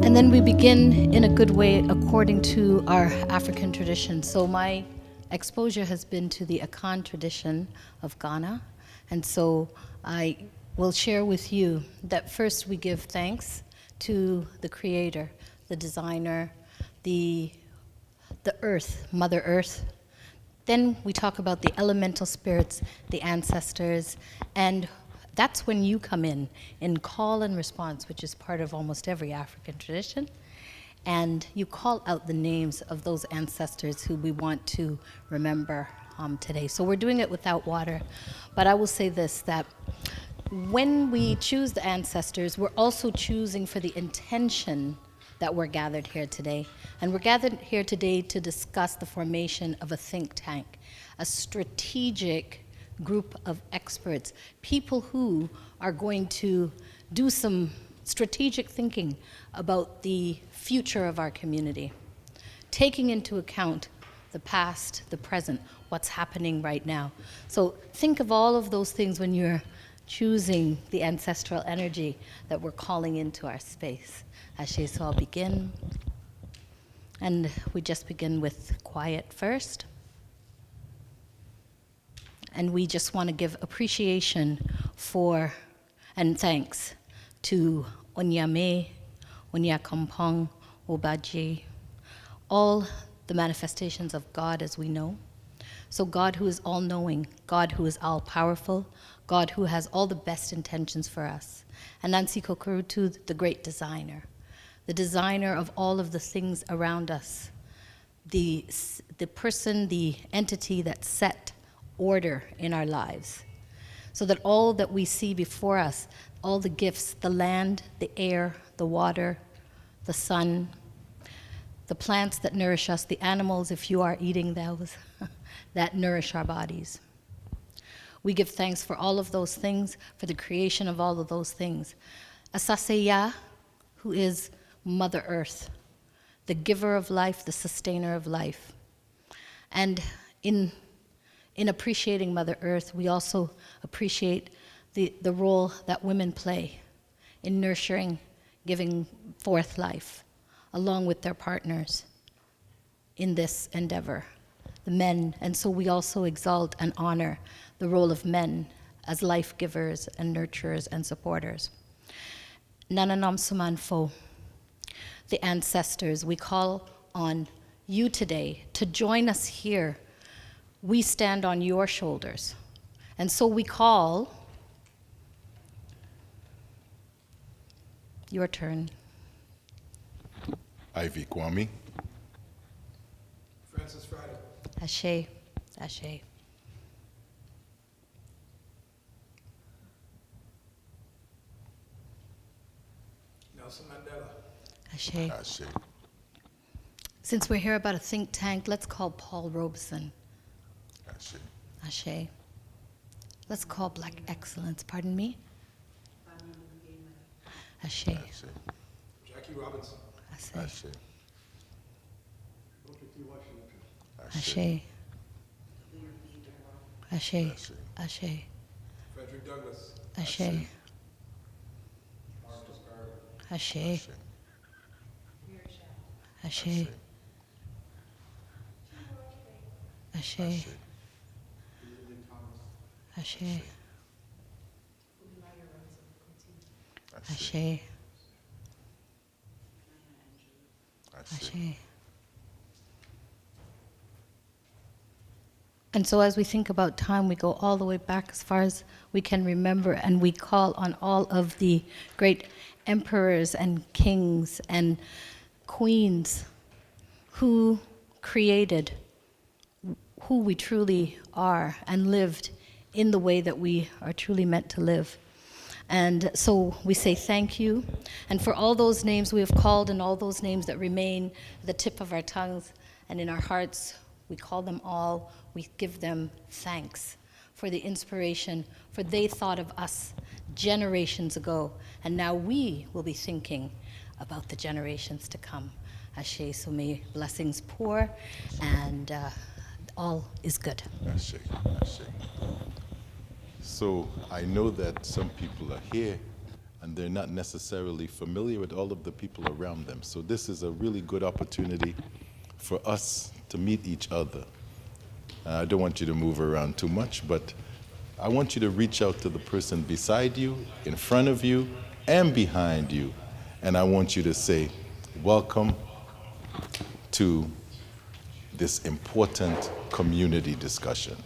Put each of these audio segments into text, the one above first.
And then we begin in a good way according to our African tradition. So my exposure has been to the Akan tradition of Ghana. And so I will share with you that first we give thanks to the Creator, the Designer, the Earth, Mother Earth. Then we talk about the elemental spirits, the ancestors, and that's when you come in call and response, which is part of almost every African tradition. And you call out the names of those ancestors who we want to remember today. So we're doing it without water. But I will say this, that when we choose the ancestors, we're also choosing for the intention that we're gathered here today. And we're gathered here today to discuss the formation of a think tank, a strategic group of experts, people who are going to do some strategic thinking about the future of our community, taking into account the past, the present, what's happening right now. So think of all of those things when you're choosing the ancestral energy that we're calling into our space. Ashe, so I'll begin. And we just begin with quiet first. And we just want to give appreciation for and thanks to Onyame, Onyakompong, Obaji, all the manifestations of God as we know. So God who is all-knowing, God who is all-powerful, God who has all the best intentions for us. And Nancy Kokurutu, the great designer, the designer of all of the things around us, the person, the entity that set order in our lives, so that all that we see before us, all the gifts, the land, the air, the water, the sun, the plants that nourish us, the animals, if you are eating those, that nourish our bodies. We give thanks for all of those things, for the creation of all of those things. Asaseya, who is Mother Earth, the giver of life, the sustainer of life. And in appreciating Mother Earth, we also appreciate the role that women play in nurturing, giving forth life, along with their partners in this endeavor, the men. And so we also exalt and honor the role of men as life givers and nurturers and supporters. Nananam Sumanfo, the ancestors, we call on you today to join us here. We stand on your shoulders. And so we call, your turn. Ivy Kwame. Francis Friday. Ashe, Ashe. Nelson Mandela. Ashe. Ashe. Since we're here about a think tank, let's call Paul Robeson. Ashe. Ashe. Let's call Black Excellence, pardon me? Ashe. Ashe. Jackie Robinson. Ashe. Ashe. Ashe. Ashe. Ashe. Ashe. Frederick Douglass. Ashe. Marcus Garvey. Ashe. Ashe. Ashe. Ashe. Ashe. Ashe. And so as we think about time, we go all the way back as far as we can remember, and we call on all of the great emperors and kings and queens who created who we truly are and lived in the way that we are truly meant to live. And so we say thank you. And for all those names we have called and all those names that remain at the tip of our tongues and in our hearts, we call them all. We give them thanks for the inspiration, for they thought of us generations ago. And now we will be thinking about the generations to come. Ashe, so may blessings pour and all is good. I see. I see. So I know that some people are here and they're not necessarily familiar with all of the people around them. So this is a really good opportunity for us to meet each other. I don't want you to move around too much, but I want you to reach out to the person beside you, in front of you, and behind you. And I want you to say, welcome to this important community discussion.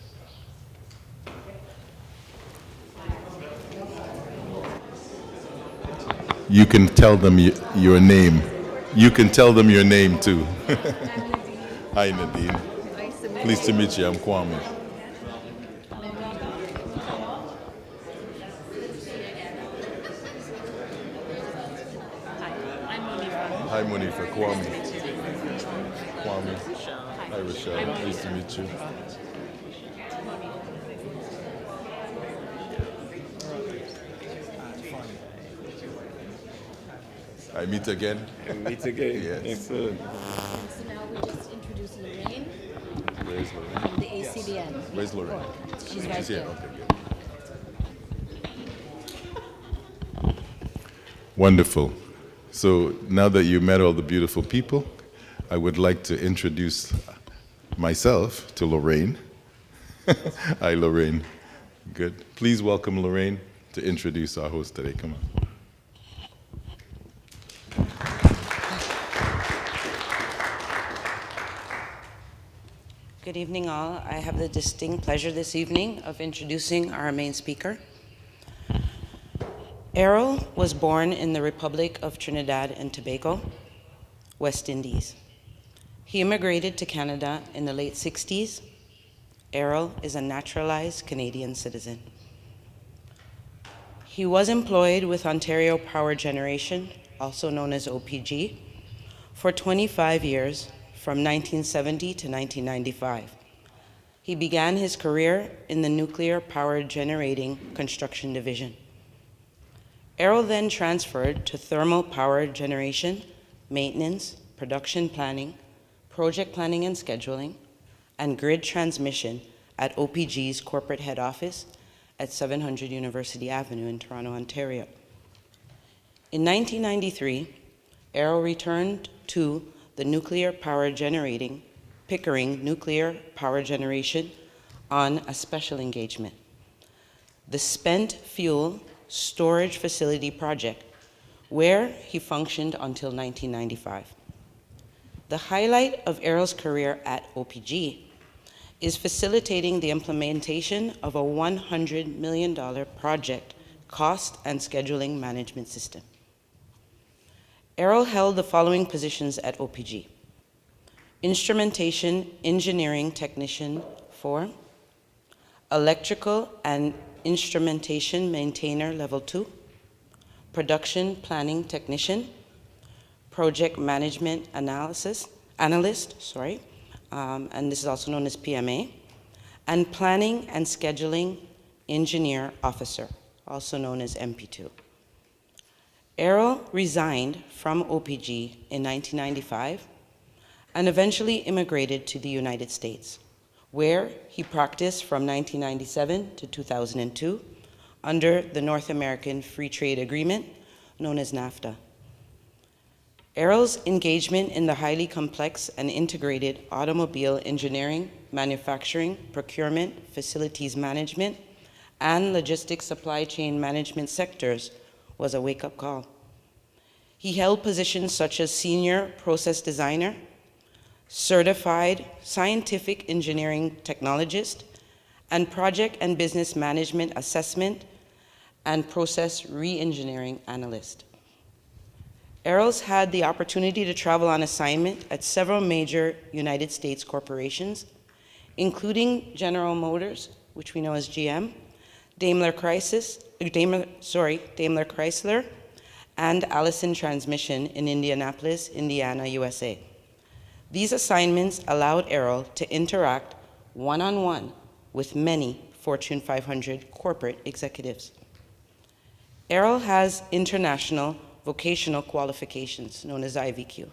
You can tell them your name. You can tell them your name too. Hi, Nadine. Pleased to meet you. I'm Kwame. Hi, Monifa. Kwame. Kwame. Hi, Rochelle. Pleased to meet you. I meet again. Meet again. Yes. Excellent. So now we just introduce Lorraine Where's Lorraine? from the ACBN. Where's Lorraine? She's right She's here. there. Okay, good. Wonderful. So now that you met all the beautiful people, I would like to introduce myself to Lorraine. Hi, Lorraine. Good. Please welcome Lorraine to introduce our host today. Come on. Good evening, all. I have the distinct pleasure this evening of introducing our main speaker. Errol was born in the Republic of Trinidad and Tobago, West Indies. He immigrated to Canada in the late 60s. Errol is a naturalized Canadian citizen. He was employed with Ontario Power Generation, also known as OPG, for 25 years, from 1970 to 1995. He began his career in the Nuclear Power Generating Construction Division. Errol then transferred to Thermal Power Generation, Maintenance, Production Planning, Project Planning and Scheduling, and Grid Transmission at OPG's corporate head office at 700 University Avenue in Toronto, Ontario. In 1993, Errol returned to the Nuclear Power Generating, Pickering Nuclear Power Generation on a special engagement, the Spent Fuel Storage Facility Project, where he functioned until 1995. The highlight of Errol's career at OPG is facilitating the implementation of a $100 million project cost and scheduling management system. Errol held the following positions at OPG: Instrumentation Engineering Technician 4, Electrical and Instrumentation Maintainer Level 2, Production Planning Technician, Project Management Analyst, and this is also known as PMA, and Planning and Scheduling Engineer Officer, also known as MP2. Errol resigned from OPG in 1995 and eventually immigrated to the United States, where he practiced from 1997 to 2002 under the North American Free Trade Agreement, known as NAFTA. Errol's engagement in the highly complex and integrated automobile engineering, manufacturing, procurement, facilities management, and logistics supply chain management sectors was a wake-up call. He held positions such as Senior Process Designer, Certified Scientific Engineering Technologist, and Project and Business Management Assessment and Process Re-engineering Analyst. Errol's had the opportunity to travel on assignment at several major United States corporations, including General Motors, which we know as GM, Daimler Chrysler, and Allison Transmission in Indianapolis, Indiana, USA. These assignments allowed Errol to interact one-on-one with many Fortune 500 corporate executives. Errol has international vocational qualifications, known as IVQ.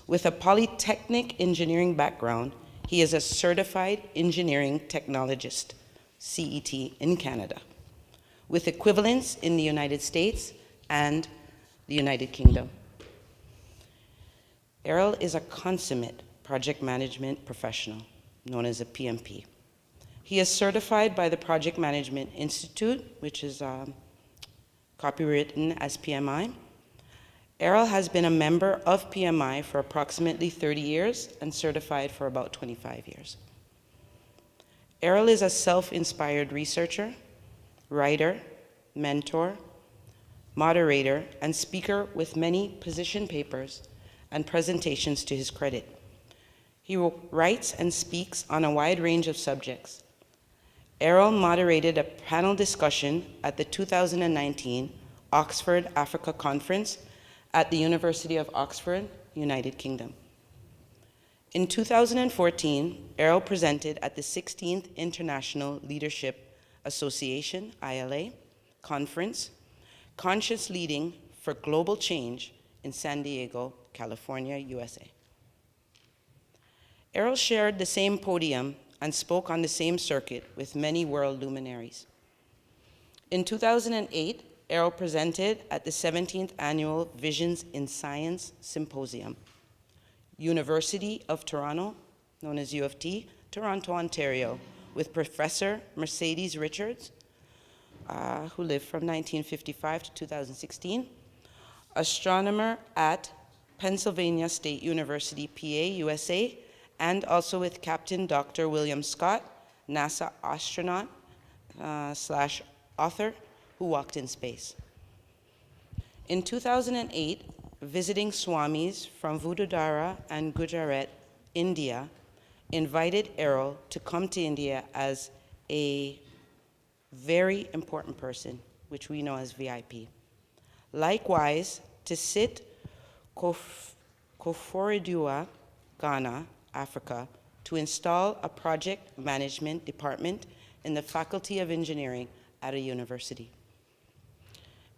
With a polytechnic engineering background, He is a certified engineering technologist, CET, in Canada, with equivalents in the United States and the United Kingdom. Errol is a consummate project management professional, known as a PMP. He is certified by the Project Management Institute, which is copywritten as PMI. Errol has been a member of PMI for approximately 30 years and certified for about 25 years. Errol is a self-inspired researcher, writer, mentor, moderator, and speaker with many position papers and presentations to his credit. He writes and speaks on a wide range of subjects. Errol moderated a panel discussion at the 2019 Oxford Africa Conference at the University of Oxford, United Kingdom. In 2014, Errol presented at the 16th International Leadership Association, ILA, conference, Conscious Leading for Global Change in San Diego, California, USA. Errol shared the same podium and spoke on the same circuit with many world luminaries. In 2008, Errol presented at the 17th Annual Visions in Science Symposium, University of Toronto, known as U of T, Toronto, Ontario, with Professor Mercedes Richards, who lived from 1955 to 2016, astronomer at Pennsylvania State University, PA, USA, and also with Captain Dr. William Scott, NASA astronaut slash author, who walked in space. In 2008, visiting Swamis from Vadodara and Gujarat, India, invited Errol to come to India as a very important person, which we know as VIP. Likewise, to sit Koforidua, Ghana, Africa, to install a project management department in the Faculty of Engineering at a university.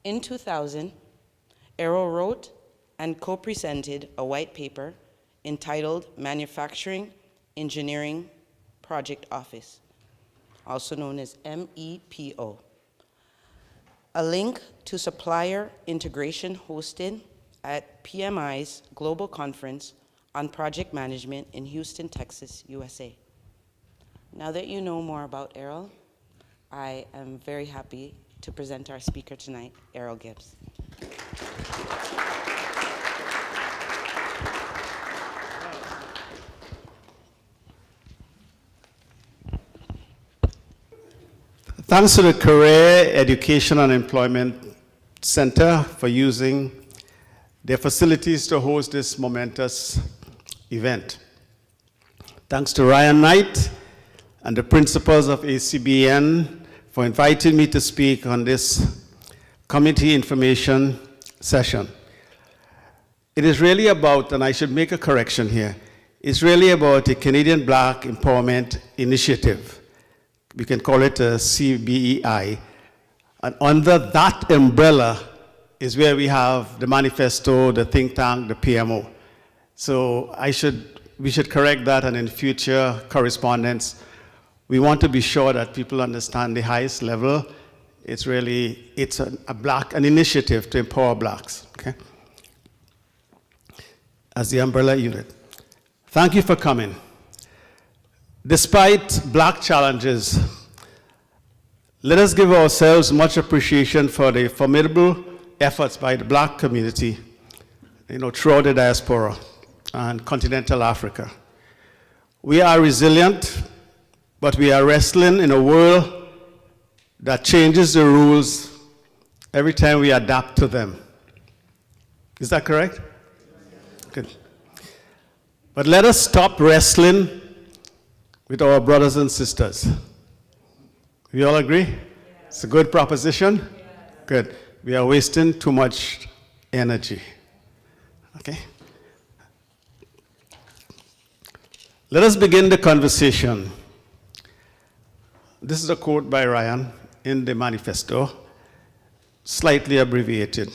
In 2000, Errol wrote and co-presented a white paper entitled Manufacturing Engineering Project Office, also known as MEPO. A link to supplier integration hosted at PMI's Global Conference on Project Management in Houston, Texas, USA. Now that you know more about Errol, I am very happy to present our speaker tonight, Errol Gibbs. Thanks to the Career, Education and Employment Center for using their facilities to host this momentous event. Thanks to Ryan Knight and the principals of ACBN for inviting me to speak on this committee information session. It is really about, and I should make a correction here, it's really about a Canadian Black Empowerment Initiative. We can call it a CBEI. And under that umbrella is where we have the manifesto, the think tank, the PMO. So we should correct that, and in future correspondence, we want to be sure that people understand the highest level. It's an initiative to empower blacks, okay? As the umbrella unit. Thank you for coming. Despite black challenges, let us give ourselves much appreciation for the formidable efforts by the black community, throughout the diaspora and continental Africa. We are resilient, but we are wrestling in a world that changes the rules every time we adapt to them. Is that correct? Good. But let us stop wrestling with our brothers and sisters. We all agree? It's a good proposition? Good. We are wasting too much energy. Okay? Let us begin the conversation. This is a quote by Ryan in the manifesto, slightly abbreviated.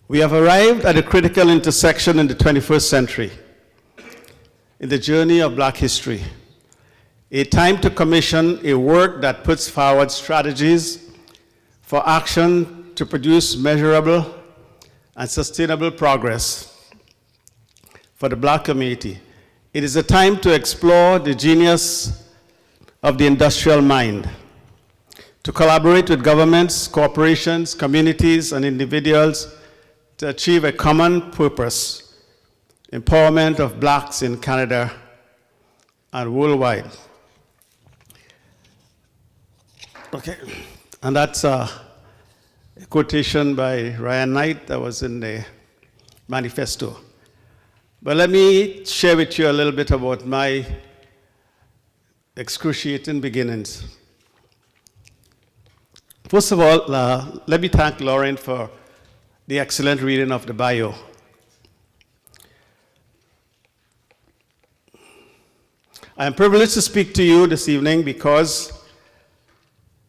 We have arrived at a critical intersection in the 21st century. in the journey of Black history. A time to commission a work that puts forward strategies for action to produce measurable and sustainable progress for the Black community. It is a time to explore the genius of the industrial mind, to collaborate with governments, corporations, communities, and individuals to achieve a common purpose: empowerment of Blacks in Canada and worldwide. Okay, and that's a quotation by Ryan Knight that was in the manifesto. But let me share with you a little bit about my excruciating beginnings. First of all, let me thank Lauren for the excellent reading of the bio. I am privileged to speak to you this evening because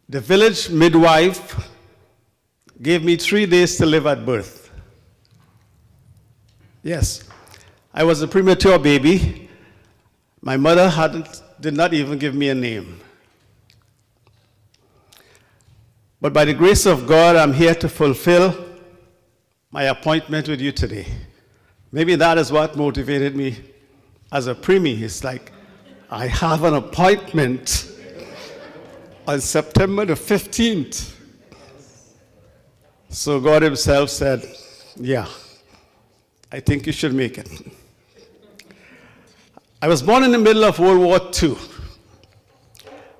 the village midwife gave me 3 days to live at birth. Yes, I was a premature baby. My mother did not even give me a name. But by the grace of God, I'm here to fulfill my appointment with you today. Maybe that is what motivated me as a preemie. It's like, I have an appointment on September the 15th. So God himself said, yeah, I think you should make it. I was born in the middle of World War II.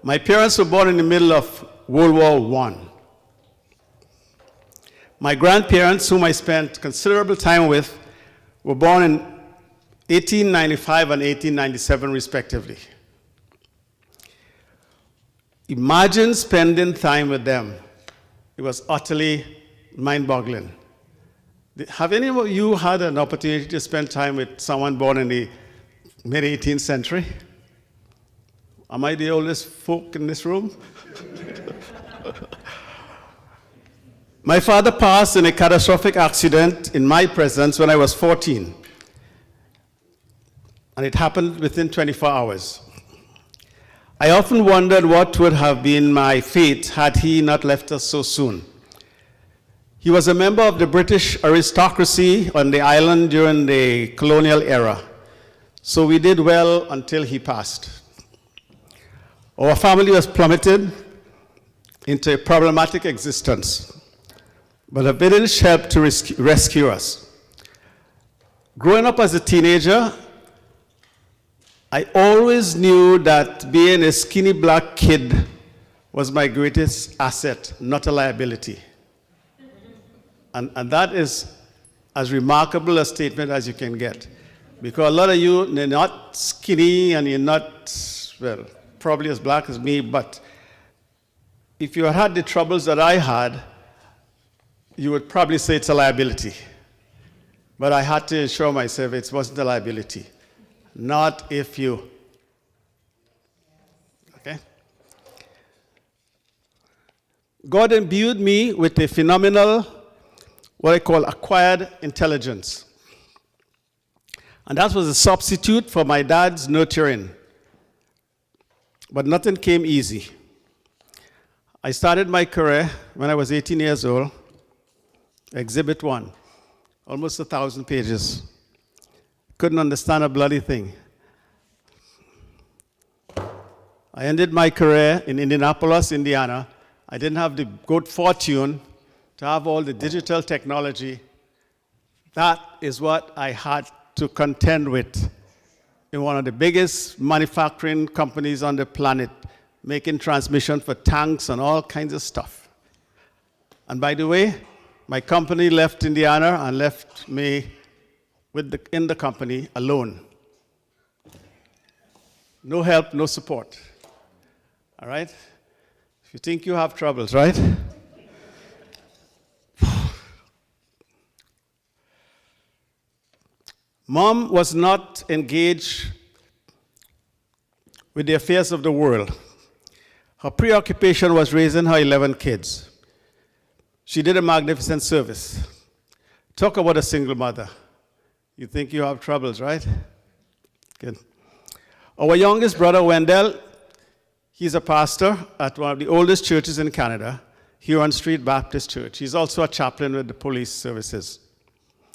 My parents were born in the middle of World War I. My grandparents, whom I spent considerable time with, were born in 1895 and 1897, respectively. Imagine spending time with them. It was utterly mind-boggling. Have any of you had an opportunity to spend time with someone born in the mid-18th century? Am I the oldest folk in this room? My father passed in a catastrophic accident in my presence when I was 14. And it happened within 24 hours. I often wondered what would have been my fate had he not left us so soon. He was a member of the British aristocracy on the island during the colonial era. So we did well until he passed. Our family was plummeted into a problematic existence, but a village helped to rescue us. Growing up as a teenager, I always knew that being a skinny Black kid was my greatest asset, not a liability. And that is as remarkable a statement as you can get. Because a lot of you, you're not skinny and you're not, well, probably as Black as me, but if you had the troubles that I had, you would probably say it's a liability. But I had to assure myself it wasn't a liability. Not if you. Okay? God imbued me with a phenomenal, what I call acquired intelligence. And that was a substitute for my dad's nurturing. But nothing came easy. I started my career when I was 18 years old. Exhibit 1, almost 1,000 pages. Couldn't understand a bloody thing. I ended my career in Indianapolis, Indiana. I didn't have the good fortune to have all the digital technology. That is what I had to contend with in one of the biggest manufacturing companies on the planet, making transmission for tanks and all kinds of stuff. And by the way, my company left Indiana and left me in the company alone. No help, no support. All right? If you think you have troubles, right? Mom was not engaged with the affairs of the world. Her preoccupation was raising her 11 kids. She did a magnificent service. Talk about a single mother. You think you have troubles, right? Good. Our youngest brother, Wendell, he's a pastor at one of the oldest churches in Canada, Huron Street Baptist Church. He's also a chaplain with the police services.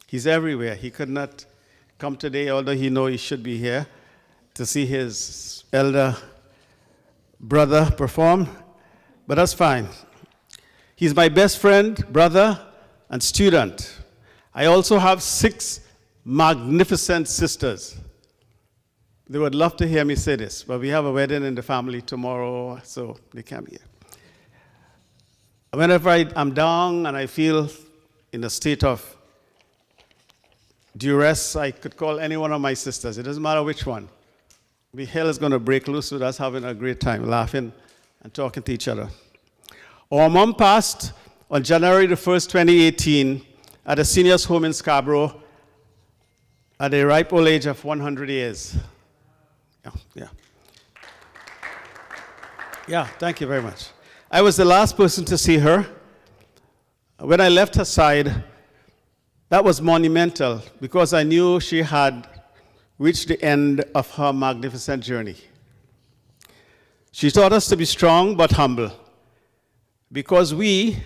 He's everywhere. He could not come today, although he knows he should be here to see his elder brother perform, but that's fine. He's my best friend, brother, and student. I also have 6 magnificent sisters. They would love to hear me say this, but we have a wedding in the family tomorrow, so they can't be here. Whenever I'm down and I feel in a state of duress, I could call any one of my sisters. It doesn't matter which one. The hell is going to break loose with us having a great time, laughing and talking to each other. Our mom passed on January the 1st, 2018, at a senior's home in Scarborough at a ripe old age of 100 years. Yeah, thank you very much. I was the last person to see her. When I left her side, that was monumental because I knew she had reached the end of her magnificent journey. She taught us to be strong but humble because we,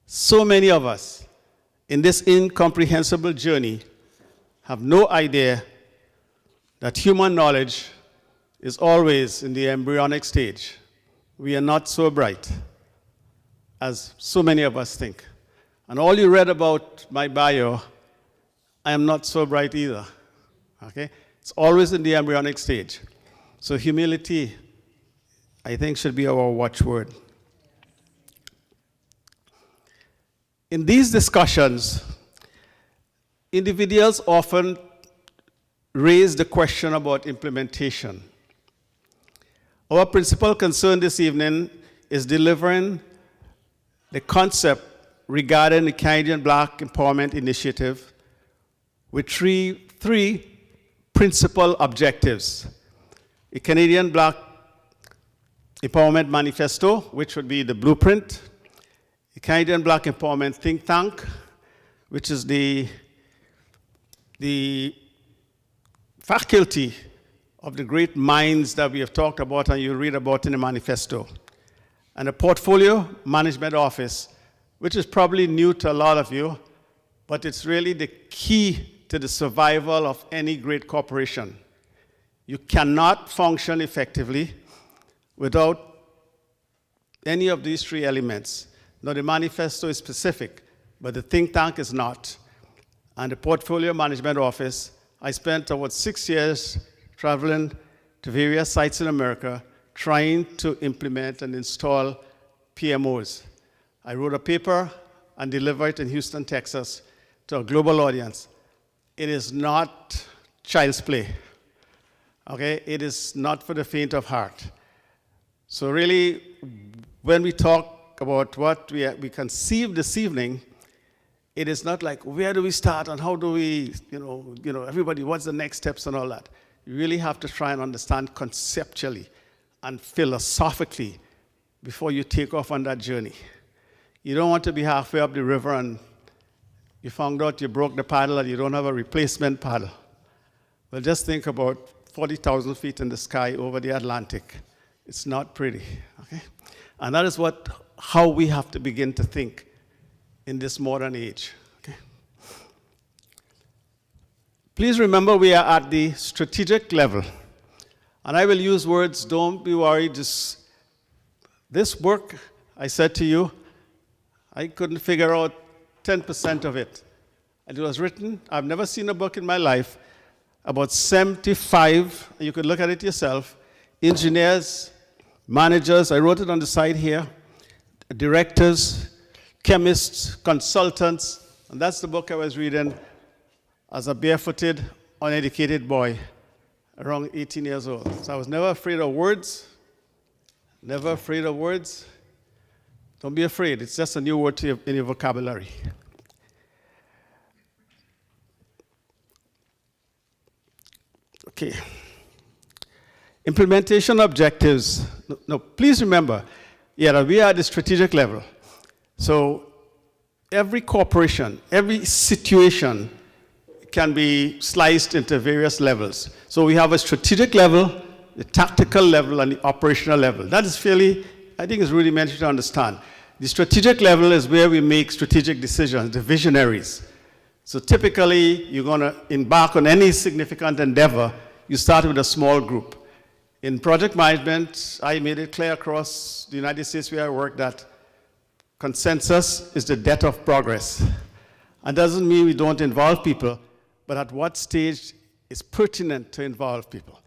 so many of us, in this incomprehensible journey, have no idea that human knowledge is always in the embryonic stage. We are not so bright as so many of us think. And all you read about my bio, I am not so bright either. Okay? It's always in the embryonic stage. So humility, I think, should be our watchword. In these discussions, individuals often raise the question about implementation. Our principal concern this evening is delivering the concept regarding the Canadian Black Empowerment Initiative with three principal objectives. A Canadian Black Empowerment Manifesto, which would be the blueprint, a Canadian Black Empowerment Think Tank, which is the faculty of the great minds that we have talked about and you read about in the manifesto, and a portfolio management office, which is probably new to a lot of you, but it's really the key to the survival of any great corporation. You cannot function effectively without any of these 3 elements. Now, the manifesto is specific, but the think tank is not. And the portfolio management office, I spent about 6 years traveling to various sites in America trying to implement and install PMOs. I wrote a paper and delivered it in Houston, Texas to a global audience. It is not child's play, okay? It is not for the faint of heart. So really, when we talk about what we conceive this evening, it is not like, where do we start and how do we, everybody, what's the next steps and all that. You really have to try and understand conceptually and philosophically before you take off on that journey. You don't want to be halfway up the river and you found out you broke the paddle and you don't have a replacement paddle. Well, just think about 40,000 feet in the sky over the Atlantic. It's not pretty, okay? And that is how we have to begin to think in this modern age, okay? Please remember we are at the strategic level. And I will use words, don't be worried, just this work, I said to you, I couldn't figure out 10% of it. And it was written, I've never seen a book in my life, about 75, you could look at it yourself, engineers, managers, I wrote it on the side here, directors, chemists, consultants, and that's the book I was reading as a barefooted, uneducated boy, around 18 years old. So I was never afraid of words, never afraid of words. Don't be afraid, it's just a new word in your vocabulary. Okay. Implementation objectives. No, please remember, we are at the strategic level. So every corporation, every situation can be sliced into various levels. So we have a strategic level, the tactical level, and the operational level. That is fairly, I think it's rudimentary to understand. The strategic level is where we make strategic decisions, the visionaries. So typically, you're going to embark on any significant endeavor, you start with a small group. In project management, I made it clear across the United States where I work that consensus is the death of progress. And doesn't mean we don't involve people, but at what stage is pertinent to involve people.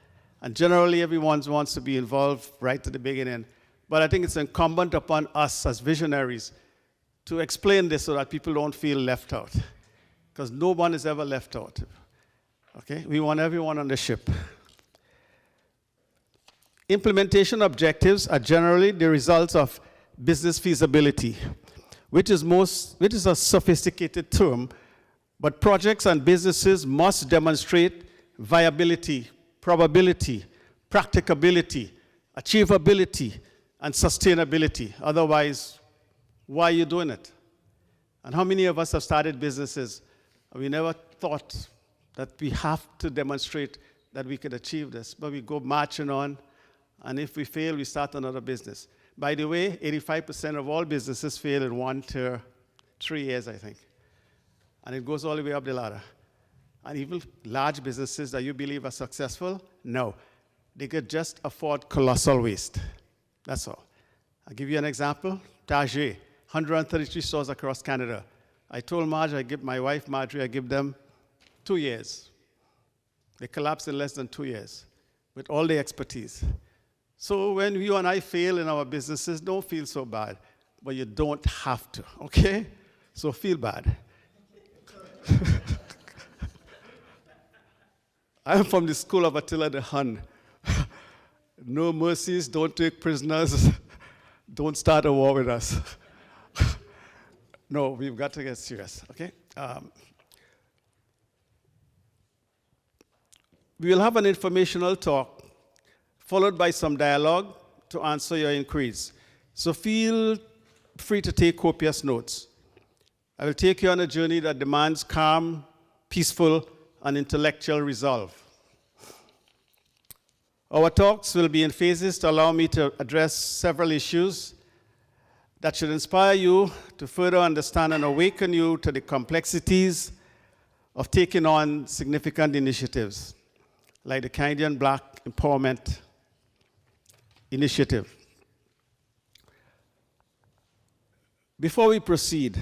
And generally, everyone wants to be involved right at the beginning. But I think it's incumbent upon us as visionaries to explain this so that people don't feel left out. Because no one is ever left out. Okay? We want everyone on the ship. Implementation objectives are generally the results of business feasibility, which is a sophisticated term, but projects and businesses must demonstrate viability, probability, practicability, achievability, and sustainability. Otherwise, why are you doing it? And how many of us have started businesses and we never thought that we have to demonstrate that we could achieve this, but we go marching on, and if we fail, we start another business. By the way, 85% of all businesses fail in 1 to 3 years, I think. And it goes all the way up the ladder. And even large businesses that you believe are successful, no. They could just afford colossal waste. That's all. I'll give you an example. Target, 133 stores across Canada. I told Marge, my wife Marjorie, I give them 2 years. They collapse in less than 2 years with all the expertise. So when you and I fail in our businesses, don't feel so bad, but you don't have to, okay? So feel bad. I'm from the school of Attila the Hun. No mercies, don't take prisoners, don't start a war with us. No, we've got to get serious, okay? We will have an informational talk followed by some dialogue to answer your inquiries. So feel free to take copious notes. I will take you on a journey that demands calm, peaceful, and intellectual resolve. Our talks will be in phases to allow me to address several issues that should inspire you to further understand and awaken you to the complexities of taking on significant initiatives, like the Canadian Black Empowerment Initiative. Before we proceed,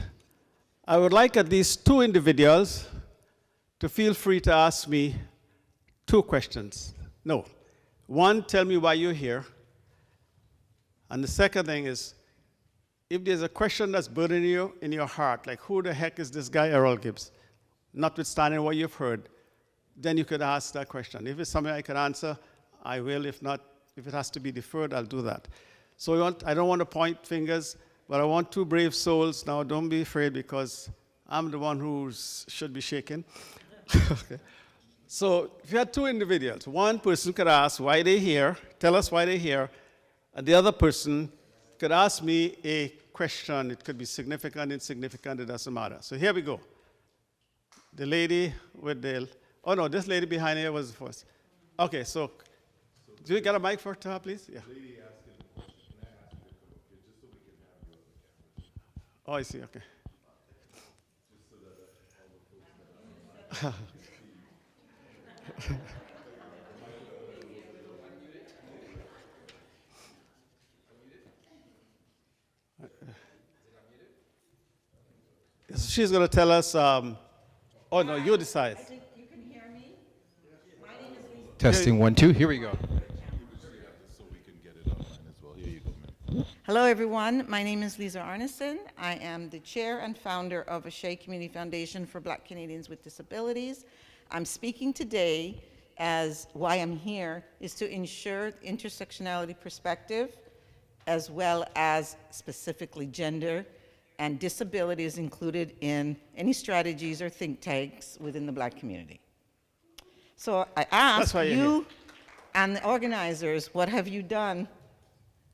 I would like at least 2 individuals to feel free to ask me 2 questions. No. One, tell me why you're here. And the second thing is, if there's a question that's burdening you in your heart, like who the heck is this guy, Errol Gibbs, notwithstanding what you've heard, then you could ask that question. If it's something I can answer, I will. If not, if it has to be deferred, I'll do that. So I don't want to point fingers, but I want 2 brave souls. Now, don't be afraid because I'm the one who should be shaken. Okay. So if you had 2 individuals, one person could ask why they're here, tell us why they're here, and the other person could ask me a question. It could be significant, insignificant, it doesn't matter. So here we go. The lady with the, oh no, this lady behind here was the first. Okay, so do you get a mic for her, please? Yeah. Lady asking a question. Can I ask you to come up here just so we can have you on the camera? Oh, I see, okay. Just so that all the folks She's going to tell us, oh no, you decide. I think you can hear me. My name is Lisa. Testing 1, 2, here we go. So we can get it online as well. Here you go, ma'am. Hello, everyone. My name is Lisa Arneson. I am the chair and founder of a Shea Community Foundation for Black Canadians with Disabilities. I'm speaking today as why I'm here is to ensure intersectionality perspective, as well as specifically gender and disability is included in any strategies or think tanks within the Black community. So I ask you and the organizers, what have you done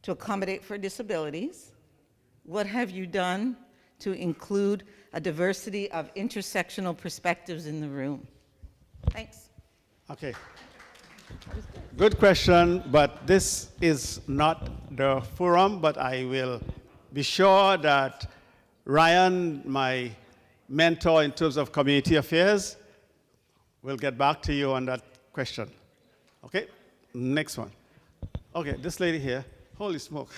to accommodate for disabilities? What have you done to include a diversity of intersectional perspectives in the room? Thanks. Okay. Good question, but this is not the forum, but I will be sure that Ryan, my mentor in terms of community affairs, will get back to you on that question. Okay? Next one. Okay, this lady here. Holy smoke.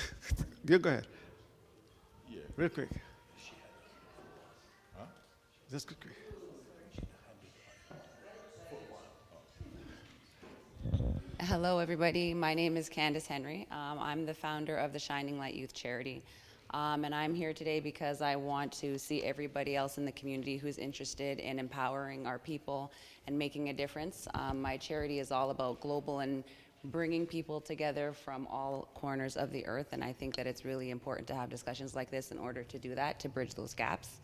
You go ahead. Yeah. Real quick. Huh? Just quickly. Hello, everybody. My name is Candace Henry. I'm the founder of the Shining Light Youth Charity. And I'm here today because I want to see everybody else in the community who's interested in empowering our people and making a difference. My charity is all about global and bringing people together from all corners of the earth. And I think that it's really important to have discussions like this in order to do that, to bridge those gaps.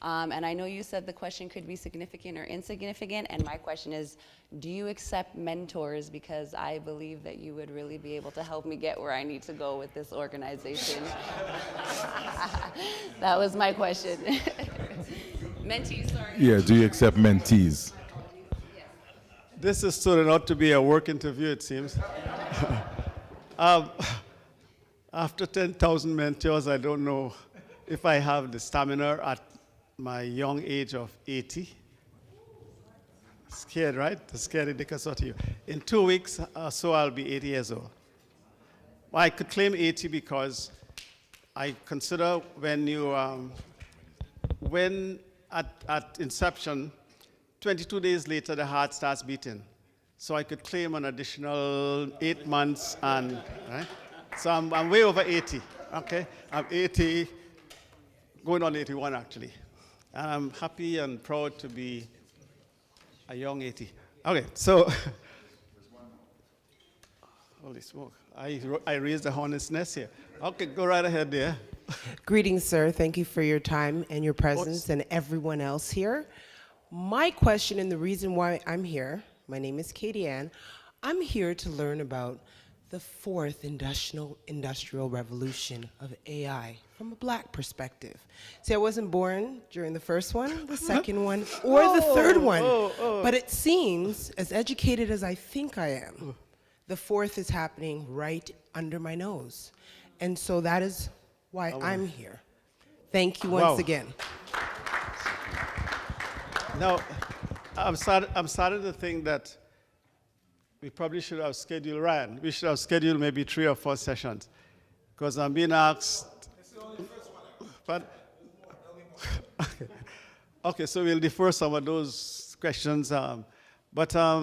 And I know you said the question could be significant or insignificant, and my question is, do you accept mentors? Because I believe that you would really be able to help me get where I need to go with this organization. That was my question. Mentees, sorry. Yeah, do you accept mentees? This is turning out to be a work interview, it seems. After 10,000 mentors, I don't know if I have the stamina at my young age of 80. Scared, right? The scary dickens out of you. In 2 weeks or so, I'll be 80 years old. Well, I could claim 80 because I consider when at inception, 22 days later, the heart starts beating. So I could claim an additional 8 months, and right? So I'm way over 80. Okay, I'm 80, going on 81 actually. And I'm happy and proud to be a young 80. Okay, so, holy smoke, I raised the hornet's nest here. Okay, go right ahead there. Greetings, sir. Thank you for your time and your presence and everyone else here. My question and the reason why I'm here, my name is Katie Ann. I'm here to learn about the fourth industrial revolution of AI from a Black perspective. See, I wasn't born during the first one, the second one, or the third one. But it seems, as educated as I think I am, the fourth is happening right under my nose. And so that is why I'm here. Thank you once again. Now, I'm starting to think that we probably should have scheduled, Ryan, we should have scheduled maybe 3 or 4 sessions, because I'm being asked. It's the only first one. But, okay, so we'll defer some of those questions. But I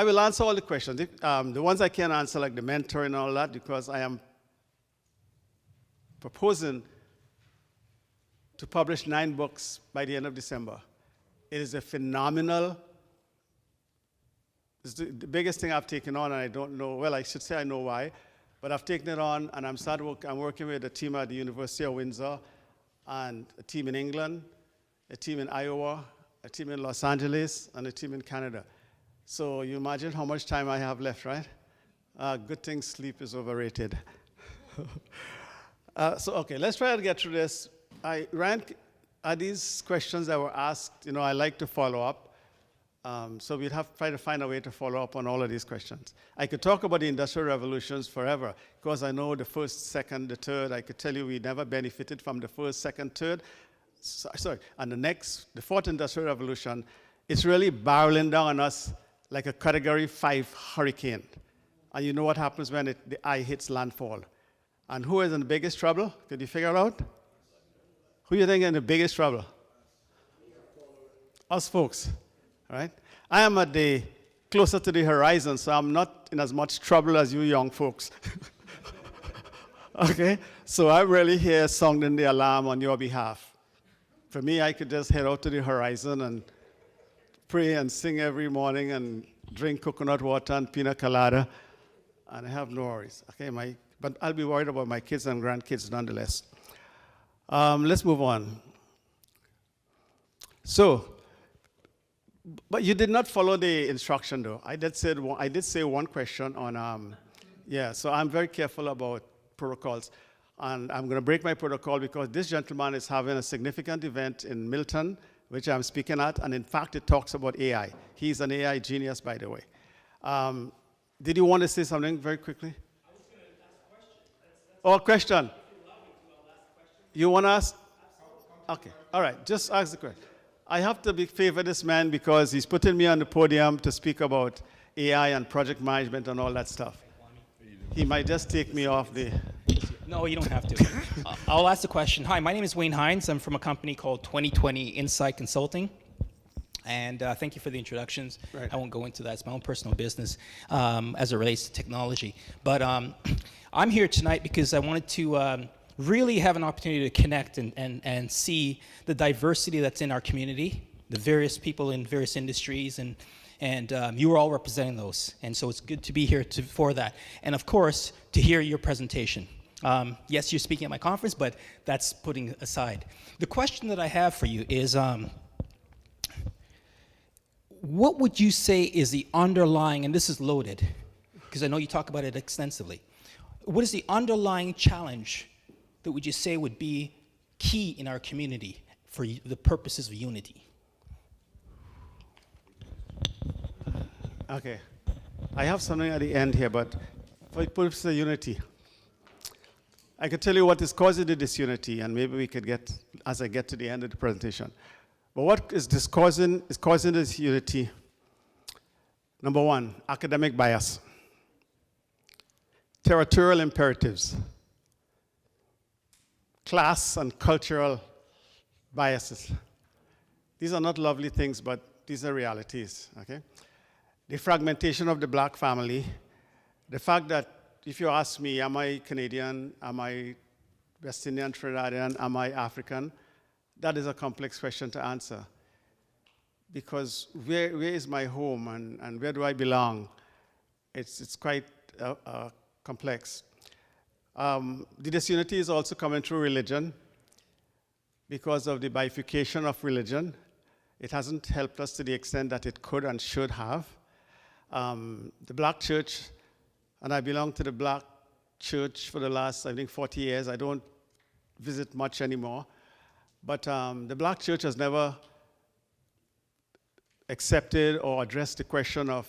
will answer all the questions. The ones I can answer, like the mentor and all that, because I am proposing to publish 9 books by the end of December. It is a phenomenal, it's the biggest thing I've taken on, and I don't know, well, I should say I know why, but I've taken it on, and I'm working with a team at the University of Windsor, and a team in England, a team in Iowa, a team in Los Angeles, and a team in Canada. So you imagine how much time I have left, right? Good thing sleep is overrated. So, okay, let's try to get through this. Ryan, are these questions that were asked, I like to follow up. So we'd have to try to find a way to follow up on all of these questions. I could talk about the industrial revolutions forever, because I know the first, second, the third. I could tell you we never benefited from the first, second, third. Sorry, and the fourth industrial revolution, it's really barreling down on us like a Category 5 hurricane. And you know what happens when the eye hits landfall. And who is in the biggest trouble? Could you figure it out? Who do you think is in the biggest trouble? Us folks, right? I am closer to the horizon, so I'm not in as much trouble as you young folks. Okay? So I'm really here sounding the alarm on your behalf. For me, I could just head out to the horizon and pray and sing every morning and drink coconut water and pina colada, and I have no worries. Okay, but I'll be worried about my kids and grandkids nonetheless. Let's move on. So, but you did not follow the instruction, though. I did say one question on, so I'm very careful about protocols. And I'm going to break my protocol because this gentleman is having a significant event in Milton which I'm speaking at, and in fact, it talks about AI. He's an AI genius, by the way. Did you want to say something very quickly? I was going to ask a question. Question. You want to ask? Okay, all right, just ask the question. I have to favor this man because he's putting me on the podium to speak about AI and project management and all that stuff. He might just take me off the... No, you don't have to. I'll ask the question. Hi, my name is Wayne Hines. I'm from a company called 2020 Insight Consulting. And thank you for the introductions. Right. I won't go into that. It's my own personal business as it relates to technology. But I'm here tonight because I wanted to really have an opportunity to connect and see the diversity that's in our community, the various people in various industries, and you are all representing those. And so it's good to be here for that. And of course, to hear your presentation. Yes, you're speaking at my conference, but that's putting aside. The question that I have for you is, what would you say is the underlying, and this is loaded, because I know you talk about it extensively. What is the underlying challenge that would you say would be key in our community for the purposes of unity? Okay. I have something at the end here, but for the purpose of unity, I can tell you what is causing the disunity, and maybe we could get, as I get to the end of the presentation. But what is causing this unity? Number one, academic bias, territorial imperatives, class and cultural biases. These are not lovely things, but these are realities, okay? The fragmentation of the black family, the fact that if you ask me, am I Canadian, am I West Indian, Trinidadian, am I African? That is a complex question to answer. Because where is my home and where do I belong? It's quite complex. The disunity is also coming through religion because of the bifurcation of religion. It hasn't helped us to the extent that it could and should have. The black church, and I belong to the black church for the last, I think, 40 years. I don't visit much anymore. But the black church has never accepted or addressed the question of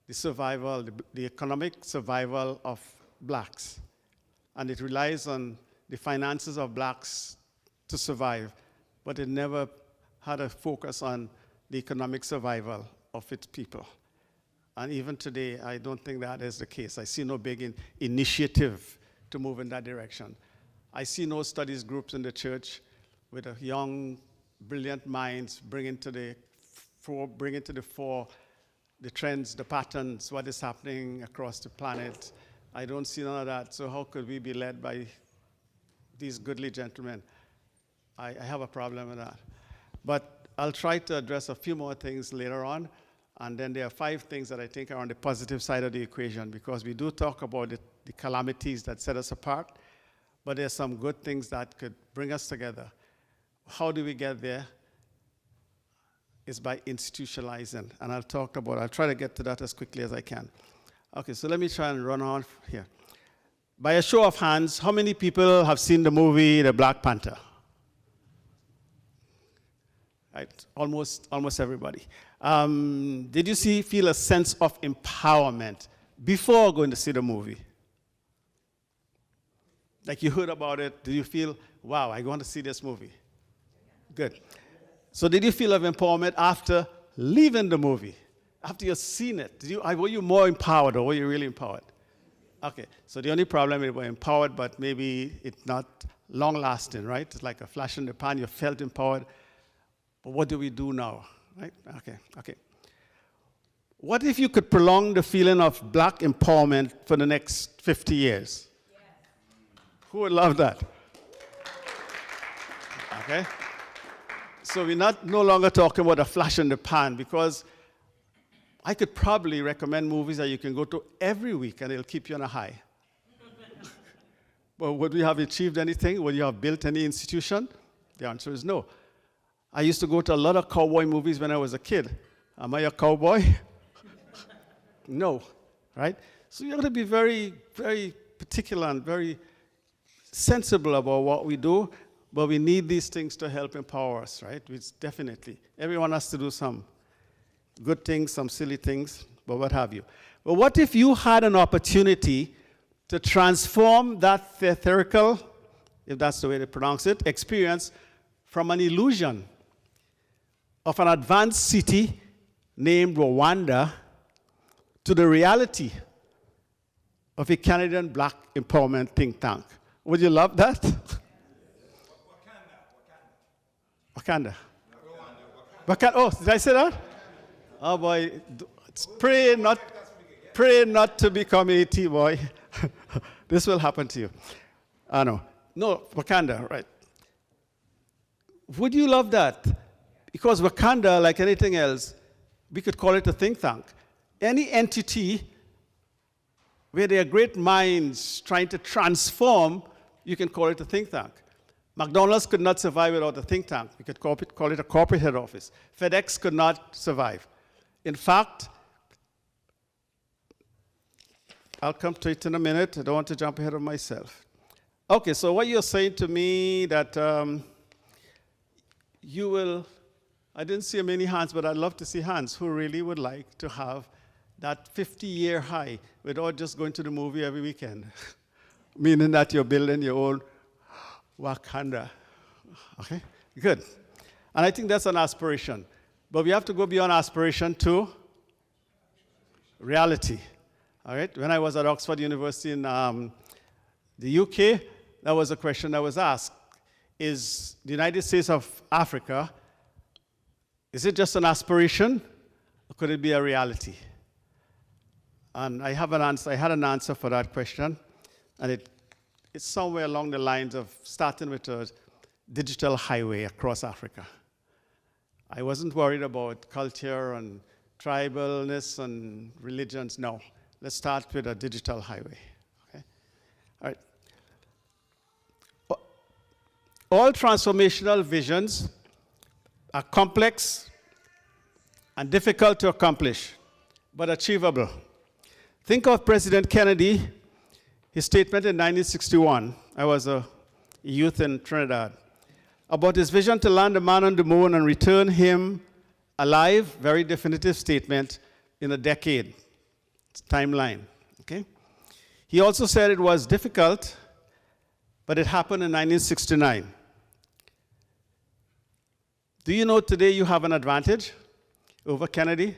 the survival, the economic survival of blacks. And it relies on the finances of blacks to survive, but it never had a focus on the economic survival of its people. And even today, I don't think that is the case. I see no big initiative to move in that direction. I see no studies groups in the church with a young, brilliant minds bringing to the fore the trends, the patterns, what is happening across the planet. I don't see none of that. So how could we be led by these goodly gentlemen? I have a problem with that. But I'll try to address a few more things later on. And then there are 5 things that I think are on the positive side of the equation, because we do talk about the calamities that set us apart, but there's some good things that could bring us together. How do we get there? It's by institutionalizing. And I'll try to get to that as quickly as I can. Okay, so let me try and run on here. By a show of hands, how many people have seen the movie The Black Panther? Right, almost everybody. Did you feel a sense of empowerment before going to see the movie? Like you heard about it, did you feel, wow, I want to see this movie? Good. So did you feel of empowerment after leaving the movie? After you've seen it? Were you more empowered, or were you really empowered? Okay, so the only problem is we were empowered, but maybe it's not long-lasting, right? It's like a flash in the pan, you felt empowered. But what do we do now, right? Okay. What if you could prolong the feeling of black empowerment for the next 50 years? Yes. Who would love that? Okay. So we're no longer talking about a flash in the pan, because I could probably recommend movies that you can go to every week and it'll keep you on a high. But would we have achieved anything? Would you have built any institution? The answer is no. I used to go to a lot of cowboy movies when I was a kid. Am I a cowboy? No, right? So you have to be very, very particular and very sensible about what we do. but we need these things to help empower us, right? It's definitely. Everyone has to do some good things, some silly things, but what have you. But what if you had an opportunity to transform that theatrical, if that's the way to pronounce it, experience from an illusion of an advanced city named Rwanda to the reality of a Canadian black empowerment think tank? Would you love that? Wakanda. Wakanda. Oh, did I say that? Oh boy, pray not to become AT, boy. This will happen to you. I know. No, Wakanda, right. Would you love that? Because Wakanda, like anything else, we could call it a think tank. Any entity where there are great minds trying to transform, you can call it a think tank. McDonald's could not survive without a think tank. We could call it a corporate head office. FedEx could not survive. In fact, I'll come to it in a minute. I don't want to jump ahead of myself. Okay, so what you're saying to me that you will, I didn't see many hands, but I'd love to see hands who really would like to have that 50-year high without just going to the movie every weekend. Meaning that you're building your own Wakanda. Okay, good. And I think that's an aspiration. But we have to go beyond aspiration to reality. All right, when I was at Oxford University in the UK, that was a question that was asked. Is the United States of Africa, is it just an aspiration, or could it be a reality? And I have an answer. I had an answer for that question, and it's somewhere along the lines of starting with a digital highway across Africa. I wasn't worried about culture and tribalness and religions. No, let's start with a digital highway. Okay? All right. All transformational visions are complex and difficult to accomplish, but achievable. Think of President Kennedy, his statement in 1961. I was a youth in Trinidad, about his vision to land a man on the moon and return him alive. Very definitive statement in a decade timeline. Okay? He also said it was difficult, but it happened in 1969. Do you know today you have an advantage over Kennedy?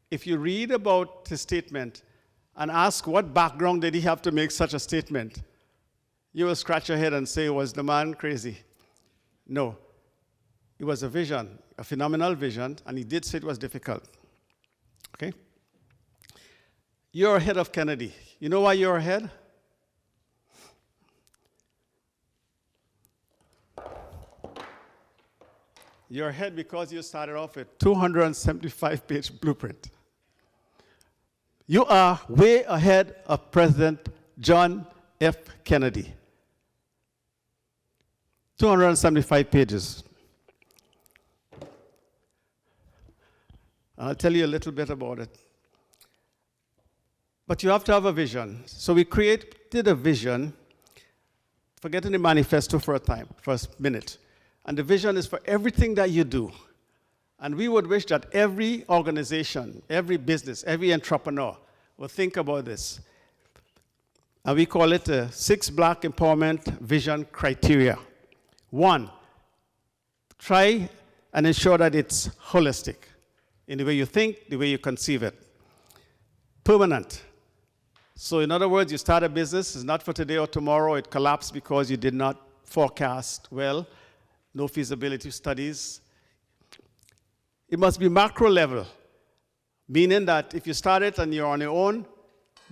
If you read about his statement and ask what background did he have to make such a statement, you will scratch your head and say, was the man crazy? No. It was a vision, a phenomenal vision, and he did say it was difficult. Okay? You're ahead of Kennedy. You know why you're ahead? You're ahead because you started off with 275-page blueprint. You are way ahead of President John F. Kennedy. 275 pages. I'll tell you a little bit about it. But you have to have a vision. So we created a vision, forgetting the manifesto for a minute. And the vision is for everything that you do. And we would wish that every organization, every business, every entrepreneur will think about this. And we call it the 6 Black Empowerment Vision Criteria. 1, try and ensure that it's holistic in the way you think, the way you conceive it. Permanent. So in other words, you start a business, it's not for today or tomorrow, it collapsed because you did not forecast well, no feasibility studies. It must be macro level, meaning that if you start it and you're on your own,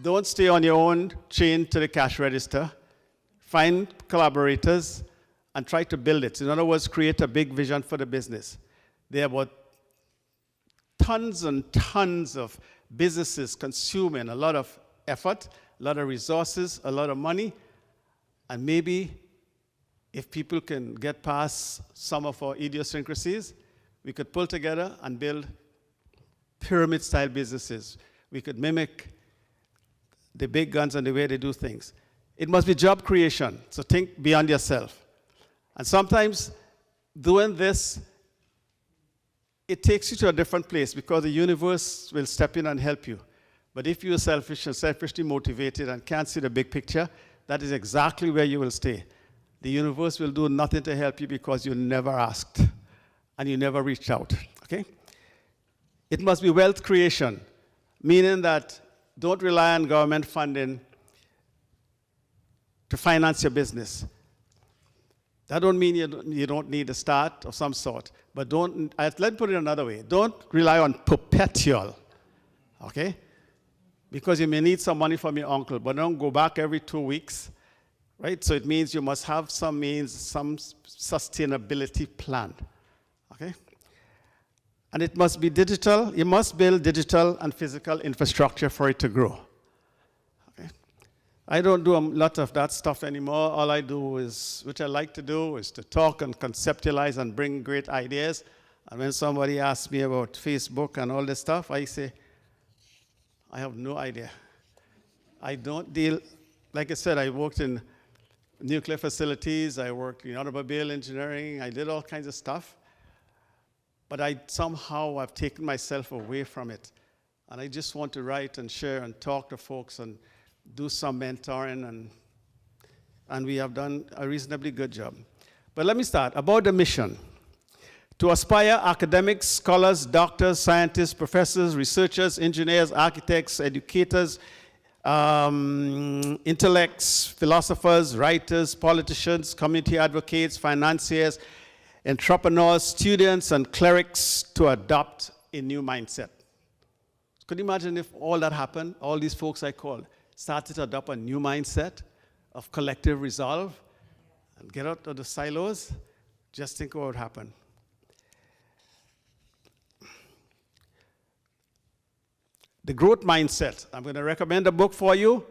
don't stay on your own, chain to the cash register. Find collaborators and try to build it. In other words, create a big vision for the business. There are about tons and tons of businesses consuming a lot of effort, a lot of resources, a lot of money, and maybe if people can get past some of our idiosyncrasies, we could pull together and build pyramid-style businesses. We could mimic the big guns and the way they do things. It must be job creation, so think beyond yourself. And sometimes doing this, it takes you to a different place because the universe will step in and help you. But if you're selfish and selfishly motivated and can't see the big picture, that is exactly where you will stay. The universe will do nothing to help you because you never asked and you never reached out, okay? It must be wealth creation, meaning that don't rely on government funding to finance your business. That don't mean you don't need a start of some sort, but let me put it another way. Don't rely on perpetual, okay? Because you may need some money from your uncle, but don't go back every 2 weeks, right? So it means you must have some means, some sustainability plan, okay? And it must be digital. You must build digital and physical infrastructure for it to grow. I don't do a lot of that stuff anymore. All I do is, which I like to do, is to talk and conceptualize and bring great ideas. And when somebody asks me about Facebook and all this stuff, I say, I have no idea. I don't deal, like I said, I worked in nuclear facilities, I worked in automobile engineering, I did all kinds of stuff. But somehow I've taken myself away from it. And I just want to write and share and talk to folks and do some mentoring, and we have done a reasonably good job. But let me start. About the mission. To aspire academics, scholars, doctors, scientists, professors, researchers, engineers, architects, educators, intellects, philosophers, writers, politicians, community advocates, financiers, entrepreneurs, students, and clerics to adopt a new mindset. Could you imagine if all that happened, all these folks I called, started to adopt a new mindset of collective resolve and get out of the silos? Just think what would happen. The growth mindset. I'm going to recommend a book for you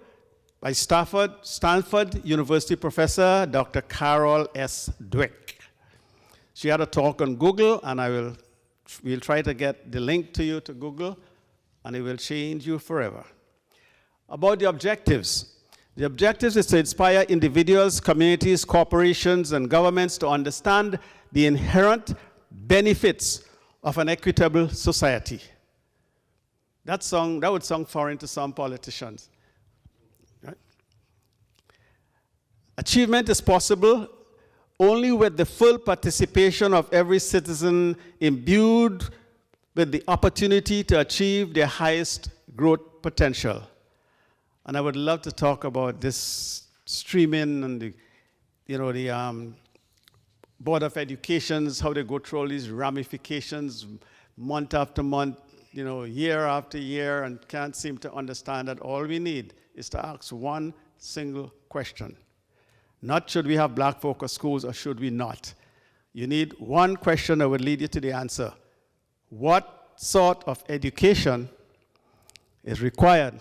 by Stanford University professor, Dr. Carol S. Dweck. She had a talk on Google, and we'll try to get the link to you to Google, and it will change you forever. About the objectives. The objectives is to inspire individuals, communities, corporations, and governments to understand the inherent benefits of an equitable society. That would sound foreign to some politicians. Right? Achievement is possible only with the full participation of every citizen imbued with the opportunity to achieve their highest growth potential. And I would love to talk about this streaming and the Board of Educations, how they go through all these ramifications month after month, year after year, and can't seem to understand that all we need is to ask one single question. Not should we have black focused schools or should we not? You need one question that would lead you to the answer. What sort of education is required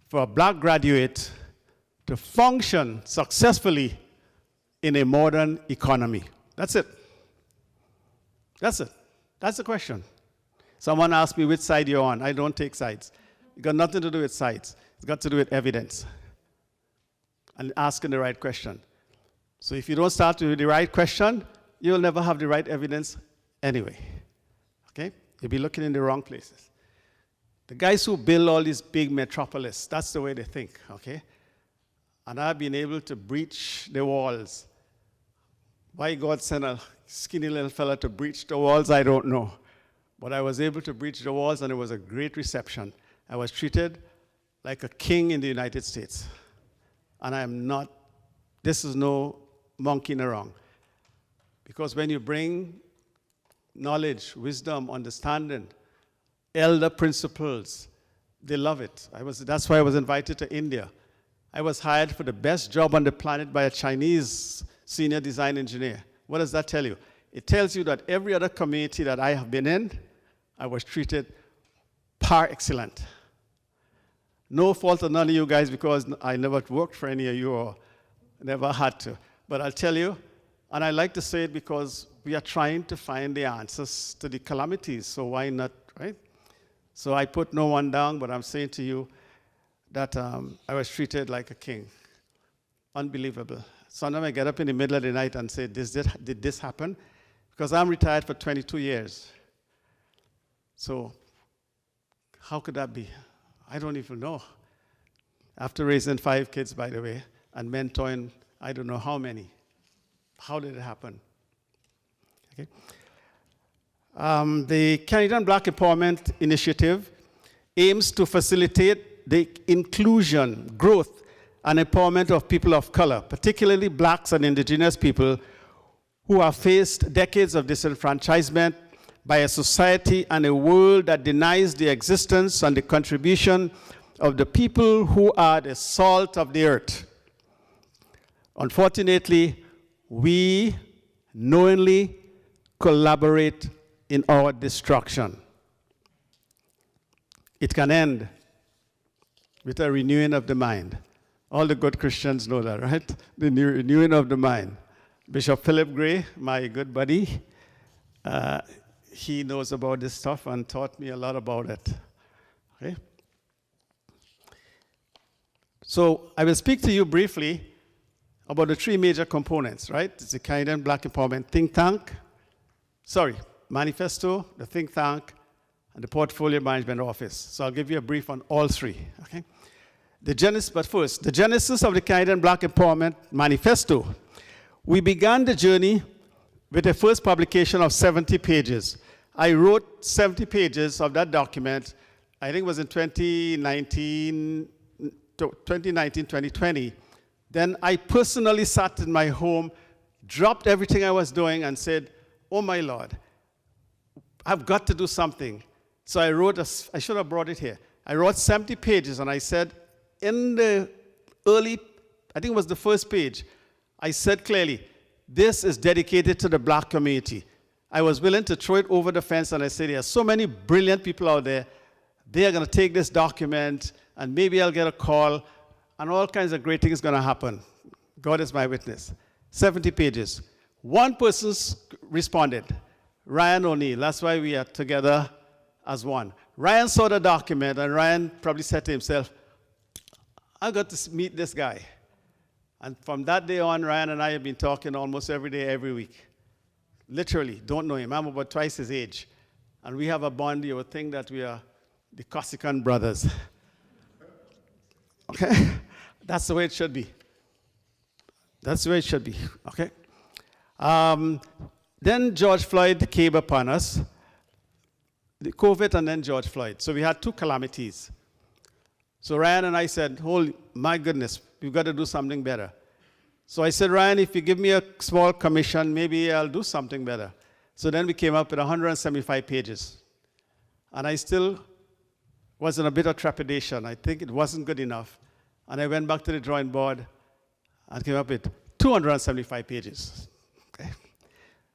for a black graduate to function successfully in a modern economy? That's it. That's it. That's the question. Someone asked me which side you're on. I don't take sides. It's got nothing to do with sides. It's got to do with evidence and asking the right question. So if you don't start with the right question, you'll never have the right evidence anyway. Okay? You'll be looking in the wrong places. The guys who build all these big metropolis, that's the way they think, okay? And I've been able to breach the walls. Why God sent a skinny little fella to breach the walls, I don't know. But I was able to breach the walls, and it was a great reception. I was treated like a king in the United States. And I am not, this is no monkeying around. Because when you bring knowledge, wisdom, understanding, elder principles, they love it. That's why I was invited to India. I was hired for the best job on the planet by a Chinese senior design engineer. What does that tell you? It tells you that every other community that I have been in, I was treated par excellent. No fault of none of you guys because I never worked for any of you or never had to. But I'll tell you, and I like to say it because we are trying to find the answers to the calamities, so why not, right? So I put no one down, but I'm saying to you that I was treated like a king. Unbelievable. Sometimes I get up in the middle of the night and say, did this happen? Because I'm retired for 22 years. So how could that be? I don't even know. After raising 5 kids, by the way, and mentoring I don't know how many. How did it happen? Okay. The Canadian Black Empowerment Initiative aims to facilitate the inclusion, growth, and empowerment of people of color, particularly blacks and indigenous people who have faced decades of disenfranchisement by a society and a world that denies the existence and the contribution of the people who are the salt of the earth. Unfortunately, we knowingly collaborate in our destruction. It can end with a renewing of the mind. All the good Christians know that, right? The renewing of the mind. Bishop Philip Gray, my good buddy, he knows about this stuff and taught me a lot about it. Okay? So I will speak to you briefly about the 3 major components, right? It's the Canadian Black Empowerment Think Tank, Manifesto, the Think Tank, and the Portfolio Management Office. So I'll give you a brief on all 3, okay? But first, the genesis of the Canadian Black Empowerment Manifesto. We began the journey with the first publication of 70 pages. I wrote 70 pages of that document, I think it was in 2019, 2020. Then I personally sat in my home, dropped everything I was doing and said, oh my Lord, I've got to do something. So I wrote, I should have brought it here. I wrote 70 pages and I said, in the early, I think it was the first page, I said clearly, this is dedicated to the black community. I was willing to throw it over the fence and I said, there are so many brilliant people out there, they are going to take this document and maybe I'll get a call and all kinds of great things going to happen. God is my witness. 70 pages. One person responded, Ryan O'Neill. That's why we are together as one. Ryan saw the document and Ryan probably said to himself, I got to meet this guy. And from that day on, Ryan and I have been talking almost every day, every week. Literally, don't know him. I'm about twice his age. And we have a bond. You would think that we are the Corsican brothers. Okay? That's the way it should be. That's the way it should be. Okay? Then George Floyd came upon us. The COVID and then George Floyd. So we had 2 calamities. So Ryan and I said, holy, my goodness, we've got to do something better. So I said, Ryan, if you give me a small commission, maybe I'll do something better. So then we came up with 175 pages. And I still was in a bit of trepidation. I think it wasn't good enough. And I went back to the drawing board and came up with 275 pages. Okay.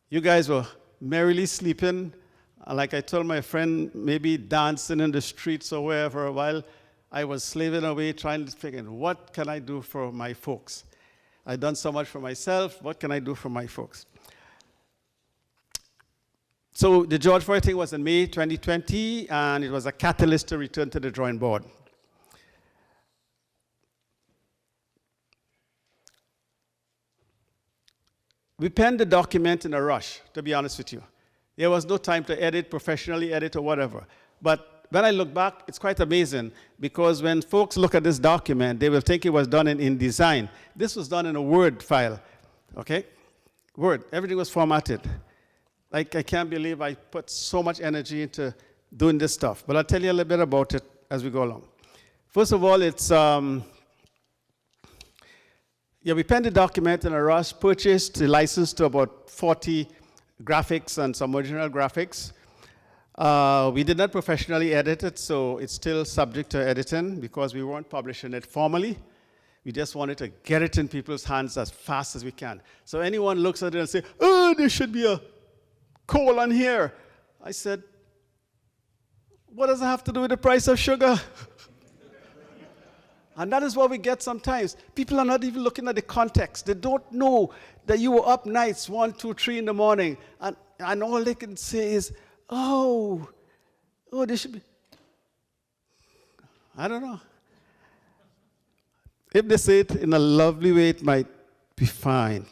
You guys were merrily sleeping. Like I told my friend, maybe dancing in the streets or wherever, while I was slaving away trying to figure out, what can I do for my folks? I've done so much for myself. What can I do for my folks? So the George Floyd thing was in May 2020, and it was a catalyst to return to the drawing board. We penned the document in a rush, to be honest with you. There was no time to edit, professionally edit or whatever. But when I look back, it's quite amazing, because when folks look at this document, they will think it was done in InDesign. This was done in a Word file, okay? Word, everything was formatted. Like, I can't believe I put so much energy into doing this stuff. But I'll tell you a little bit about it as we go along. First of all, it's, we penned the document in a rush, purchased the license to about 40 graphics and some original graphics. We did not professionally edit it, so it's still subject to editing because we weren't publishing it formally. We just wanted to get it in people's hands as fast as we can. So anyone looks at it and says, oh, there should be a colon here. I said, what does it have to do with the price of sugar? And that is what we get sometimes. People are not even looking at the context. They don't know that you were up nights, 1, 2, 3 in the morning, and all they can say is, oh, there should be. I don't know. If they say it in a lovely way, it might be fine.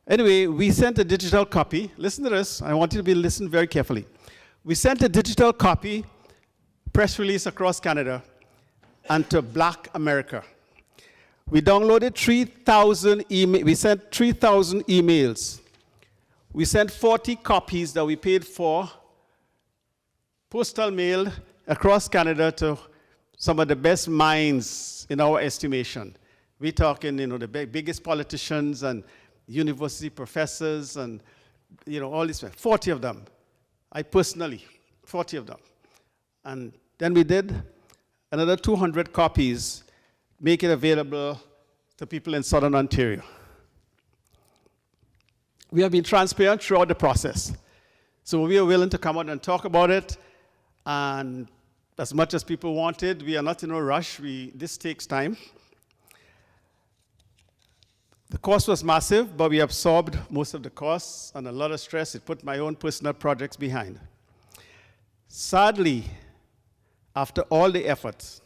Anyway, we sent a digital copy. Listen to this. I want you to listen very carefully. We sent a digital copy, press release across Canada, and to Black America. We downloaded 3,000 emails. We sent 3,000 emails. We sent 40 copies that we paid for, postal mail across Canada to some of the best minds in our estimation. We're talking, the biggest politicians and university professors and, all these, 40 of them. I personally, 40 of them. And then we did another 200 copies, make it available to people in Southern Ontario. We have been transparent throughout the process. So we are willing to come out and talk about it. And as much as people wanted, we are not in a rush. This takes time. The cost was massive, but we absorbed most of the costs and a lot of stress. It put my own personal projects behind. Sadly, after all the efforts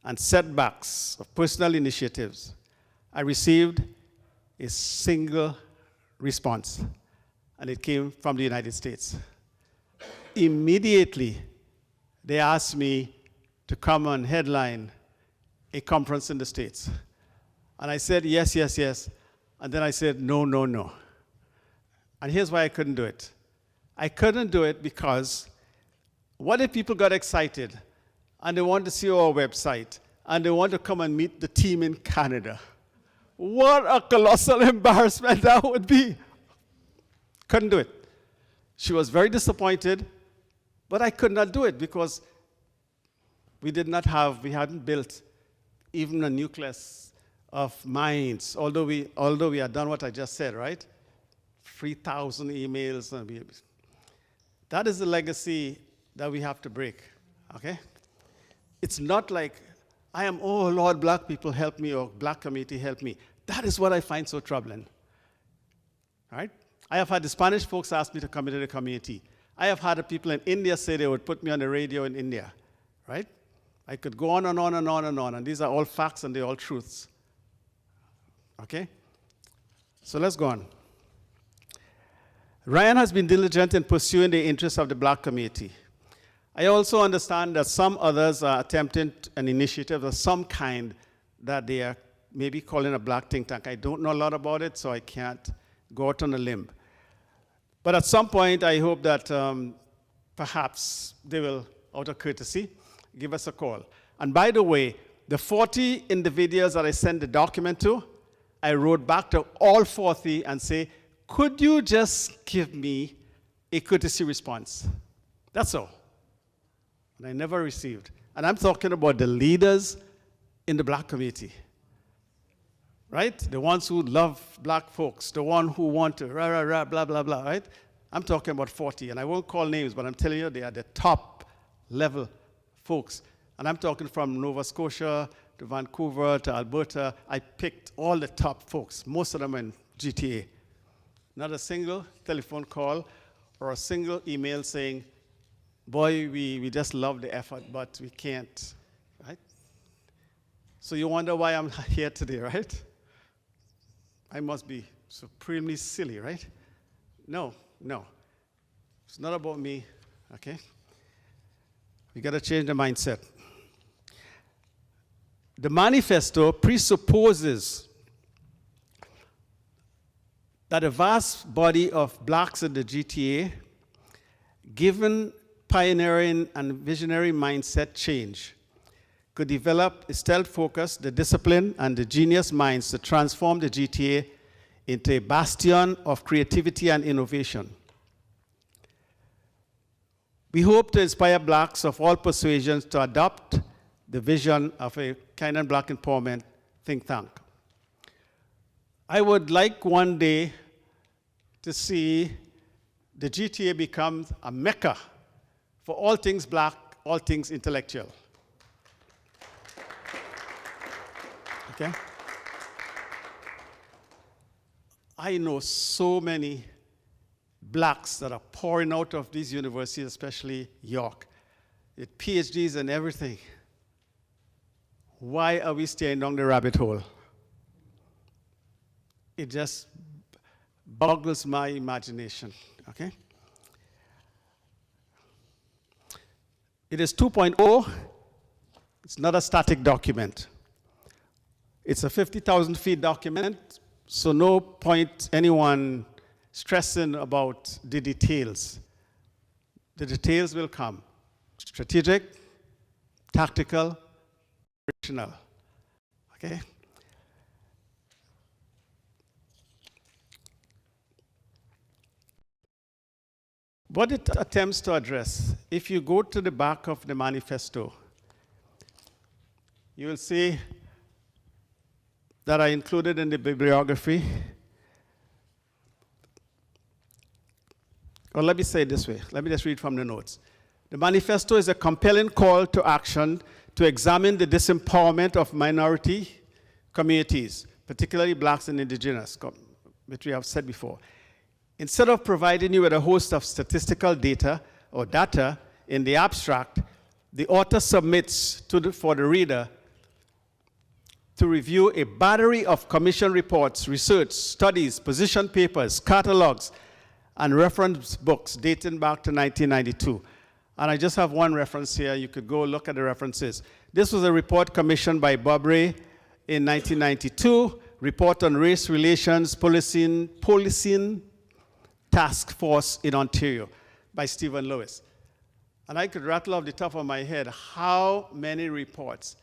and setbacks of personal initiatives, I received a single response, and it came from the United States. Immediately, they asked me to come and headline a conference in the States. And I said, yes, yes, yes. And then I said, no, no, no. And here's why I couldn't do it. I couldn't do it because what if people got excited and they want to see our website and they want to come and meet the team in Canada? What a colossal embarrassment that would be. Couldn't do it. She was very disappointed, but I could not do it because we hadn't built even a nucleus of minds, although we had done what I just said, right? 3,000 emails. That is the legacy that we have to break, okay? It's not like, I am, oh Lord, black people help me, or black community help me. That is what I find so troubling, right? I have had the Spanish folks ask me to come into the community. I have had the people in India say they would put me on the radio in India, right? I could go on and on and on and on, and these are all facts and they're all truths. Okay? So let's go on. Ryan has been diligent in pursuing the interests of the black community. I also understand that some others are attempting an initiative of some kind that they are maybe calling a black think tank. I don't know a lot about it, so I can't go out on a limb. But at some point, I hope that perhaps they will, out of courtesy, give us a call. And by the way, the 40 individuals that I sent the document to, I wrote back to all 40 and say, could you just give me a courtesy response? That's all. And I never received. And I'm talking about the leaders in the black community, right? The ones who love black folks, the one who want to blah, blah, blah, right? I'm talking about 40, and I won't call names, but I'm telling you they are the top level folks. And I'm talking from Nova Scotia to Vancouver to Alberta. I picked all the top folks, most of them in GTA. Not a single telephone call or a single email saying, boy, we just love the effort, but we can't, right? So you wonder why I'm here today, right? I must be supremely silly, right? No, no. It's not about me, okay? We got to change the mindset. The manifesto presupposes that a vast body of blacks in the GTA, given pioneering and visionary mindset change, could develop a stealth focus, the discipline, and the genius minds to transform the GTA into a bastion of creativity and innovation. We hope to inspire blacks of all persuasions to adopt the vision of a Canadian Black Empowerment think tank. I would like one day to see the GTA become a mecca for all things black, all things intellectual. Okay? I know so many blacks that are pouring out of these universities, especially York, with PhDs and everything. Why are we staying down the rabbit hole? it just boggles my imagination, okay? It is 2.0. It's not a static document. It's a 50,000 feet document, so no point anyone stressing about the details. The details will come. Strategic, tactical, operational, okay? What it attempts to address, if you go to the back of the manifesto, you will see that I included in the bibliography. Or let me say it this way. Let me just read from the notes. The manifesto is a compelling call to action to examine the disempowerment of minority communities, particularly blacks and indigenous, which we have said before. Instead of providing you with a host of statistical data or data in the abstract, the author submits for the reader to review a battery of commission reports, research, studies, position papers, catalogs, and reference books dating back to 1992. And I just have one reference here. You could go look at the references. This was a report commissioned by Bob Ray in 1992, Report on Race Relations Policing Task Force in Ontario by Stephen Lewis. And I could rattle off the top of my head how many reports,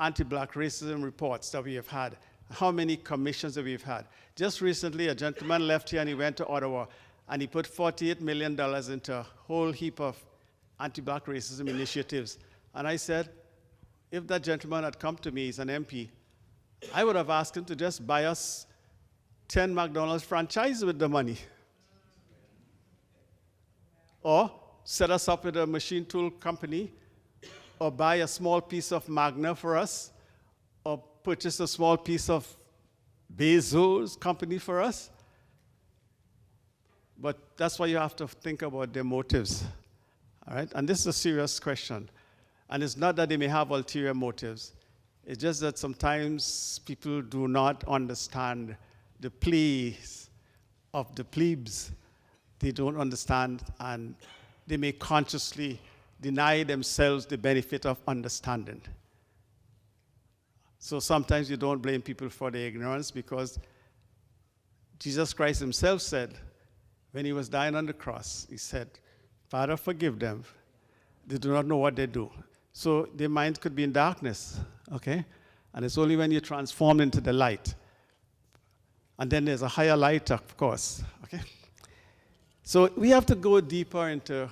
anti-black racism reports that we have had, how many commissions that we've had. Just recently, a gentleman left here and he went to Ottawa and he put $48 million into a whole heap of anti-black racism initiatives. And I said, if that gentleman had come to me, he's an MP, I would have asked him to just buy us 10 McDonald's franchises with the money. Or set us up with a machine tool company, or buy a small piece of Magna for us, or purchase a small piece of Bezos company for us. But that's why you have to think about their motives, all right? And this is a serious question. And it's not that they may have ulterior motives. It's just that sometimes people do not understand the pleas of the plebes. They don't understand, and they may consciously deny themselves the benefit of understanding. So sometimes you don't blame people for their ignorance, because Jesus Christ himself said, when he was dying on the cross, he said, Father, forgive them. They do not know what they do. So their mind could be in darkness, okay? And it's only when you transform into the light. And then there's a higher light, of course, okay? So we have to go deeper into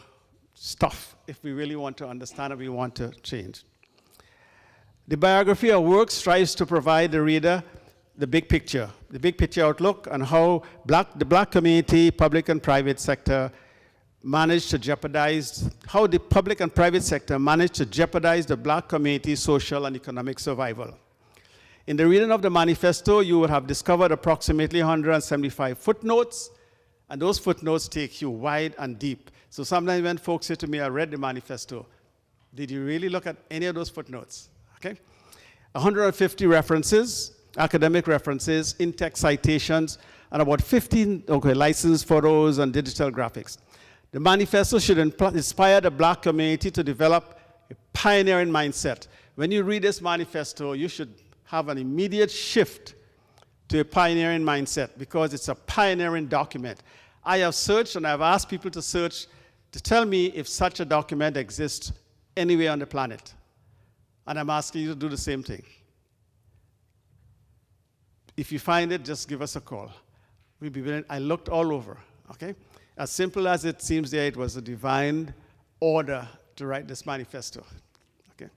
stuff if we really want to understand and we want to change. The biography of work strives to provide the reader the big picture outlook on how the black community, public and private sector managed to jeopardize, how the public and private sector managed to jeopardize the black community's social and economic survival. In the reading of the manifesto, you would have discovered approximately 175 footnotes, and those footnotes take you wide and deep. So sometimes when folks say to me, I read the manifesto, did you really look at any of those footnotes? Okay? 150 references, academic references, in-text citations, and about 15 licensed photos and digital graphics. The manifesto should inspire the black community to develop a pioneering mindset. When you read this manifesto, you should have an immediate shift to a pioneering mindset, because it's a pioneering document. I have searched and I've asked people to search to tell me if such a document exists anywhere on the planet. And I'm asking you to do the same thing. If you find it, just give us a call. We'll be willing. I looked all over, okay? As simple as it seems there, it was a divine order to write this manifesto, okay?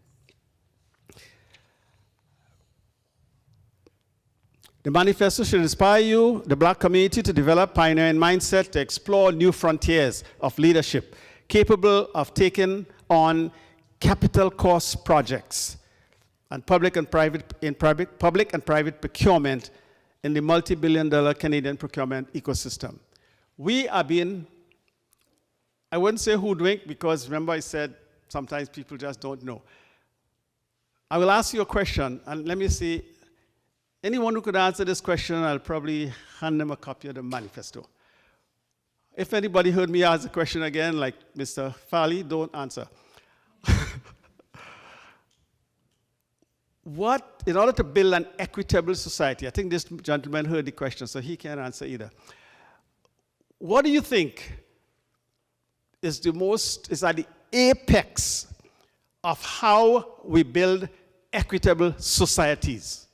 The manifesto should inspire you, the black community, to develop pioneering mindset, to explore new frontiers of leadership, capable of taking on capital cost projects and public and private procurement in the multi-billion-dollar Canadian procurement ecosystem. We are being, I wouldn't say hoodwinked, because remember I said sometimes people just don't know. I will ask you a question, and let me see anyone who could answer this question, I'll probably hand them a copy of the manifesto. If anybody heard me ask the question again, like Mr. Farley, don't answer. What, in order to build an equitable society, I think this gentleman heard the question, so he can't answer either. What do you think is at the apex of how we build equitable societies?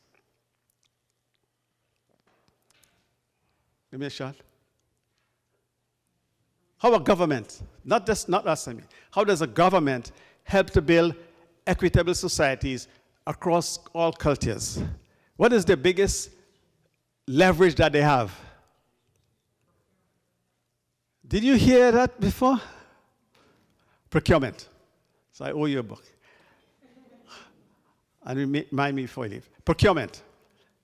Give me a shot. How a government, not us, I mean, how does a government help to build equitable societies across all cultures? What is the biggest leverage that they have? Did you hear that before? Procurement. So I owe you a book. And remind me before you leave. Procurement.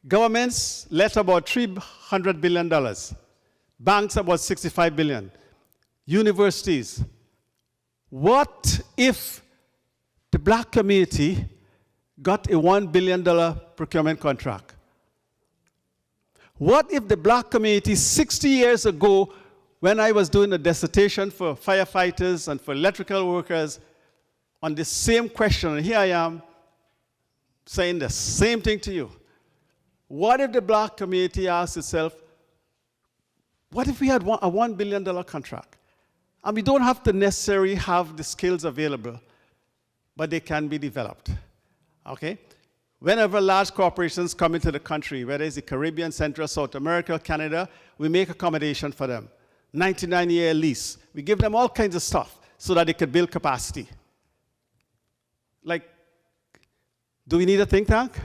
Governments let about $300 billion. Banks about $65 billion. Universities. What if the black community got a $1 billion procurement contract? What if the black community 60 years ago, when I was doing a dissertation for firefighters and for electrical workers on the same question, and here I am saying the same thing to you. What if the black community asked itself, what if we had a $1 billion contract? And we don't have to necessarily have the skills available, but they can be developed. Okay? Whenever large corporations come into the country, whether it's the Caribbean, Central, South America, Canada, we make accommodation for them. 99-year lease. We give them all kinds of stuff so that they can build capacity. Like, do we need a think tank?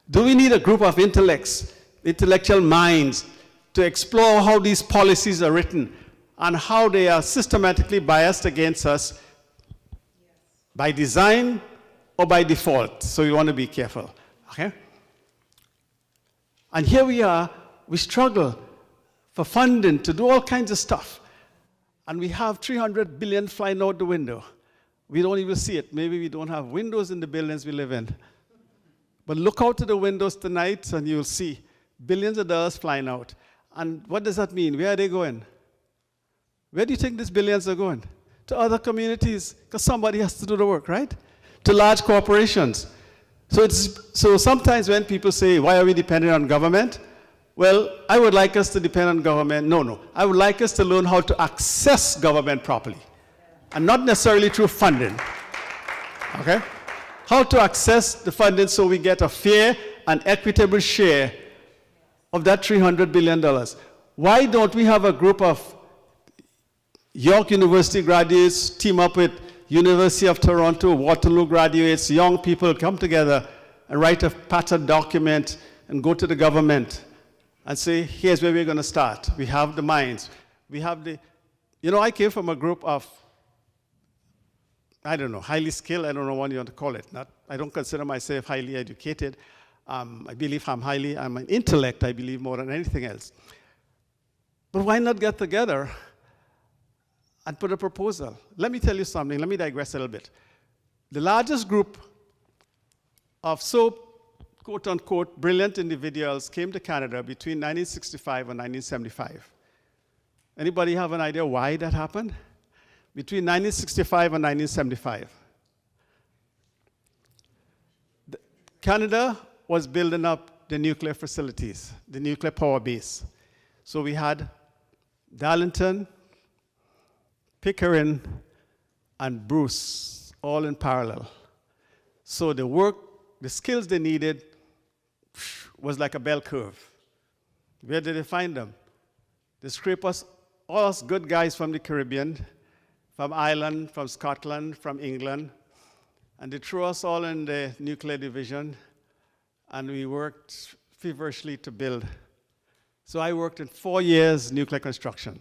Do we need a group of intellects, intellectual minds, to explore how these policies are written and how they are systematically biased against us by design or by default? So we want to be careful, okay? And here we are, we struggle for funding to do all kinds of stuff. And we have $300 billion flying out the window. We don't even see it. Maybe we don't have windows in the buildings we live in. But look out to the windows tonight and you'll see billions of dollars flying out. And what does that mean? Where are they going? Where do you think these billions are going? To other communities, because somebody has to do the work, right? To large corporations. So sometimes when people say, why are we dependent on government? Well, I would like us to depend on government. No. I would like us to learn how to access government properly. And not necessarily through funding. Okay? How to access the funding so we get a fair and equitable share of that $300 billion. Why don't we have a group of York University graduates team up with University of Toronto, Waterloo graduates, young people come together and write a pattern document and go to the government and say, here's where we're going to start. We have the minds. We have the, I came from a group of, I don't know, highly skilled, I don't know what you want to call it. I don't consider myself highly educated. I believe I'm an intellect, I believe, more than anything else. But why not get together and put a proposal? Let me tell you something. Let me digress a little bit. The largest group of quote-unquote, brilliant individuals came to Canada between 1965 and 1975. Anybody have an idea why that happened? Between 1965 and 1975. Canada was building up the nuclear facilities, the nuclear power base. So we had Darlington, Pickering, and Bruce all in parallel. So the skills they needed was like a bell curve. Where did they find them? They scrape us, all us good guys from the Caribbean, from Ireland, from Scotland, from England, and they threw us all in the nuclear division, and we worked feverishly to build. So I worked in 4 years nuclear construction.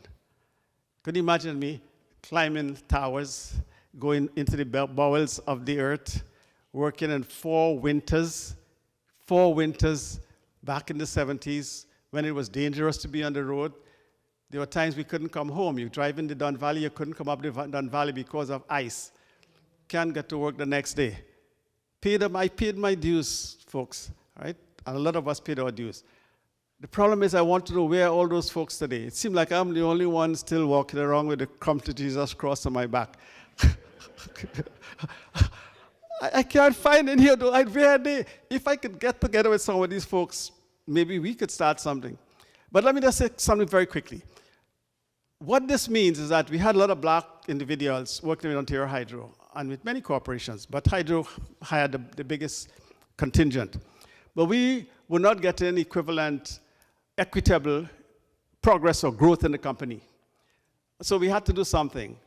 Could you imagine me climbing towers, going into the bowels of the earth, working in 4 winters back in the 70s when it was dangerous to be on the road. There were times we couldn't come home. You drive in the Don Valley, you couldn't come up the Don Valley because of ice. Can't get to work the next day. I paid my dues, folks, right? and a lot of us paid our dues. The problem is I want to know where are all those folks today. It seems like I'm the only one still walking around with the Come to Jesus cross on my back. I can't find any of those. Where are they? If I could get together with some of these folks, maybe we could start something. But let me just say something very quickly. What this means is that we had a lot of black individuals working with Ontario Hydro and with many corporations, but Hydro hired the biggest contingent. But we were not getting equivalent, equitable progress or growth in the company. So we had to do something.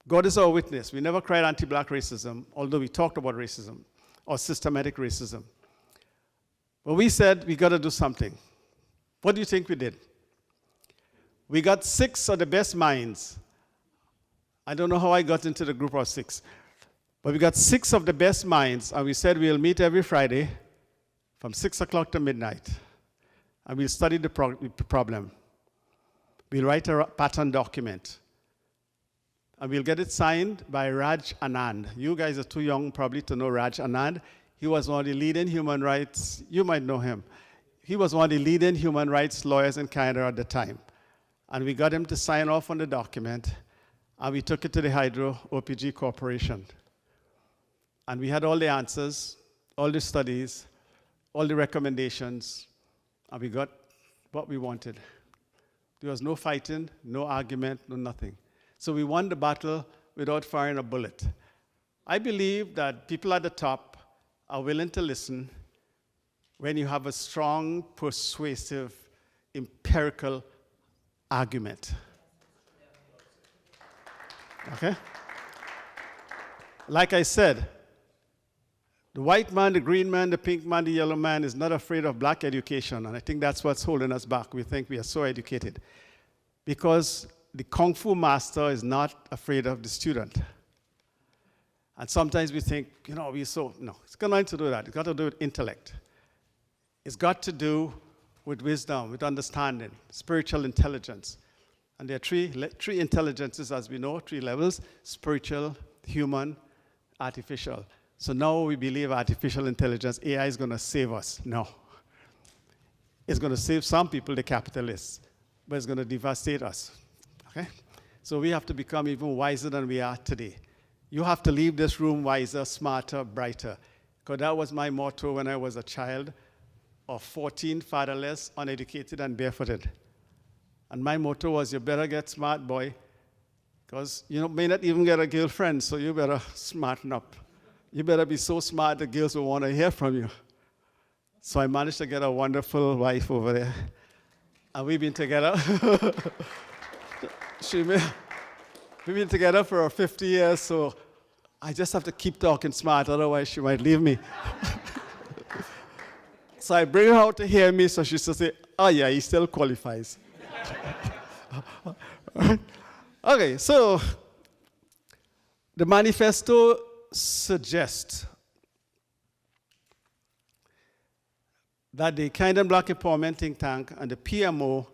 God is our witness. We never cried anti-black racism, although we talked about racism or systematic racism. But we said we got to do something. What do you think we did? We got 6 of the best minds. I don't know how I got into the group of 6, but we got 6 of the best minds, and we said we'll meet every Friday from 6 o'clock to midnight, and we'll study the problem. We'll write a pattern document, and we'll get it signed by Raj Anand. You guys are too young probably to know Raj Anand. He was one of the leading human rights, you might know him. He was one of the leading human rights lawyers in Canada at the time. And we got him to sign off on the document, and we took it to the Hydro OPG Corporation. And we had all the answers, all the studies, all the recommendations, and we got what we wanted. There was no fighting, no argument, no nothing. So we won the battle without firing a bullet. I believe that people at the top are willing to listen when you have a strong, persuasive, empirical argument. Okay? Like I said, the white man, the green man, the pink man, the yellow man is not afraid of black education, and I think that's what's holding us back. We think we are so educated. Because the Kung Fu master is not afraid of the student. And sometimes we think, no, it's got nothing to do with that. It's got to do with intellect. It's got to do with wisdom, with understanding, spiritual intelligence. And there are three intelligences, as we know, 3 levels: spiritual, human, artificial. So now we believe artificial intelligence, AI is going to save us. No. It's going to save some people, the capitalists, but it's going to devastate us. Okay? So we have to become even wiser than we are today. You have to leave this room wiser, smarter, brighter. Because that was my motto when I was a child of 14, fatherless, uneducated, and barefooted. And my motto was, you better get smart, boy, because you may not even get a girlfriend, so you better smarten up. You better be so smart the girls will want to hear from you. So I managed to get a wonderful wife over there. And we've been together. We've been together for 50 years, so I just have to keep talking smart, otherwise she might leave me. So I bring her out to hear me, so she says, oh yeah, he still qualifies. Okay, so the manifesto suggests that the Kind and Black Empowerment Think Tank and the PMO,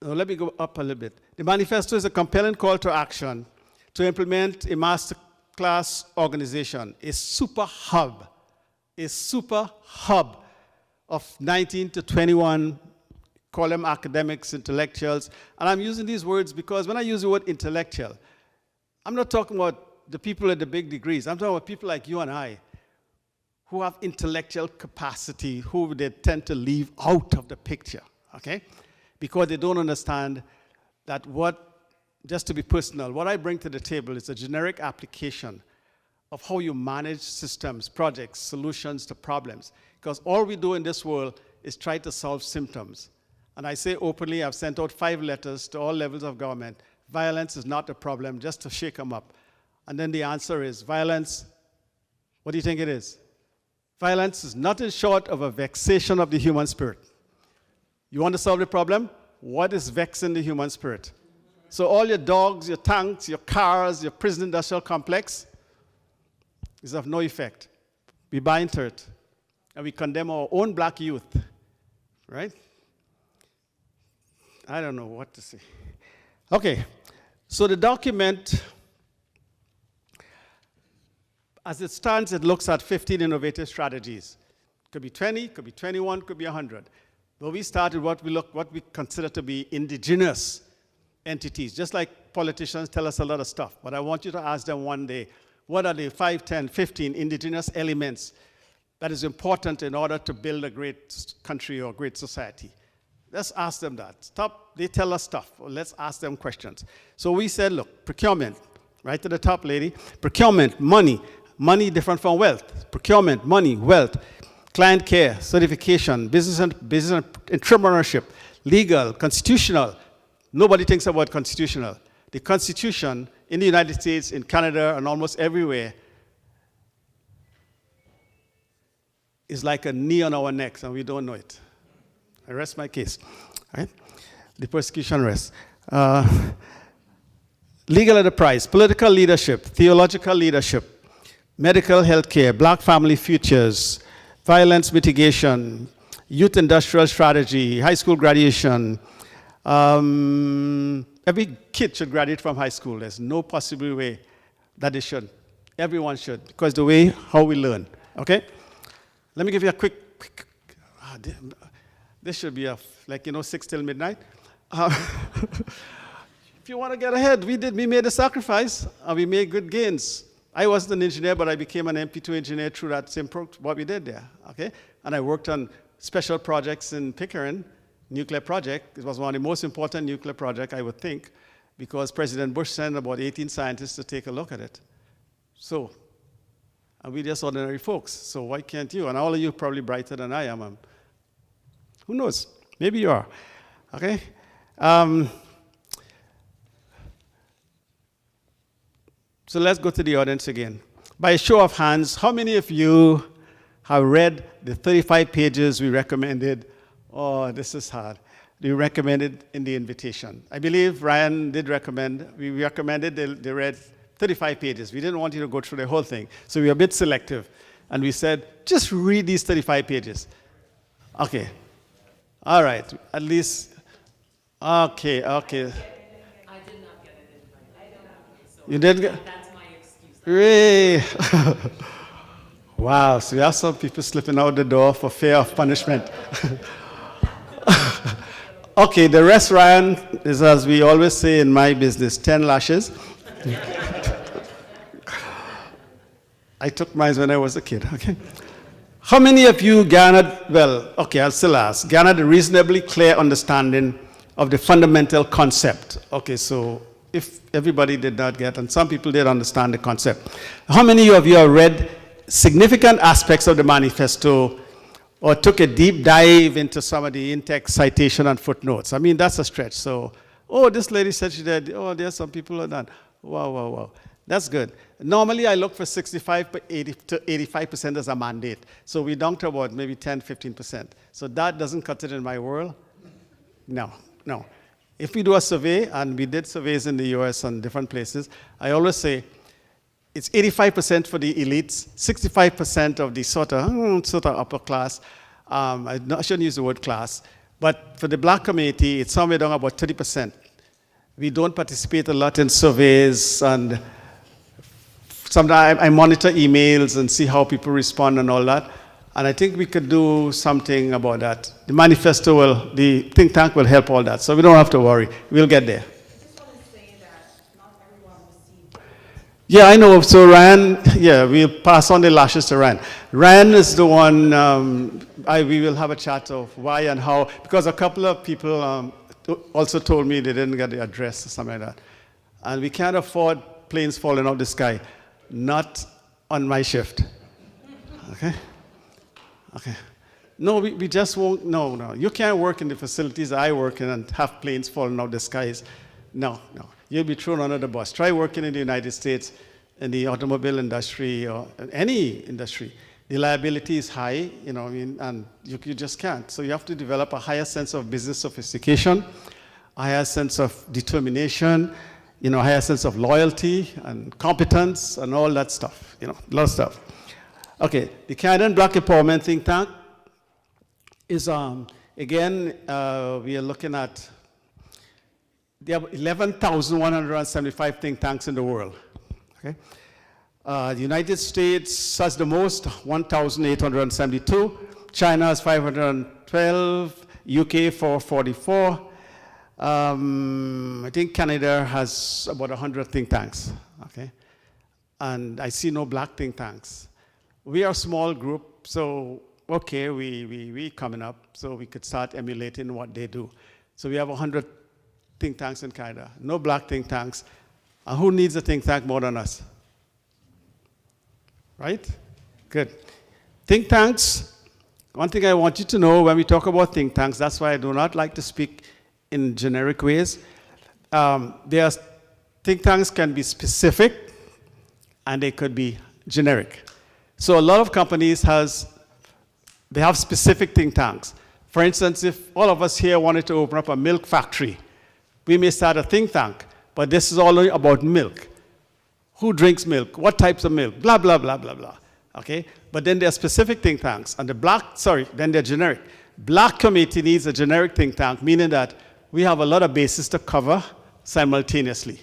let me go up a little bit. The manifesto is a compelling call to action to implement a masterclass organization, a super hub of 19 to 21, call them academics, intellectuals. And I'm using these words because when I use the word intellectual, I'm not talking about the people at the big degrees. I'm talking about people like you and I who have intellectual capacity, who they tend to leave out of the picture, okay? Because they don't understand that just to be personal, what I bring to the table is a generic application of how you manage systems, projects, solutions to problems. Because all we do in this world is try to solve symptoms. And I say openly, I've sent out 5 letters to all levels of government. Violence is not a problem, just to shake them up. And then the answer is, violence, what do you think it is? Violence is nothing short of a vexation of the human spirit. You want to solve the problem? What is vexing the human spirit? So all your dogs, your tanks, your cars, your prison industrial complex is of no effect. We buy into it, and we condemn our own black youth, right? I don't know what to say. Okay, so the document, as it stands, it looks at 15 innovative strategies Could be 20, could be 21, could be 100. But we started what we consider to be indigenous entities, just like politicians tell us a lot of stuff. But I want you to ask them one day, what are the 5, 10, 15 indigenous elements that is important in order to build a great country or great society? Let's ask them that. Stop, they tell us stuff. Well, let's ask them questions. So we said, look, procurement, right to the top, lady. Procurement, money. Money different from wealth. Procurement, money, wealth. Client care, certification, business entrepreneurship, legal, constitutional. Nobody thinks about constitutional. The Constitution in the United States, in Canada, and almost everywhere is like a knee on our necks, and we don't know it. I rest my case. Right? The persecution rests. Legal enterprise, political leadership, theological leadership, medical health care, black family futures, violence mitigation, youth industrial strategy, high school graduation. Every kid should graduate from high school. There's no possible way that they should. Everyone should, because the way how we learn. Okay? Let me give you a quick this should be 6 till midnight. If you want to get ahead, we made a sacrifice, and we made good gains. I wasn't an engineer, but I became an MP2 engineer through that same what we did there, okay? And I worked on special projects in Pickering, nuclear project. It was one of the most important nuclear projects, I would think, because President Bush sent about 18 scientists to take a look at it. So, and we just ordinary folks, so why can't you? And all of you are probably brighter than I am. Who knows? Maybe you are, okay? So let's go to the audience again. By a show of hands, how many of you have read the 35 pages we recommended? Oh, this is hard. We recommended in the invitation. I believe Ryan did recommend. We recommended they read 35 pages. We didn't want you to go through the whole thing. So we were a bit selective. And we said, just read these 35 pages. Okay. All right. At least, okay. I did not get an invite. You didn't get? That's my excuse. Ray. Wow, so we have some people slipping out the door for fear of punishment. Okay, the rest, Ryan, is, as we always say in my business, 10 lashes. I took mine when I was a kid, okay? How many of you garnered, well, okay, I'll still ask, garnered a reasonably clear understanding of the fundamental concept? Okay, so if everybody did not get, and some people did understand the concept, how many of you have read significant aspects of the manifesto or took a deep dive into some of the in-text citation and footnotes? I mean, that's a stretch. So, oh, this lady said she did. Oh, there's some people who are done. Wow. That's good. Normally, I look for 65 to 85% as a mandate. So we down to about maybe 10, 15%. So that doesn't cut it in my world? No. If we do a survey, and we did surveys in the US and different places, I always say it's 85% for the elites, 65% of the sort of upper class. I shouldn't use the word class. But for the black community, it's somewhere down about 30%. We don't participate a lot in surveys, and sometimes I monitor emails and see how people respond and all that. And I think we could do something about that. The manifesto the think tank will help all that. So we don't have to worry. We'll get there. I just want to say that not everyone received. Yeah, I know. So Ryan, yeah, we'll pass on the lashes to Ryan. Ryan is the one, we will have a chat of why and how, because a couple of people also told me they didn't get the address or something like that. And we can't afford planes falling out of the sky. Not on my shift. Okay? Okay. No, we just won't. No. You can't work in the facilities I work in and have planes falling out of the skies. No. You'll be thrown under the bus. Try working in the United States in the automobile industry or any industry. The liability is high, and you just can't. So you have to develop a higher sense of business sophistication, a higher sense of determination, a higher sense of loyalty and competence and all that stuff, a lot of stuff. Okay, the Canadian Black Empowerment Think Tank is, again, we are looking at, there are 11,175 think tanks in the world, okay? The United States has the most, 1,872. China has 512, UK 444. I think Canada has about 100 think tanks, okay? And I see no black think tanks. We are a small group, so okay, we coming up, so we could start emulating what they do. So we have 100 think tanks in Canada, no black think tanks. And who needs a think tank more than us? Right? Good. Think tanks, one thing I want you to know when we talk about think tanks, that's why I do not like to speak in generic ways. Think tanks can be specific and they could be generic. So a lot of companies they have specific think tanks. For instance, if all of us here wanted to open up a milk factory, we may start a think tank, but this is all about milk. Who drinks milk? What types of milk? Blah, blah, blah, blah, blah. Okay? But then there are specific think tanks. And then they're generic. Black committee needs a generic think tank, meaning that we have a lot of bases to cover simultaneously.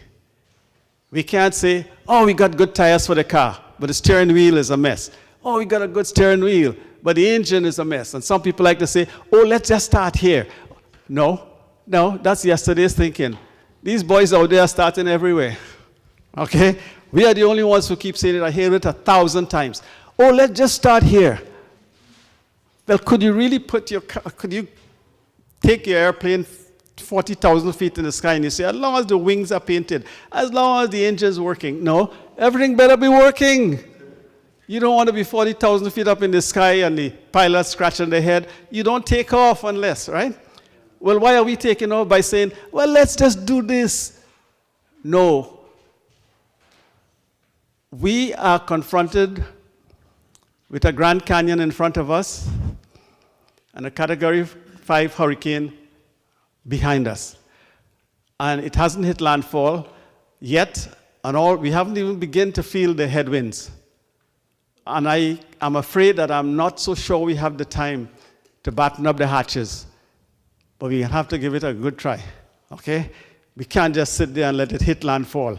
We can't say, oh, we got good tires for the car, but the steering wheel is a mess. Oh, we got a good steering wheel, but the engine is a mess. And some people like to say, oh, let's just start here. No, that's yesterday's thinking. These boys out there are starting everywhere. Okay? We are the only ones who keep saying it. I hear it 1,000 times. Oh, let's just start here. Well, could you really could you take your airplane 40,000 feet in the sky and you say, as long as the wings are painted, as long as the engine's working? No, everything better be working. You don't want to be 40,000 feet up in the sky and the pilot scratching their head. You don't take off unless, right? Well, why are we taking off? By saying, well, let's just do this. No. We are confronted with a Grand Canyon in front of us and a Category 5 hurricane behind us. And it hasn't hit landfall yet, and we haven't even begun to feel the headwinds. And I am afraid that I'm not so sure we have the time to batten up the hatches. But we have to give it a good try, okay? We can't just sit there and let it hit landfall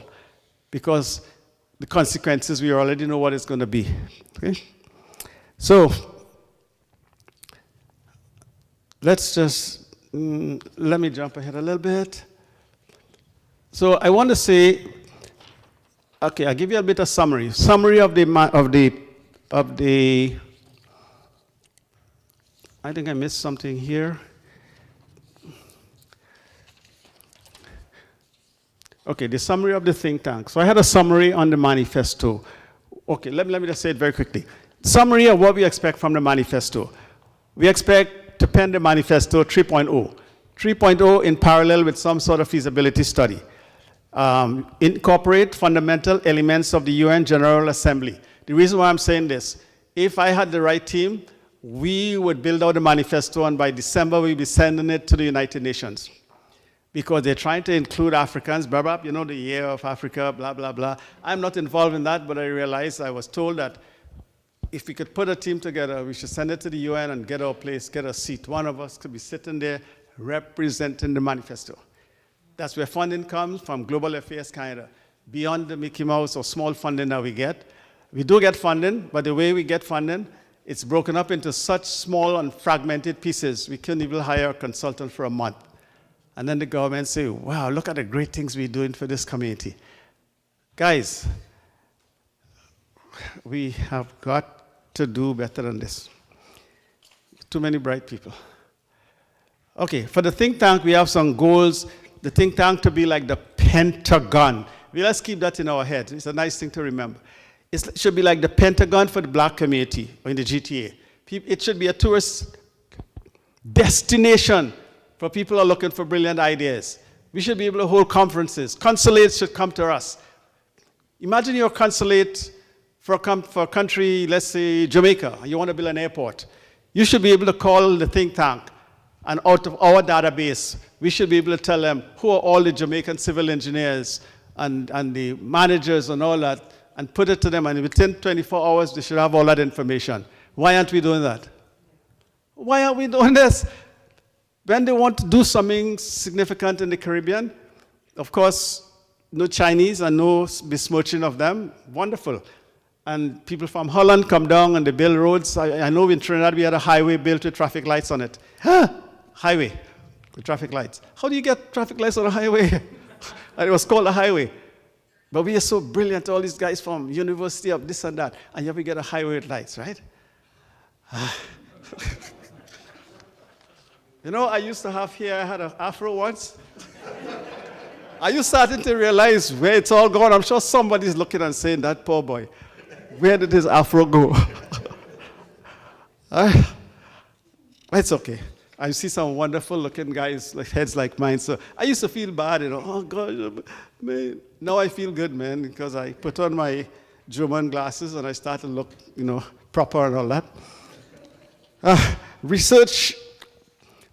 because the consequences, we already know what it's going to be, okay? So, let's just, let me jump ahead a little bit. So I want to say, okay, I'll give you a bit of summary. Summary of the, I think I missed something here. Okay, the summary of the think tank. So I had a summary on the manifesto. Okay, let me just say it very quickly. Summary of what we expect from the manifesto. We expect to pen the manifesto 3.0. 3.0 in parallel with some sort of feasibility study. Incorporate fundamental elements of the UN General Assembly. The reason why I'm saying this, if I had the right team, we would build out the manifesto and by December we'll be sending it to the United Nations. Because they're trying to include Africans, blah, blah, you know, the year of Africa, blah, blah, blah. I'm not involved in that, but I realized I was told that if we could put a team together, we should send it to the UN and get our place, get a seat. One of us could be sitting there representing the manifesto. That's where funding comes from Global Affairs Canada. Beyond the Mickey Mouse or small funding that we get. We do get funding, but the way we get funding, it's broken up into such small and fragmented pieces, we couldn't even hire a consultant for a month. And then the government say, wow, look at the great things we're doing for this community. Guys, we have got to do better than this. Too many bright people. Okay, for the think tank, we have some goals. The think tank to be like the Pentagon. Let's keep that in our head. It's a nice thing to remember. It should be like the Pentagon for the black community or in the GTA. It should be a tourist destination for people who are looking for brilliant ideas. We should be able to hold conferences. Consulates should come to us. Imagine you're a consulate for a country, let's say Jamaica, you want to build an airport. You should be able to call the think tank, and out of our database, we should be able to tell them who are all the Jamaican civil engineers and the managers and all that, and put it to them, and within 24 hours, they should have all that information. Why aren't we doing that? Why aren't we doing this? When they want to do something significant in the Caribbean, of course, no Chinese and no besmirching of them, wonderful. and people from Holland come down and they build roads. I know in Trinidad we had a highway built with traffic lights on it. Highway with traffic lights. How do you get traffic lights on a highway? And it was called a highway. But we are so brilliant, all these guys from university of this and that, and yet we get a highway with lights, right? You know, I used to have here, I had an afro once. Are you starting to realize where it's all gone? I'm sure somebody's looking and saying, that poor boy, where did his afro go? It's okay. I see some wonderful looking guys, like heads like mine. So I used to feel bad, you know, oh gosh, man. Now I feel good, man, because I put on my German glasses and I start to look, you know, proper and all that.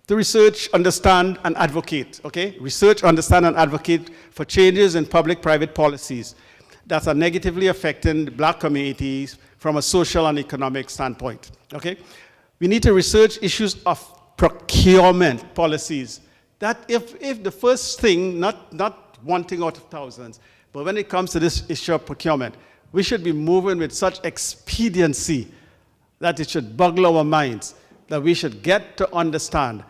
To research, understand, and advocate, okay? Research, understand, and advocate for changes in public-private policies that are negatively affecting the black communities from a social and economic standpoint, okay? We need to research issues of procurement policies. That if the first thing, not one thing out of thousands, but when it comes to this issue of procurement, we should be moving with such expediency that it should boggle our minds, that we should get to understand.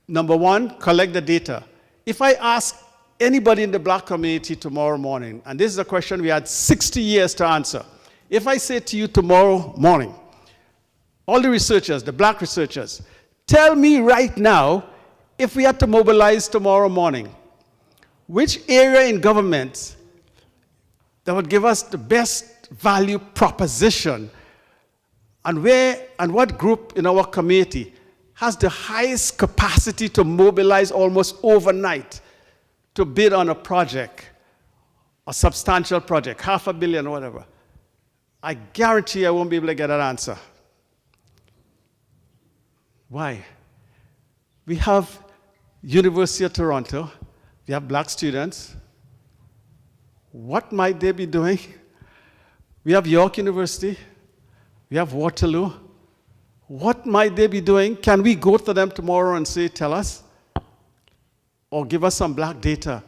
Number one, collect the data. If I ask anybody in the black community tomorrow morning, and this is a question we had 60 years to answer. If I say to you tomorrow morning, all the researchers, the black researchers, tell me right now, if we had to mobilize tomorrow morning, which area in government that would give us the best value proposition, and where and what group in our community has the highest capacity to mobilize almost overnight to bid on a project, a substantial project, $500 million or whatever, I guarantee I won't be able to get an answer. Why? We have University of Toronto, we have black students. What might they be doing? We have York University, we have Waterloo. What might they be doing? Can we go to them tomorrow and say, tell us? Or give us some black data.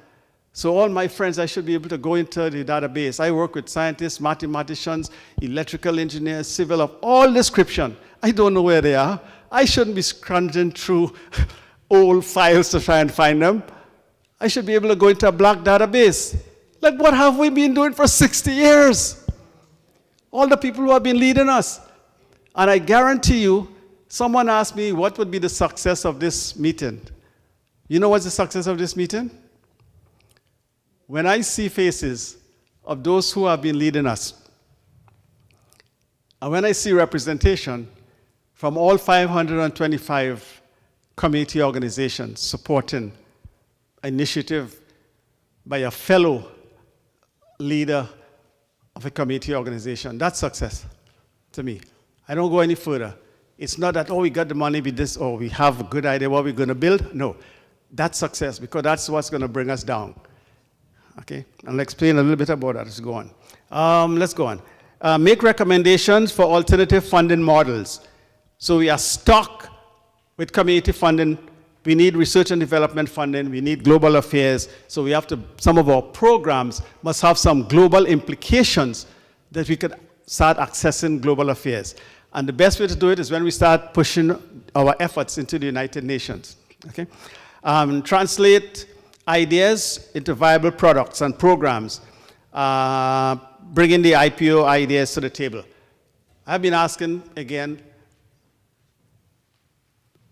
So all my friends, I should be able to go into the database. I work with scientists, mathematicians, electrical engineers, civil of all description. I don't know where they are. I shouldn't be scrounging through old files to try and find them. I should be able to go into a black database. Like, what have we been doing for 60 years? All the people who have been leading us. And I guarantee you, someone asked me what would be the success of this meeting. You know what's the success of this meeting? When I see faces of those who have been leading us, and when I see representation from all 525 community organizations supporting an initiative by a fellow leader of a community organization, that's success to me. I don't go any further. It's not that, oh, we got the money with this, or we have a good idea what we're going to build. No, that's success, because that's what's going to bring us down. Okay, and I'll explain a little bit about that. Let's go on. Let's go on. Make recommendations for alternative funding models. So we are stuck with community funding. We need research and development funding. We need global affairs. So we have to, some of our programs must have some global implications that we could start accessing global affairs. And the best way to do it is when we start pushing our efforts into the United Nations. Okay? Translate ideas into viable products and programs. Bringing the IPO ideas to the table. I've been asking again,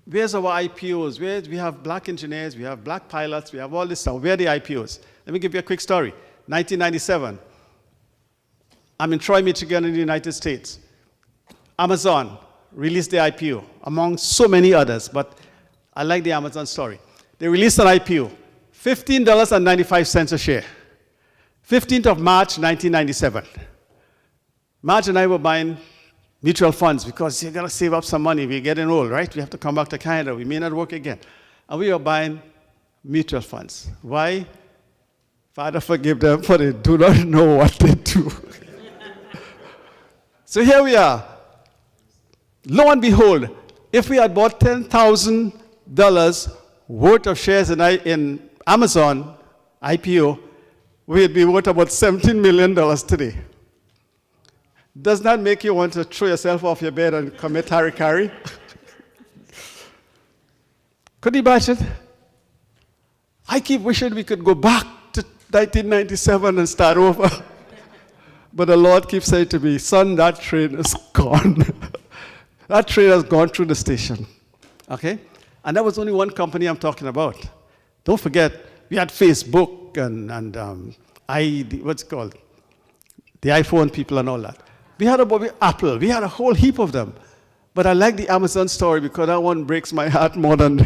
where's our IPOs? Where we have black engineers, we have black pilots, we have all this stuff. Where are the IPOs? Let me give you a quick story. 1997, I'm in Troy, Michigan in the United States. Amazon released the IPO, among so many others, but I like the Amazon story. They released an IPO, $15.95 a share. 15th of March, 1997. Marge and I were buying mutual funds because you gotta save up some money. We're getting old, right? We have to come back to Canada. We may not work again. And we were buying mutual funds. Why? Father, forgive them, for they do not know what they do. So here we are. Lo and behold, if we had bought $10,000 worth of shares in Amazon IPO, we'd be worth about $17 million today. Does not make you want to throw yourself off your bed and commit harikari. Could you imagine? I keep wishing we could go back to 1997 and start over. But the Lord keeps saying to me, son, that train is gone. That train has gone through the station. Okay? And that was only one company I'm talking about. Don't forget, we had Facebook and what's it called? The iPhone people and all that. We had Apple. We had a whole heap of them. But I like the Amazon story because that one breaks my heart more than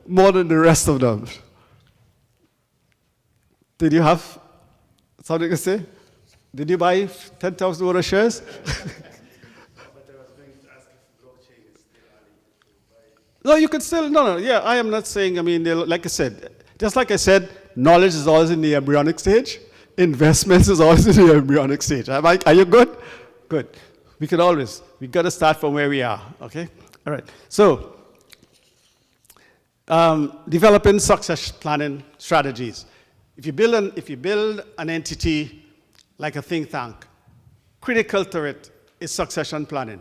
the rest of them. Did you have something to say? Did you buy 10,000 worth of shares? No, you could still, yeah, I am not saying, I mean, like I said, just like I said, knowledge is always in the embryonic stage. Investments is always in the embryonic stage. Are you good? Good. We got to start from where we are, okay? All right. So, developing success planning strategies. If you build an entity like a think tank, critical to it is succession planning.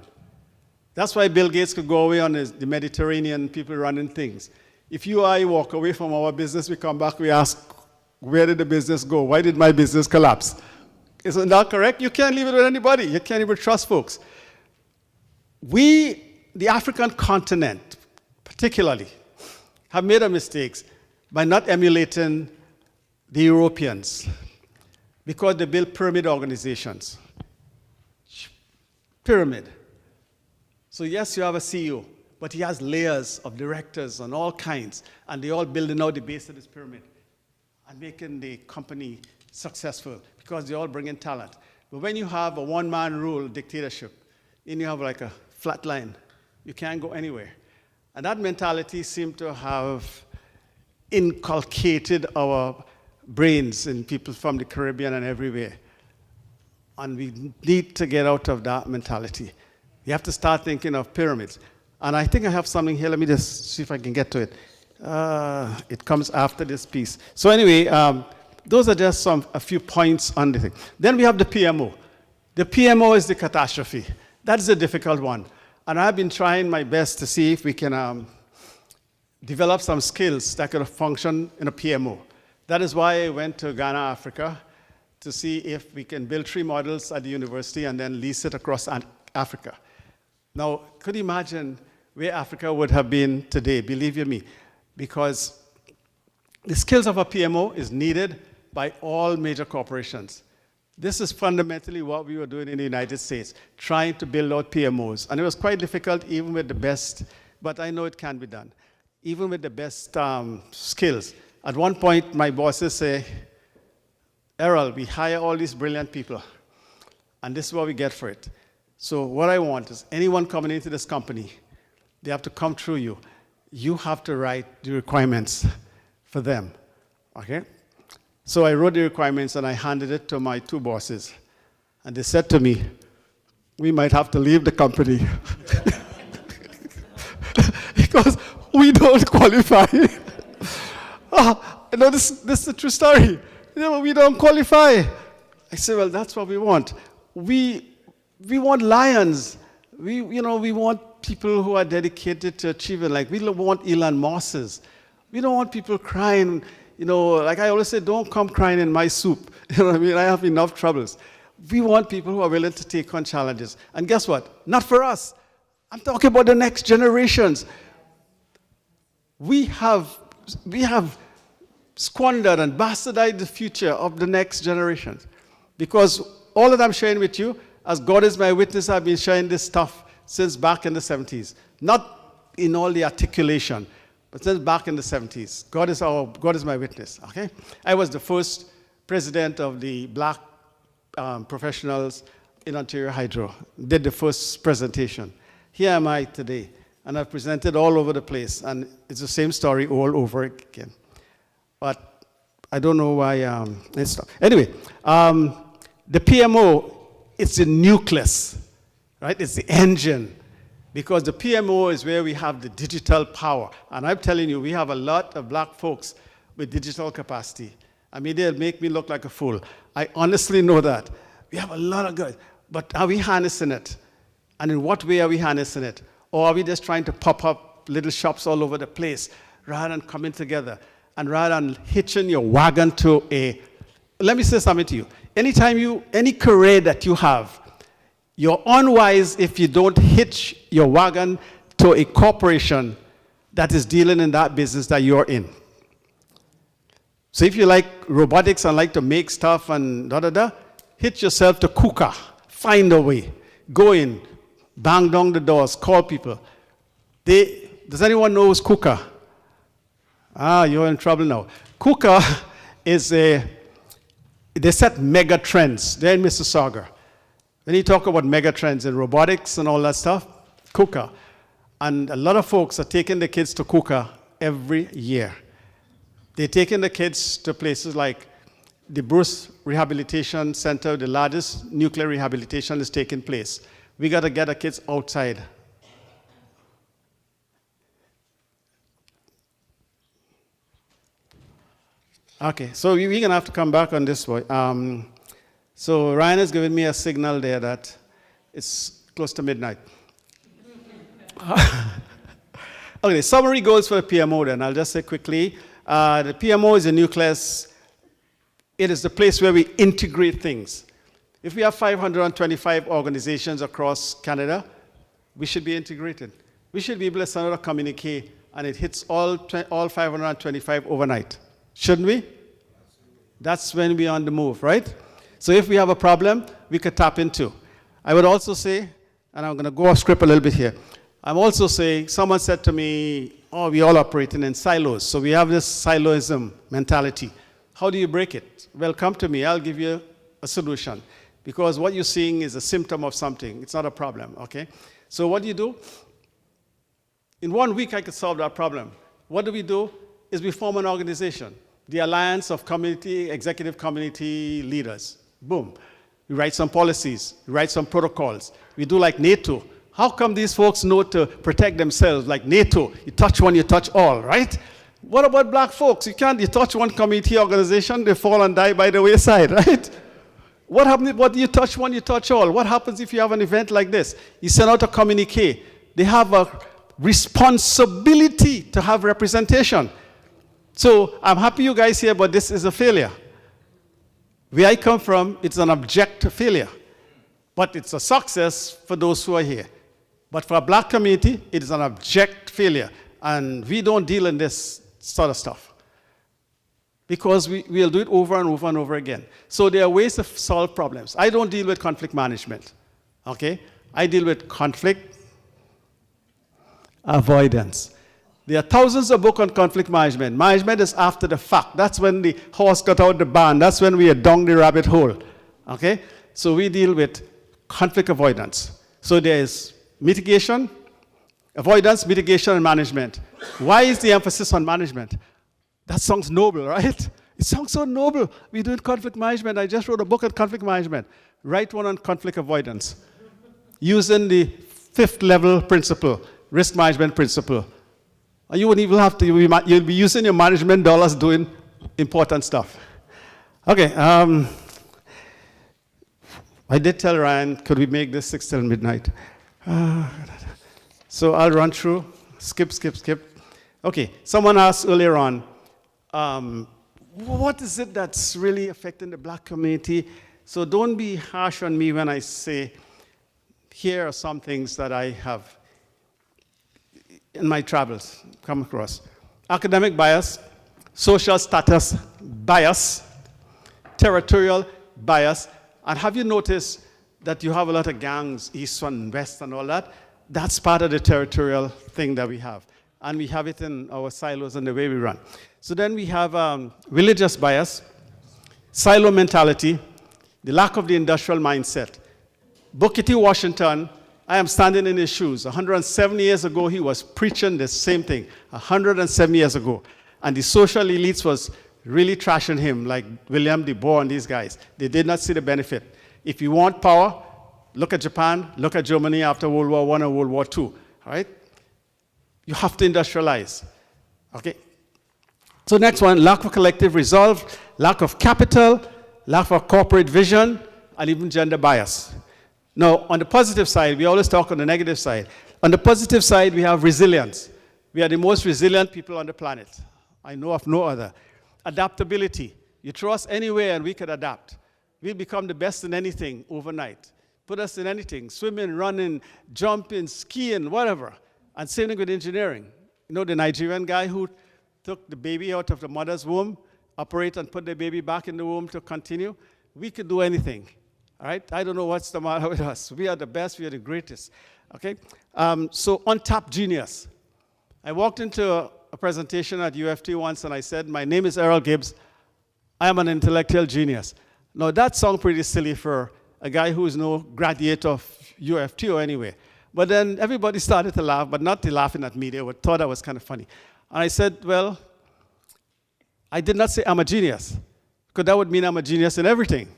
That's why Bill Gates could go away on the Mediterranean, people running things. If you or I walk away from our business, we come back, we ask, where did the business go? Why did my business collapse? Isn't that correct? You can't leave it with anybody. You can't even trust folks. We, the African continent, particularly, have made a mistake by not emulating the Europeans because they built pyramid organizations. Pyramid. So yes, you have a CEO, but he has layers of directors and all kinds, and they all building out the base of this pyramid and making the company successful because they all bring in talent. But when you have a one-man rule dictatorship, and you have like a flat line, you can't go anywhere. And that mentality seemed to have inculcated our brains in people from the Caribbean and everywhere. And we need to get out of that mentality. You have to start thinking of pyramids. And I think I have something here. Let me just see if I can get to it. It comes after this piece. So anyway, those are just a few points on the thing. Then we have the PMO. The PMO is the catastrophe. That is a difficult one. And I've been trying my best to see if we can develop some skills that could function in a PMO. That is why I went to Ghana, Africa, to see if we can build 3 models at the university and then lease it across Africa. Now, could you imagine where Africa would have been today, believe you me, because the skills of a PMO is needed by all major corporations. This is fundamentally what we were doing in the United States, trying to build out PMOs. And it was quite difficult even with the best, but I know it can be done, even with the best skills. At one point, my bosses say, Errol, we hire all these brilliant people, and this is what we get for it. So what I want is anyone coming into this company, they have to come through you. You have to write the requirements for them, okay? So I wrote the requirements and I handed it to my 2 bosses. And they said to me, we might have to leave the company because we don't qualify. No, this is a true story. We don't qualify. I said, well, that's what we want. We want lions. We want people who are dedicated to achieving. Like, we don't want Elon Musses. We don't want people crying. Like I always say, don't come crying in my soup. You know what I mean? I have enough troubles. We want people who are willing to take on challenges. And guess what? Not for us. I'm talking about the next generations. We have squandered and bastardized the future of the next generations. Because all that I'm sharing with you, as God is my witness, I've been sharing this stuff since back in the 70s. Not in all the articulation, but since back in the 70s. God is my witness, okay? I was the first president of the black professionals in Ontario Hydro. Did the first presentation. Here am I today, and I've presented all over the place, and it's the same story all over again. But I don't know why it's not. Anyway, the PMO, it's the nucleus, right? It's the engine. Because the PMO is where we have the digital power. And I'm telling you, we have a lot of black folks with digital capacity. I mean, they'll make me look like a fool. I honestly know that. We have a lot of good. But are we harnessing it? And in what way are we harnessing it? Or are we just trying to pop up little shops all over the place rather than coming together and rather than hitching your wagon to a... Let me say something to you. Any career that you have, you're unwise if you don't hitch your wagon to a corporation that is dealing in that business that you're in. So if you like robotics and like to make stuff and da-da-da, hitch yourself to KUKA. Find a way. Go in. Bang down the doors. Call people. Does anyone know who's KUKA? You're in trouble now. KUKA is they set mega trends. They're in Mississauga. When you talk about mega trends in robotics and all that stuff, KUKA. And a lot of folks are taking the kids to KUKA every year. They're taking the kids to places like the Bruce Rehabilitation Center, the largest nuclear rehabilitation is taking place. We got to get the kids outside. Okay, so we're going to have to come back on this one. So Ryan has given me a signal there that it's close to midnight. Okay, summary goals for the PMO then. I'll just say quickly. The PMO is a nucleus. It is the place where we integrate things. If we have 525 organizations across Canada, we should be integrated. We should be able to send out a communique and it hits all 525 overnight. Shouldn't we? That's when we're on the move, right? So if we have a problem, we could tap into. I would also say, and I'm going to go off script a little bit here. I'm also saying, someone said to me, oh, we're all operating in silos. So we have this siloism mentality. How do you break it? Well, come to me. I'll give you a solution. Because what you're seeing is a symptom of something. It's not a problem, okay? So what do you do? In 1 week, I could solve that problem. What do? Is we form an organization, the Alliance of Executive Community Leaders. Boom. We write some policies. We write some protocols. We do like NATO. How come these folks know to protect themselves like NATO? You touch one, you touch all, right? What about black folks? You touch one community organization, they fall and die by the wayside, right? What happens? What you touch one, you touch all. What happens if you have an event like this? You send out a communique. They have a responsibility to have representation. So I'm happy you guys here, but this is a failure. Where I come from, it's an abject failure. But it's a success for those who are here. But for a black community, it is an abject failure. And we don't deal in this sort of stuff. Because we'll do it over and over and over again. So there are ways to solve problems. I don't deal with conflict management. Okay? I deal with conflict avoidance. There are thousands of books on conflict management. Management is after the fact. That's when the horse got out the barn. That's when we are down the rabbit hole. Okay? So we deal with conflict avoidance. So there is mitigation, avoidance, mitigation, and management. Why is the emphasis on management? That sounds noble, right? It sounds so noble. We do conflict management. I just wrote a book on conflict management. Write one on conflict avoidance. Using the 5th level principle, risk management principle. You wouldn't even have to, you'll be using your management dollars doing important stuff. Okay, I did tell Ryan, could we make this 6 till midnight? So I'll run through, skip. Okay, someone asked earlier on, what is it that's really affecting the black community? So don't be harsh on me when I say, here are some things that I have in my travels come across. Academic bias, social status bias, territorial bias, and have you noticed that you have a lot of gangs, east and west and all that? That's part of the territorial thing that we have. And we have it in our silos and the way we run. So then we have religious bias, silo mentality, the lack of the industrial mindset. Booker T. Washington, I am standing in his shoes. 170 years ago, he was preaching the same thing. 170 years ago. And the social elites was really trashing him, like William Du Bois and these guys. They did not see the benefit. If you want power, look at Japan, look at Germany after World War I and World War II. All right? You have to industrialize. Okay? So next one, lack of collective resolve, lack of capital, lack of corporate vision, and even gender bias. Now, on the positive side, we always talk on the negative side. On the positive side, we have resilience. We are the most resilient people on the planet. I know of no other. Adaptability. You throw us anywhere and we could adapt. We'll become the best in anything overnight. Put us in anything, swimming, running, jumping, skiing, whatever. And same thing with engineering. You know the Nigerian guy who took the baby out of the mother's womb, operate and put the baby back in the womb to continue? We could do anything, all right? I don't know what's the matter with us. We are the best, we are the greatest, okay? So untapped genius. I walked into a presentation at UFT once and I said, my name is Errol Gibbs. I am an intellectual genius. Now that sounds pretty silly for a guy who is no graduate of UFT or anywhere. But then everybody started to laugh, but not laughing at me. They thought that was kind of funny. And I said, well, I did not say I'm a genius, because that would mean I'm a genius in everything,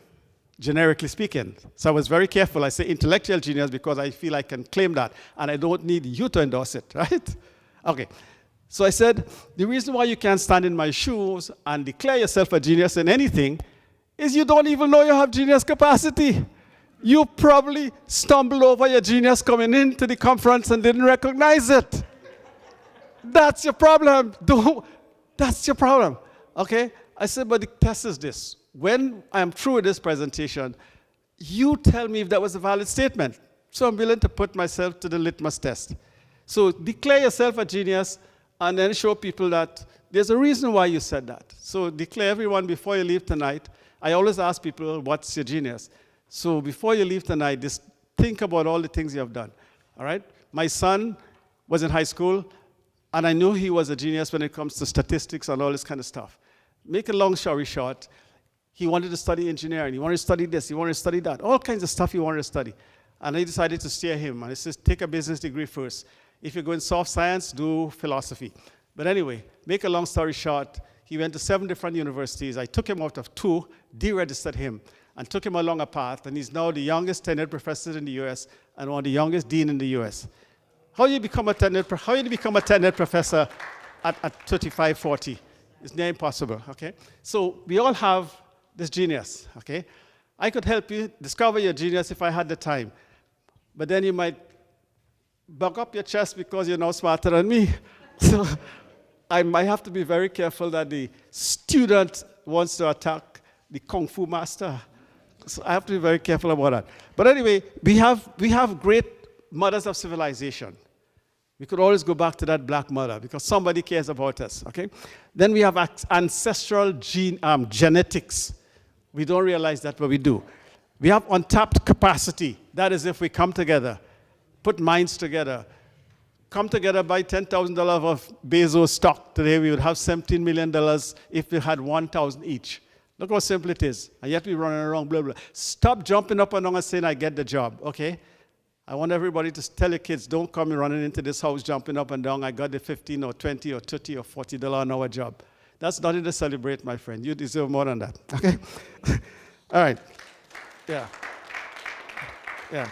generically speaking. So I was very careful. I say intellectual genius because I feel I can claim that, and I don't need you to endorse it, right? Okay. So I said, the reason why you can't stand in my shoes and declare yourself a genius in anything is you don't even know you have genius capacity. You probably stumbled over your genius coming into the conference and didn't recognize it. That's your problem. That's your problem, okay? I said, but the test is this. When I'm through with this presentation, you tell me if that was a valid statement. So I'm willing to put myself to the litmus test. So declare yourself a genius and then show people that there's a reason why you said that. So declare everyone before you leave tonight. I always ask people, what's your genius? So before you leave tonight, just think about all the things you have done, all right? My son was in high school, and I knew he was a genius when it comes to statistics and all this kind of stuff. Make a long story short, he wanted to study engineering. He wanted to study this. He wanted to study that. All kinds of stuff he wanted to study. And I decided to steer him. And I said, take a business degree first. If you're going soft science, do philosophy. But anyway, make a long story short, he went to 7 different universities. I took him out of 2, deregistered him, and took him along a path. And he's now the youngest tenured professor in the US and one of the youngest dean in the US. How do you become a tenured professor at 35, 40? It's near impossible, okay? So we all have this genius, okay? I could help you discover your genius if I had the time. But then you might bug up your chest because you're now smarter than me. So I might have to be very careful that the student wants to attack the Kung Fu master. So I have to be very careful about that. But anyway, we have great mothers of civilization. We could always go back to that black mother because somebody cares about us, okay? Then we have ancestral genetics. We don't realize that, but we do. We have untapped capacity. That is if we come together, put minds together, come together, buy $10,000 of Bezos stock. Today we would have $17 million if we had 1,000 each. Look how simple it is. And yet we're running around, blah, blah. Stop jumping up and down and saying, I get the job, okay? I want everybody to tell your kids, don't come running into this house jumping up and down. I got the 15 or 20 or 30 or $40 an hour job. That's nothing to celebrate, my friend. You deserve more than that, okay? All right. Yeah. Yeah.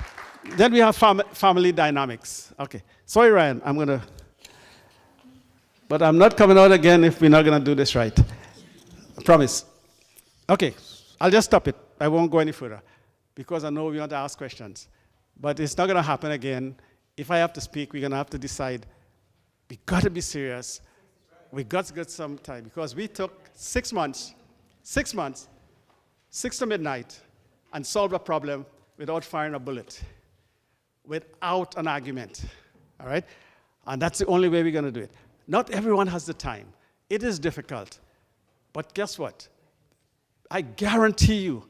Then we have family dynamics. Okay. Sorry, Ryan, but I'm not coming out again if we're not going to do this right. I promise. Okay. I'll just stop it. I won't go any further because I know we want to ask questions. But it's not going to happen again. If I have to speak, we're going to have to decide. We got to be serious. We got to get some time because we took 6 months, 6 to midnight, and solved a problem without firing a bullet, without an argument, all right? And that's the only way we're going to do it. Not everyone has the time. It is difficult. But guess what? I guarantee you,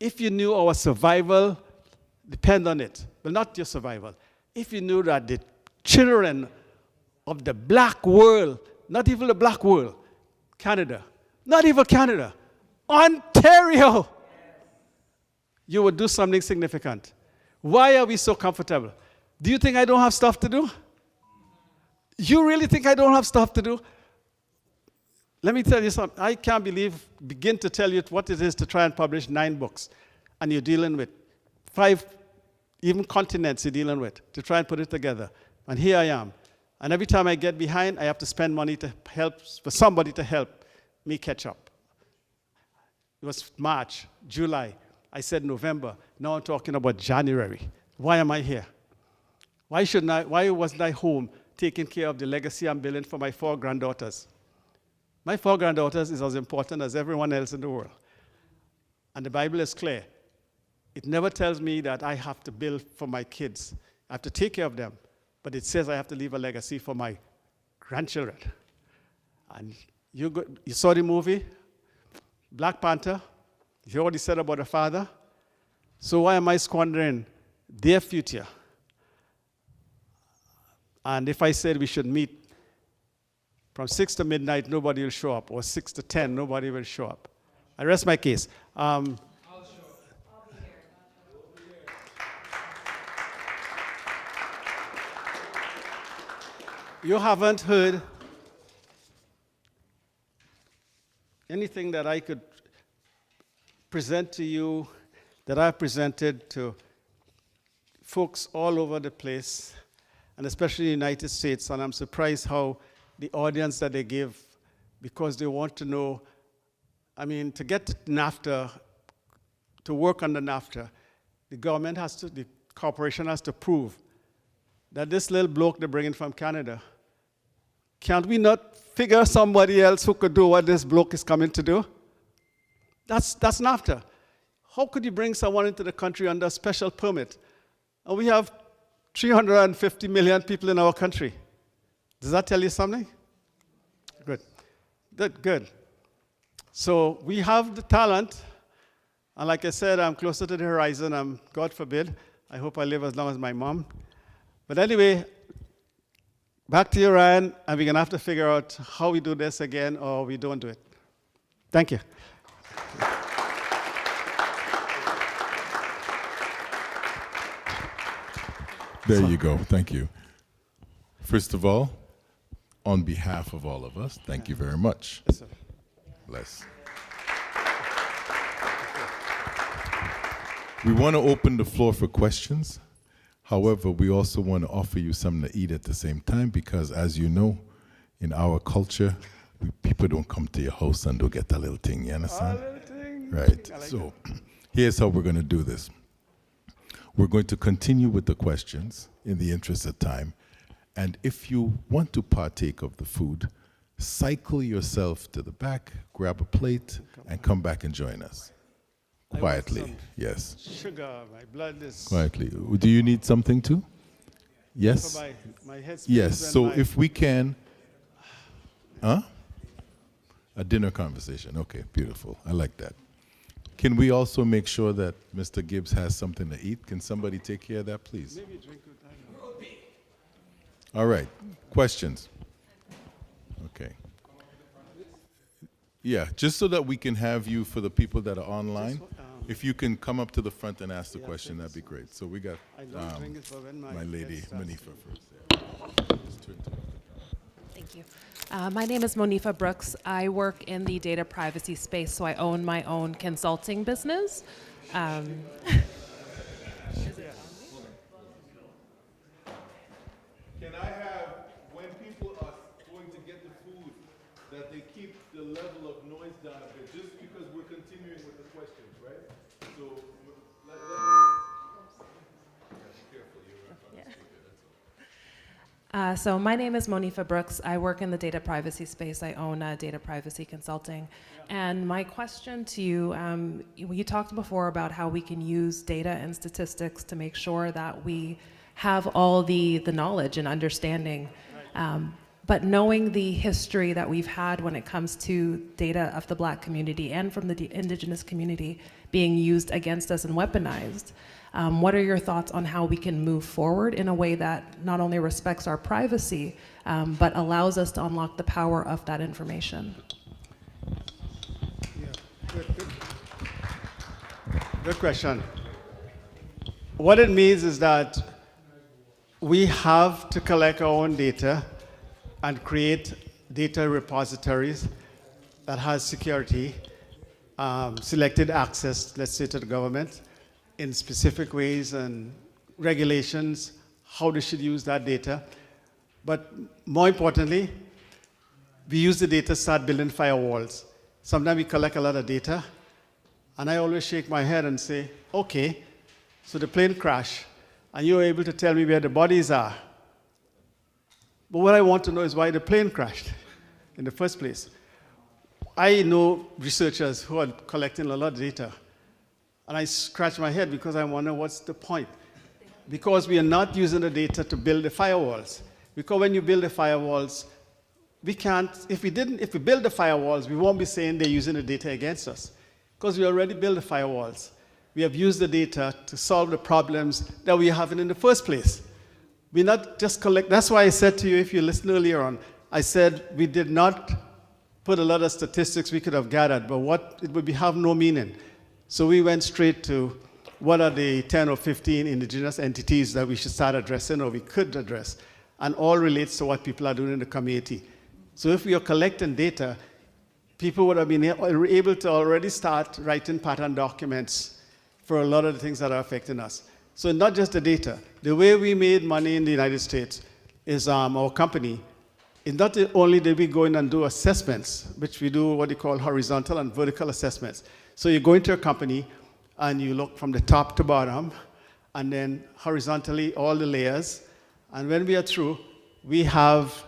if you knew our survival depend on it, but not your survival. If you knew that the children of the black world, not even the black world, Canada, not even Canada, Ontario, you would do something significant. Why are we so comfortable? Do you think I don't have stuff to do? You really think I don't have stuff to do? Let me tell you something. I can't begin to tell you what it is to try and publish 9 books, and you're dealing with 5, even continents you're dealing with, to try and put it together. And here I am. And every time I get behind, I have to spend money to help, for somebody to help me catch up. It was March, July. I said November. Now I'm talking about January. Why am I here? Why wasn't I home taking care of the legacy I'm building for my 4 granddaughters? My 4 granddaughters is as important as everyone else in the world. And the Bible is clear. It never tells me that I have to build for my kids. I have to take care of them. But it says I have to leave a legacy for my grandchildren. And you saw the movie, Black Panther. You already said about the father. So why am I squandering their future? And if I said we should meet from 6 to midnight, nobody will show up, or 6 to 10, nobody will show up. I rest my case. You haven't heard anything that I could present to you that I've presented to folks all over the place, and especially in the United States, and I'm surprised how the audience that they give, because they want to know, I mean, to get NAFTA, to work under NAFTA, the government has to, the corporation has to prove that this little bloke they're bringing from Canada, can't we not figure somebody else who could do what this bloke is coming to do? That's NAFTA. How could you bring someone into the country under a special permit? And we have 350 million people in our country. Does that tell you something? Good. So we have the talent, and like I said, I'm closer to the horizon. God forbid, I hope I live as long as my mom. But anyway, back to you, Ryan, and we're going to have to figure out how we do this again or we don't do it. Thank you. There you go. Thank you. First of all, on behalf of all of us, thank you very much. Yes, sir. Bless. We want to open the floor for questions. However, we also want to offer you something to eat at the same time because, as you know, in our culture, people don't come to your house and don't get a little thing. You understand? Right. Like so here's how we're going to do this. We're going to continue with the questions in the interest of time. And if you want to partake of the food, cycle yourself to the back, grab a plate, and come back and join us. Quietly, yes. Sugar, my blood is... Quietly. Do you need something too? Yes? For my head Yes, so if we can... Huh? A dinner conversation. Okay, beautiful. I like that. Can we also make sure that Mr. Gibbs has something to eat? Can somebody take care of that, please? Maybe drink with that. All right. Questions? Okay. Yeah, just so that we can have you for the people that are online. If you can come up to the front and ask the question, that'd be great. So we got my lady, Monifa, first. Thank you. My name is Monifa Brooks. I work in the data privacy space, so I own my own consulting business. Can I have, when people are going to get the food, that they keep the level of noise down a bit, just because we're continuing with the questions, right? So, let be careful, you're in front of the speaker, that's all. So my name is Monifa Brooks. I work in the data privacy space. I own data privacy consulting. And my question to you, you talked before about how we can use data and statistics to make sure that we have all the knowledge and understanding. But knowing the history that we've had when it comes to data of the Black community and from the indigenous community being used against us and weaponized, what are your thoughts on how we can move forward in a way that not only respects our privacy, but allows us to unlock the power of that information? Yeah. Good question. What it means is that we have to collect our own data and create data repositories that has security, selected access, let's say, to the government in specific ways and regulations, how they should use that data. But more importantly, we use the data to start building firewalls. Sometimes we collect a lot of data, And I always shake my head and say, okay, so the plane crashed, and you're able to tell me where the bodies are. But what I want to know is why the plane crashed in the first place. I know researchers who are collecting a lot of data, and I scratch my head because I wonder what's the point. Because we are not using the data to build the firewalls. Because when you build the firewalls, we can't, if we build the firewalls, we won't be saying they're using the data against us. Because we already built the firewalls. We have used the data to solve the problems that we are having in the first place. We not just collect, that's why I said to you, if you listened earlier on, I said we did not put a lot of statistics we could have gathered, but what it would have no meaning. So we went straight to what are the 10 or 15 indigenous entities that we should start addressing or we could address, and all relates to what people are doing in the community. So if we are collecting data, people would have been able to already start writing pattern documents for a lot of the things that are affecting us. So not just the data. The way we made money in the United States is our company. It's not only did we go in and do assessments, which we do what they call horizontal and vertical assessments. So you go into a company and you look from the top to bottom, and then horizontally all the layers. And when we are through, we have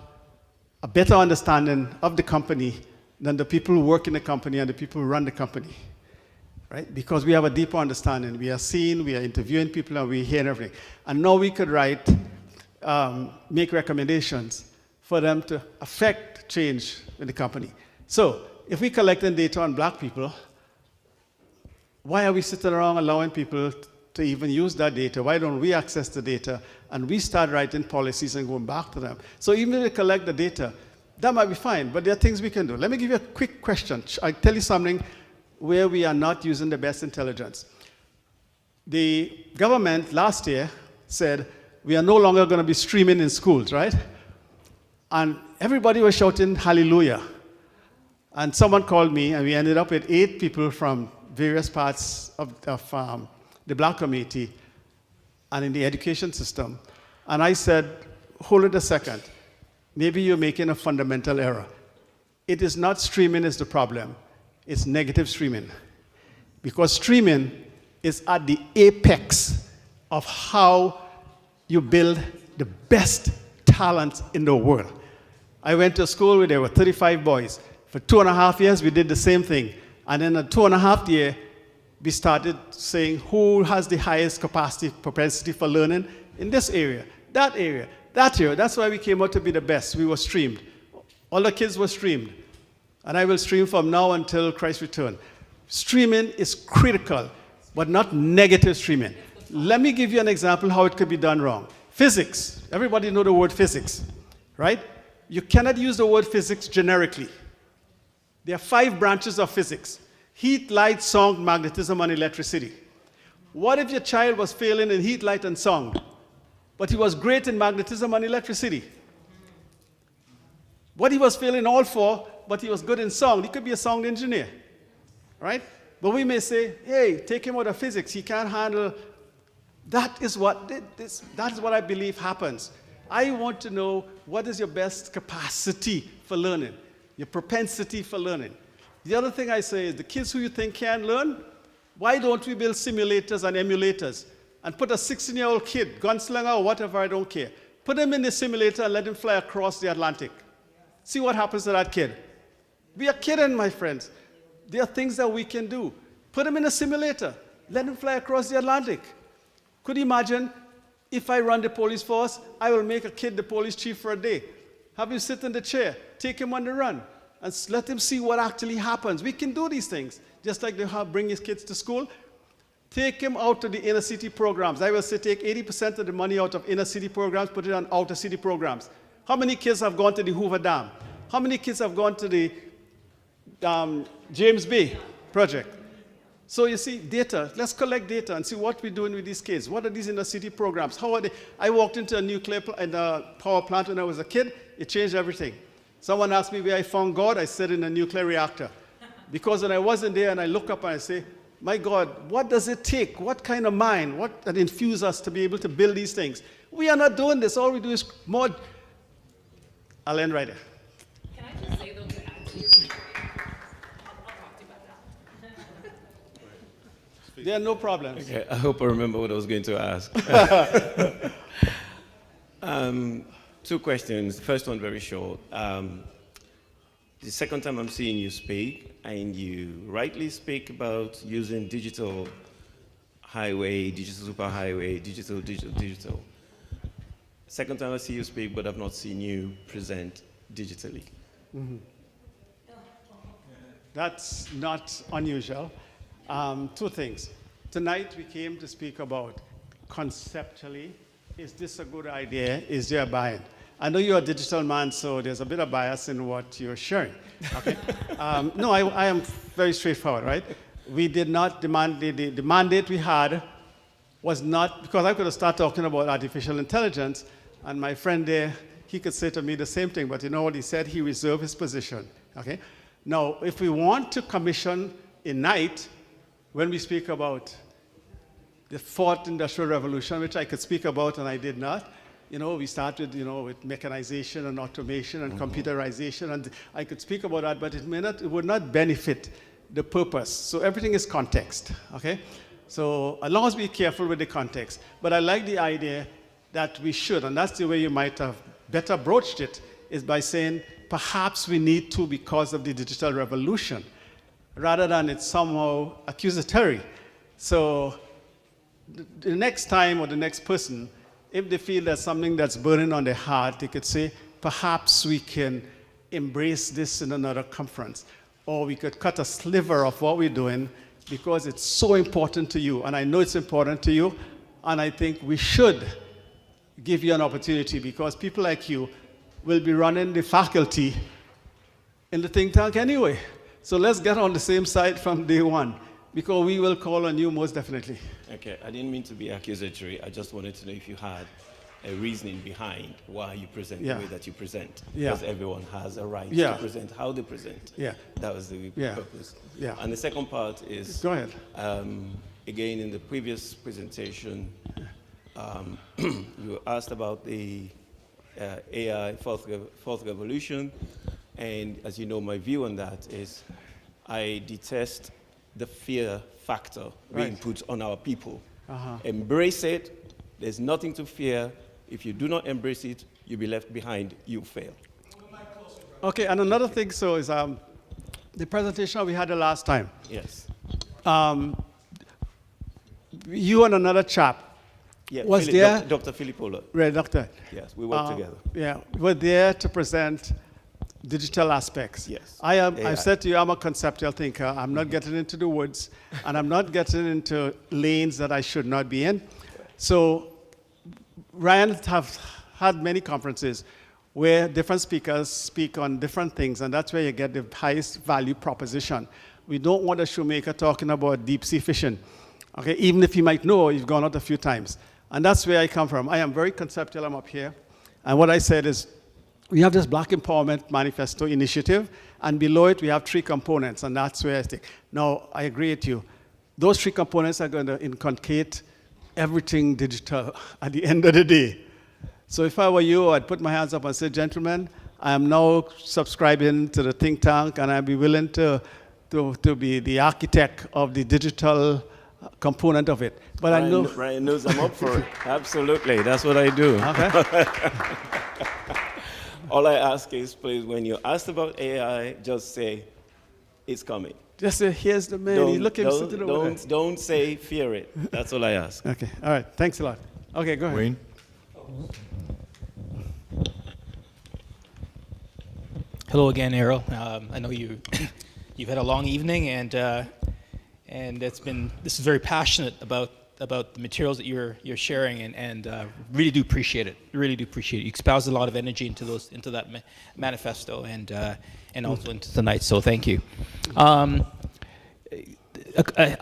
a better understanding of the company than the people who work in the company and the people who run the company, right? Because we have a deeper understanding. We are seeing, we are interviewing people, and we hear everything. And now we could write, make recommendations for them to affect change in the company. So if we collecting data on black people, why are we sitting around allowing people to even use that data? Why don't we access the data and we start writing policies and going back to them? So even if we collect the data, that might be fine, but there are things we can do. Let me give you a quick question. I'll tell you something where we are not using the best intelligence. The government last year said we are no longer going to be streaming in schools, right? And everybody was shouting hallelujah. And someone called me, and we ended up with 8 people from various parts of the black community and in the education system. And I said, hold it a second. Maybe you're making a fundamental error. It is not streaming is the problem. It's negative streaming. Because streaming is at the apex of how you build the best talent in the world. I went to a school where there were 35 boys. For 2.5 years, we did the same thing. And in a 2.5 year, we started saying who has the highest capacity, propensity for learning in this area, that area, that area. That's why we came out to be the best. We were streamed. All the kids were streamed. And I will stream from now until Christ's return. Streaming is critical, but not negative streaming. Let me give you an example how it could be done wrong. Physics. Everybody know the word physics, right? You cannot use the word physics generically. There are 5 branches of physics: heat, light, sound, magnetism, and electricity. What if your child was failing in heat, light, and sound, but he was great in magnetism and electricity? What he was failing all 4, but he was good in sound? He could be a sound engineer, right? But we may say, hey, take him out of physics. He can't handle. That is what I believe happens. I want to know what is your best capacity for learning, your propensity for learning. The other thing I say is the kids who you think can learn, why don't we build simulators and emulators and put a 16-year-old kid, gunslinger or whatever, I don't care, put him in the simulator and let him fly across the Atlantic. See what happens to that kid. We are kidding, my friends. There are things that we can do. Put him in a simulator, let him fly across the Atlantic. Could you imagine if I run the police force, I will make a kid the police chief for a day. Have him sit in the chair, take him on the run, and let him see what actually happens. We can do these things. Just like they bring his kids to school, take him out to the inner city programs. I will say take 80% of the money out of inner city programs, put it on outer city programs. How many kids have gone to the Hoover Dam? How many kids have gone to the James Bay project? So you see, data, let's collect data and see what we're doing with these kids. What are these inner city programs? How are they? I walked into a nuclear power plant when I was a kid. It changed everything. Someone asked me where I found God. I said in a nuclear reactor. Because when I wasn't there and I look up and I say, my God, what does it take? What kind of mind? What that infuse us to be able to build these things? We are not doing this. All we do is more. I'll end right there. Can I just say, though, to add to your I'll talk to you about that. There are no problems. Okay, I hope I remember what I was going to ask. Two questions. First one very short. The second time I'm seeing you speak, and you rightly speak about using digital highway, digital superhighway, digital. Second time I see you speak, but I've not seen you present digitally. Mm-hmm. That's not unusual. Two things. Tonight we came to speak about conceptually, is this a good idea? Is there a buy-in? I know you're a digital man, so there's a bit of bias in what you're sharing. Okay? No, I am very straightforward, right? We did not demand, the mandate we had was not, because I could have started talking about artificial intelligence, and my friend there, he could say to me the same thing, but you know what he said? He reserved his position, okay? Now, if we want to commission a night, when we speak about the fourth industrial revolution, which I could speak about and I did not, you know, we started, you know, with mechanization and automation and computerization, and I could speak about that, but it would not benefit the purpose. So everything is context, okay? So as long as we're careful with the context. But I like the idea that we should, and that's the way you might have better broached it, is by saying perhaps we need to because of the digital revolution, rather than it's somehow accusatory. So the next time or the next person, if they feel there's something that's burning on their heart, they could say, perhaps we can embrace this in another conference. Or we could cut a sliver of what we're doing because it's so important to you. And I know it's important to you. And I think we should give you an opportunity because people like you will be running the faculty in the think tank anyway. So let's get on the same side from day one because we will call on you most definitely. Okay, I didn't mean to be accusatory. I just wanted to know if you had a reasoning behind why you present the way that you present. Because everyone has a right to present how they present. Yeah. That was the purpose. Yeah. And the second part is, go ahead. Again, in the previous presentation, you asked about the AI fourth revolution. And as you know, my view on that is I detest the fear factor being put on our people. Embrace it. There's nothing to fear. If you do not embrace it, you'll be left behind. You fail. Okay, and another thing, so is the presentation we had the last time. Yes. You and another chap was there. Dr. Filippola. Right, doctor. Yes, we work together. Yeah, we're there to present digital aspects. Yes. I've said to you, I'm a conceptual thinker. I'm not getting into the woods, and I'm not getting into lanes that I should not be in. So Ryan have had many conferences where different speakers speak on different things, and that's where you get the highest value proposition. We don't want a shoemaker talking about deep sea fishing, okay, even if he might know you've gone out a few times. And that's where I come from. I am very conceptual, I'm up here. And what I said is, we have this Black Empowerment Manifesto initiative, and below it we have 3 components, and that's where I think. Now, I agree with you. Those 3 components are going to inculcate everything digital at the end of the day. So if I were you, I'd put my hands up and say, gentlemen, I am now subscribing to the think tank, and I'd be willing to be the architect of the digital component of it. But I know Ryan knows I'm up for it. Absolutely, that's what I do. Okay. All I ask is, please, when you're asked about AI, just say, it's coming. Just say, here's the man. Don't say fear it. That's all I ask. Okay, all right. Thanks a lot. Okay, go ahead. Wayne? Hello again, Errol. I know you've had a long evening, and this is very passionate about the materials that you're sharing, and really do appreciate it. Really do appreciate it. You espoused a lot of energy into that manifesto and also into tonight. So thank you. I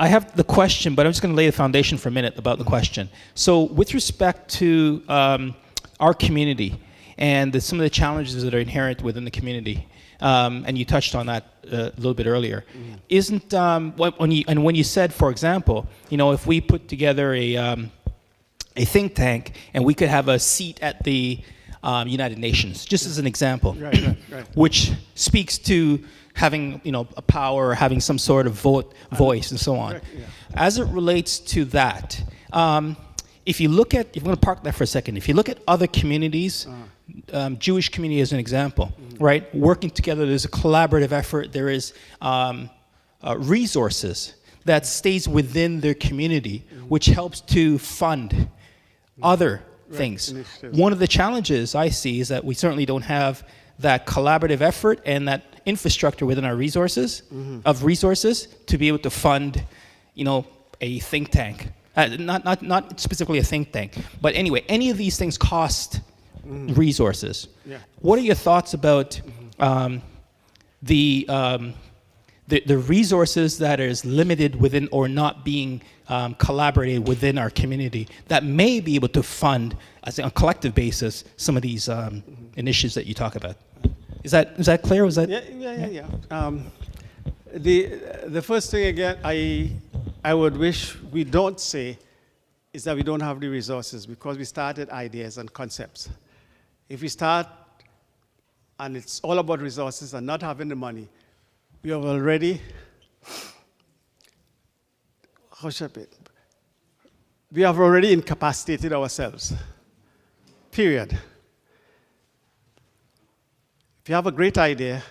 have the question, but I'm just going to lay the foundation for a minute about the question. So with respect to our community and some of the challenges that are inherent within the community, and you touched on that a little bit earlier, isn't when you said, for example, if we put together a think tank and we could have a seat at the United Nations, just as an example, Right. which speaks to having a power, having some sort of voice, and so on. Correct, yeah. As it relates to that, if you're going to park that for a second, if you look at other communities, Jewish community as an example, right? Working together, there's a collaborative effort, there is resources that stays within their community, which helps to fund other things. Initiatives. One of the challenges I see is that we certainly don't have that collaborative effort and that infrastructure within our resources, to be able to fund, a think tank. Not specifically a think tank, but anyway, any of these things cost resources. Yeah. What are your thoughts about the resources that is limited within or not being collaborated within our community that may be able to fund, as on a collective basis, some of these initiatives that you talk about? Is that clear? Was that? Yeah. The first thing again, I would wish we don't say is that we don't have the resources, because we started ideas and concepts. If we start and it's all about resources and not having the money, we have already, we have already incapacitated ourselves, period. If you have a great idea,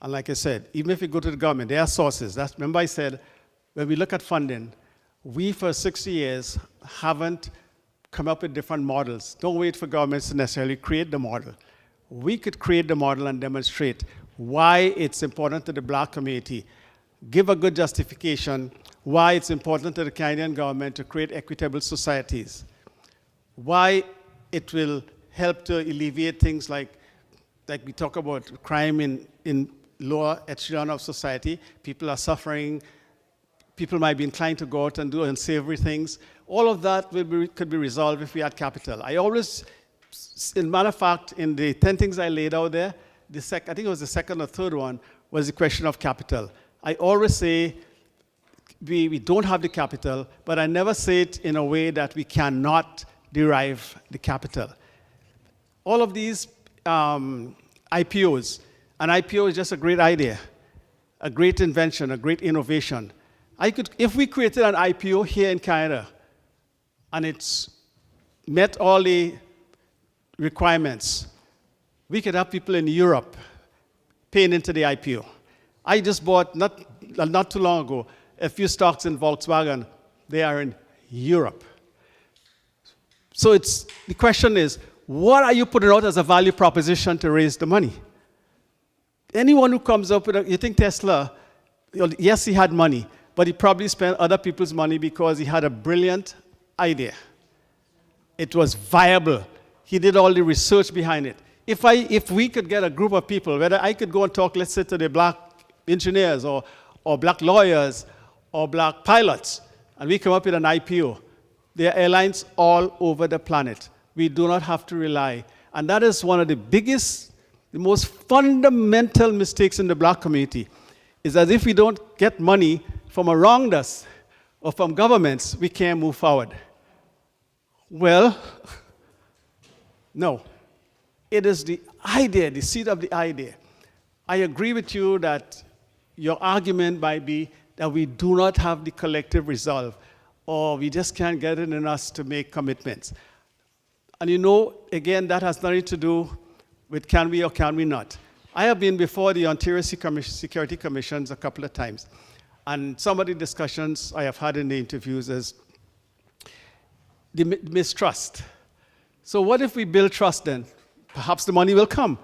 and like I said, even if you go to the government, there are sources. Remember I said, when we look at funding, we for 60 years haven't come up with different models. Don't wait for governments to necessarily create the model. We could create the model and demonstrate why it's important to the Black community, give a good justification why it's important to the Canadian government to create equitable societies, why it will help to alleviate things like we talk about crime in lower echelon of society. People are suffering. People might be inclined to go out and do unsavory things. All of that could be resolved if we had capital. I always, in matter of fact, in the 10 things I laid out there, I think it was the second or third one, was the question of capital. I always say we don't have the capital, but I never say it in a way that we cannot derive the capital. All of these IPOs, an IPO is just a great idea, a great invention, a great innovation. If we created an IPO here in Canada and it's met all the requirements, we could have people in Europe paying into the IPO. I just bought, not too long ago, a few stocks in Volkswagen. They are in Europe. So the question is, what are you putting out as a value proposition to raise the money? Anyone who comes up with you think Tesla, yes, he had money, but he probably spent other people's money because he had a brilliant idea. It was viable. He did all the research behind it. If we could get a group of people, whether I could go and talk, let's say, to the Black engineers or Black lawyers or Black pilots, and we come up with an IPO, there are airlines all over the planet. We do not have to rely. And that is one of the biggest, the most fundamental mistakes in the Black community, is that if we don't get money from around us or from governments, we can't move forward. Well, no. It is the idea, the seed of the idea. I agree with you that your argument might be that we do not have the collective resolve, or we just can't get it in us to make commitments. And again, that has nothing to do with can we or can we not. I have been before the Ontario Security Commissions a couple of times, and some of the discussions I have had in the interviews is the mistrust. So what if we build trust then? Perhaps the money will come.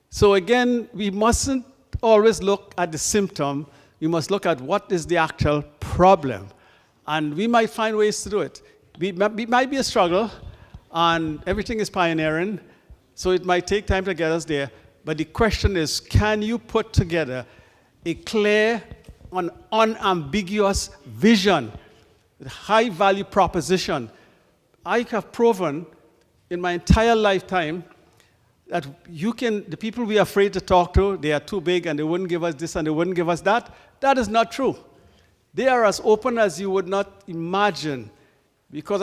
So again, we mustn't always look at the symptom. We must look at what is the actual problem. And we might find ways to do it. It might be a struggle, and everything is pioneering, so it might take time to get us there. But the question is, can you put together a clear and unambiguous vision, a high-value proposition? I have proven in my entire lifetime that the people we are afraid to talk to, they are too big and they wouldn't give us this and they wouldn't give us that. That is not true. They are as open as you would not imagine, because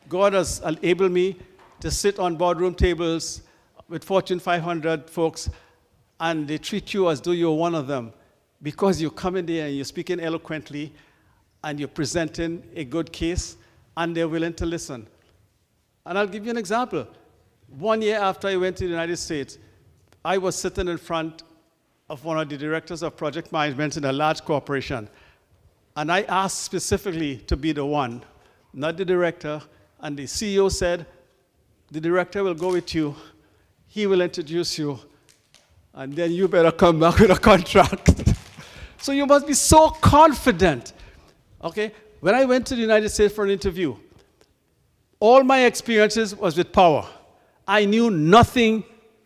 God has enabled me to sit on boardroom tables with Fortune 500 folks, and they treat you as though you're one of them because you come in there and you're speaking eloquently and you're presenting a good case, and they're willing to listen. And I'll give you an example. 1 year after I went to the United States, I was sitting in front of one of the directors of project management in a large corporation, and I asked specifically to be the one, not the director, and the CEO said, the director will go with you, he will introduce you, and then you better come back with a contract. So you must be so confident. Okay? When I went to the United States for an interview, all my experiences was with power. I knew nothing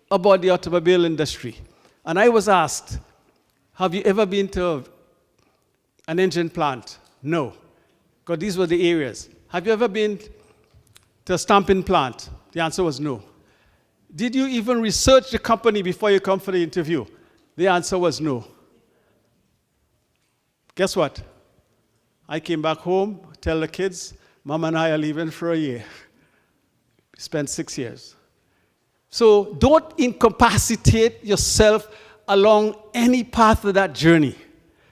about the automobile industry. And I was asked, have you ever been to an engine plant? No, because these were the areas. Have you ever been to a stamping plant? The answer was no. Did you even research the company before you come for the interview? The answer was no. Guess what? I came back home, tell the kids, Mom and I are leaving for a year. Spent 6 years. So don't incapacitate yourself along any path of that journey.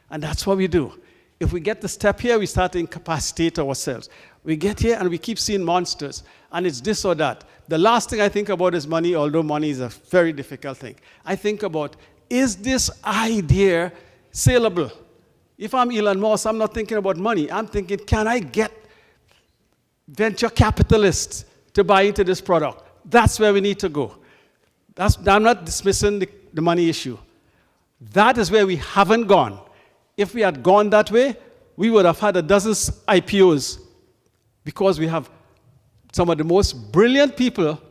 And that's what we do. If we get the step here, we start to incapacitate ourselves. We get here and we keep seeing monsters, and it's this or that. The last thing I think about is money, although money is a very difficult thing. I think about, is this idea saleable? If I'm Elon Musk, I'm not thinking about money. I'm thinking, can I get venture capitalists to buy into this product? That's where we need to go. I'm not dismissing the money issue. That is where we haven't gone. If we had gone that way, we would have had a dozen IPOs, because we have some of the most brilliant people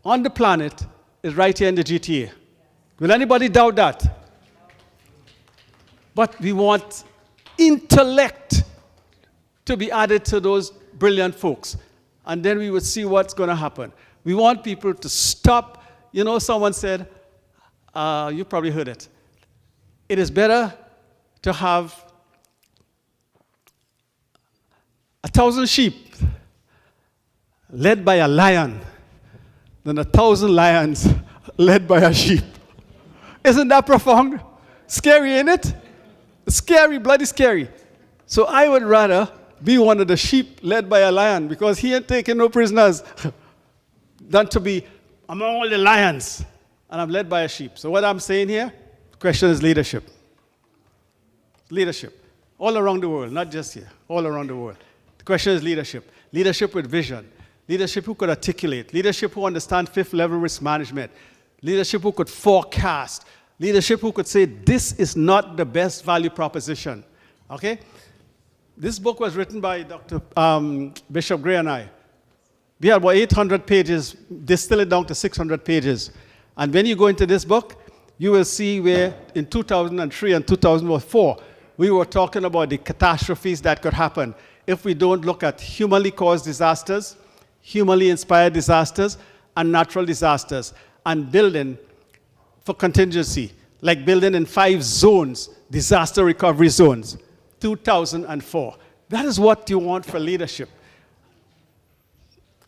on the planet is right here in the GTA. Will anybody doubt that? But we want intellect to be added to those brilliant folks. And then we would see what's going to happen. We want people to stop. You know, someone said, you probably heard it. It is better to have 1,000 sheep led by a lion than 1,000 lions led by a sheep. Isn't that profound? Scary, ain't it? Scary, bloody scary. So I would rather be one of the sheep led by a lion, because he ain't taking no prisoners, than to be among all the lions and I'm led by a sheep. So what I'm saying here, the question is leadership. Leadership. All around the world, not just here, all around the world. The question is leadership. Leadership with vision. Leadership who could articulate. Leadership who understands fifth level risk management. Leadership who could forecast. Leadership who could say, this is not the best value proposition. Okay? This book was written by Dr. Bishop Gray and I. We had about 800 pages, distill it down to 600 pages. And when you go into this book, you will see where in 2003 and 2004, we were talking about the catastrophes that could happen if we don't look at humanly caused disasters, humanly inspired disasters, and natural disasters, and building for contingency, like building in 5 zones, disaster recovery zones, 2004. That is what you want for leadership.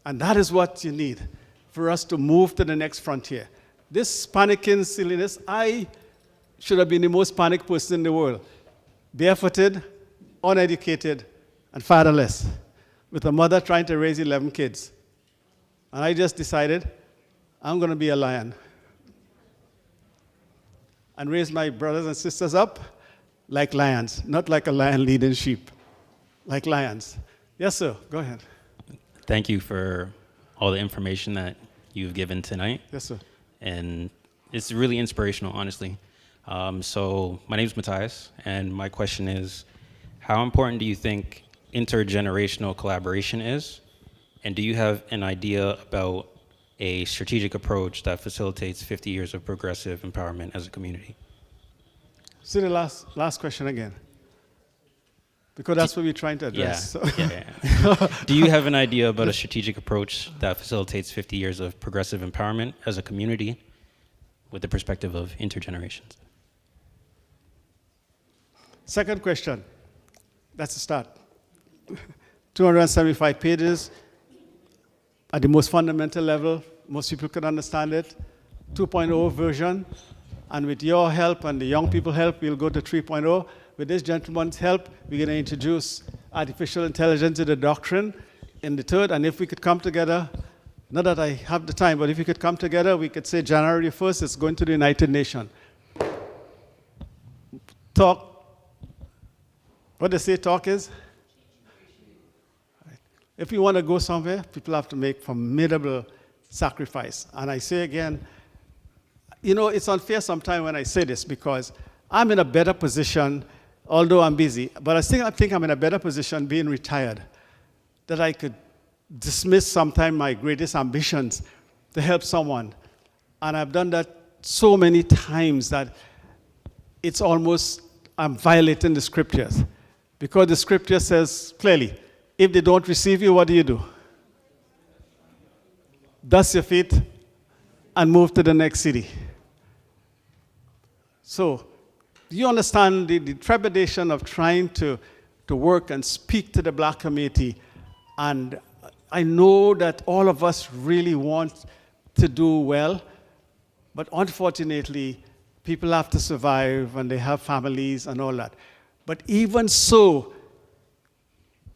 And that is what you need for us to move to the next frontier. This panicking silliness, I should have been the most panicked person in the world. Barefooted, uneducated, and fatherless, with a mother trying to raise 11 kids. And I just decided, I'm going to be a lion. And raise my brothers and sisters up like lions, not like a lion leading sheep, like lions. Yes, sir, go ahead. Thank you for all the information that you've given tonight. Yes, sir. And it's really inspirational, honestly. So my name is Matthias, and my question is, how important do you think intergenerational collaboration is? And do you have an idea about a strategic approach that facilitates 50 years of progressive empowerment as a community? See the last question again. Because that's what we're trying to address. Yeah. So. Do you have an idea about a strategic approach that facilitates 50 years of progressive empowerment as a community with the perspective of intergenerations? Second question. That's the start. 275 pages. at the most fundamental level, most people could understand it, 2.0 version. And with your help and the young people's help, we'll go to 3.0. With this gentleman's help, we're going to introduce artificial intelligence to the doctrine in the third. And if we could come together, not that I have the time, but if we could come together, we could say January 1st, it's going to the United Nations. Talk, what they say talk is? If you want to go somewhere, people have to make formidable sacrifice. And I say again, you know, it's unfair sometimes when I say this because I'm in a better position, although I'm busy, but I think I'm in a better position being retired, that I could dismiss sometimes my greatest ambitions to help someone. And I've done that so many times that it's almost, I'm violating the scriptures. Because the scripture says clearly, if they don't receive you, what do? Dust your feet and move to the next city. So, do you understand the trepidation of trying to work and speak to the black community? And I know that all of us really want to do well, but unfortunately, people have to survive and they have families and all that. But even so,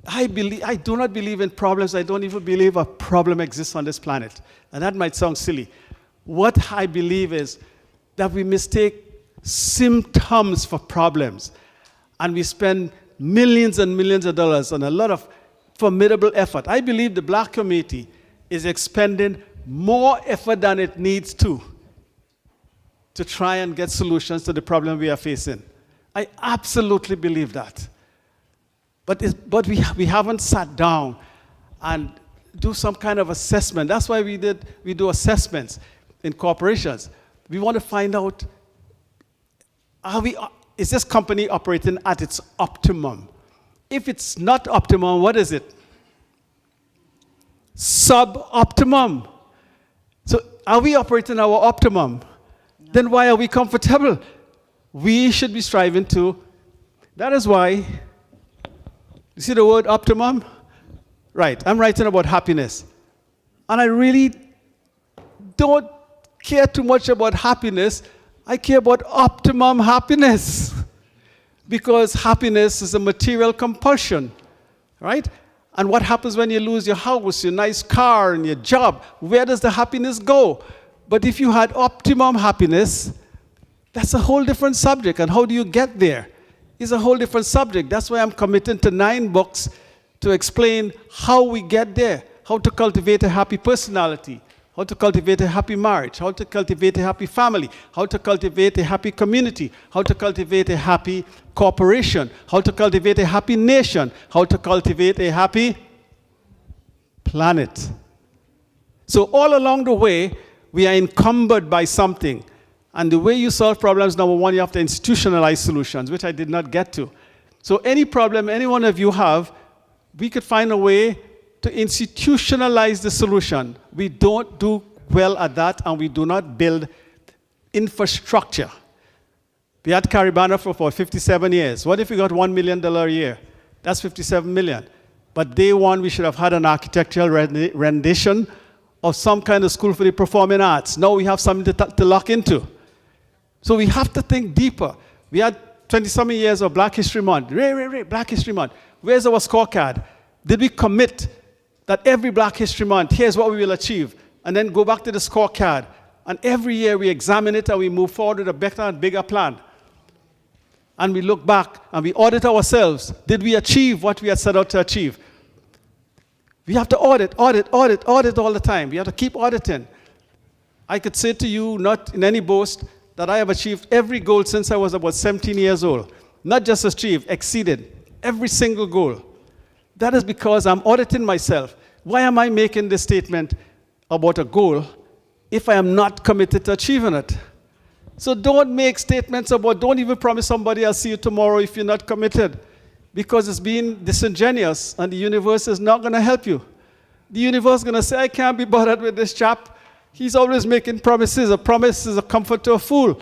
I do not believe in problems. I don't even believe a problem exists on this planet. And that might sound silly. What I believe is that we mistake symptoms for problems. And we spend millions and millions of dollars on a lot of formidable effort. I believe the black community is expending more effort than it needs to try and get solutions to the problem we are facing. I absolutely believe that. But we haven't sat down and do some kind of assessment. That's why we do assessments in corporations. We want to find out, is this company operating at its optimum? If it's not optimum, what is it? Sub-optimum. So are we operating our optimum? No. Then why are we comfortable? We should be striving to. That is why, you see the word optimum? Right, I'm writing about happiness. And I really don't care too much about happiness. I care about optimum happiness. Because happiness is a material compulsion, right? And what happens when you lose your house, your nice car, and your job? Where does the happiness go? But if you had optimum happiness, that's a whole different subject. And how do you get there? It's a whole different subject. That's why I'm committing to 9 books to explain how we get there, how to cultivate a happy personality, how to cultivate a happy marriage, how to cultivate a happy family, how to cultivate a happy community, how to cultivate a happy corporation, how to cultivate a happy nation, how to cultivate a happy planet. So all along the way, we are encumbered by something. And the way you solve problems, number one, you have to institutionalize solutions, which I did not get to. So any problem any one of you have, we could find a way to institutionalize the solution. We don't do well at that, and we do not build infrastructure. We had Caribana for 57 years. What if we got $1 million a year? That's 57 million. But day one, we should have had an architectural rendition of some kind of school for the performing arts. Now we have something to lock into. So we have to think deeper. We had 20-something years of Black History Month. Black History Month. Where's our scorecard? Did we commit that every Black History Month, here's what we will achieve, and then go back to the scorecard? And every year we examine it and we move forward with a better and bigger plan. And we look back and we audit ourselves. Did we achieve what we had set out to achieve? We have to audit all the time. We have to keep auditing. I could say to you, not in any boast, that I have achieved every goal since I was about 17 years old. Not just achieved, exceeded every single goal. That is because I'm auditing myself. Why am I making this statement about a goal if I am not committed to achieving it? So don't make statements about, don't even promise somebody I'll see you tomorrow if you're not committed, because it's being disingenuous and the universe is not going to help you. The universe is going to say, I can't be bothered with this chap. He's always making promises. A promise is a comfort to a fool.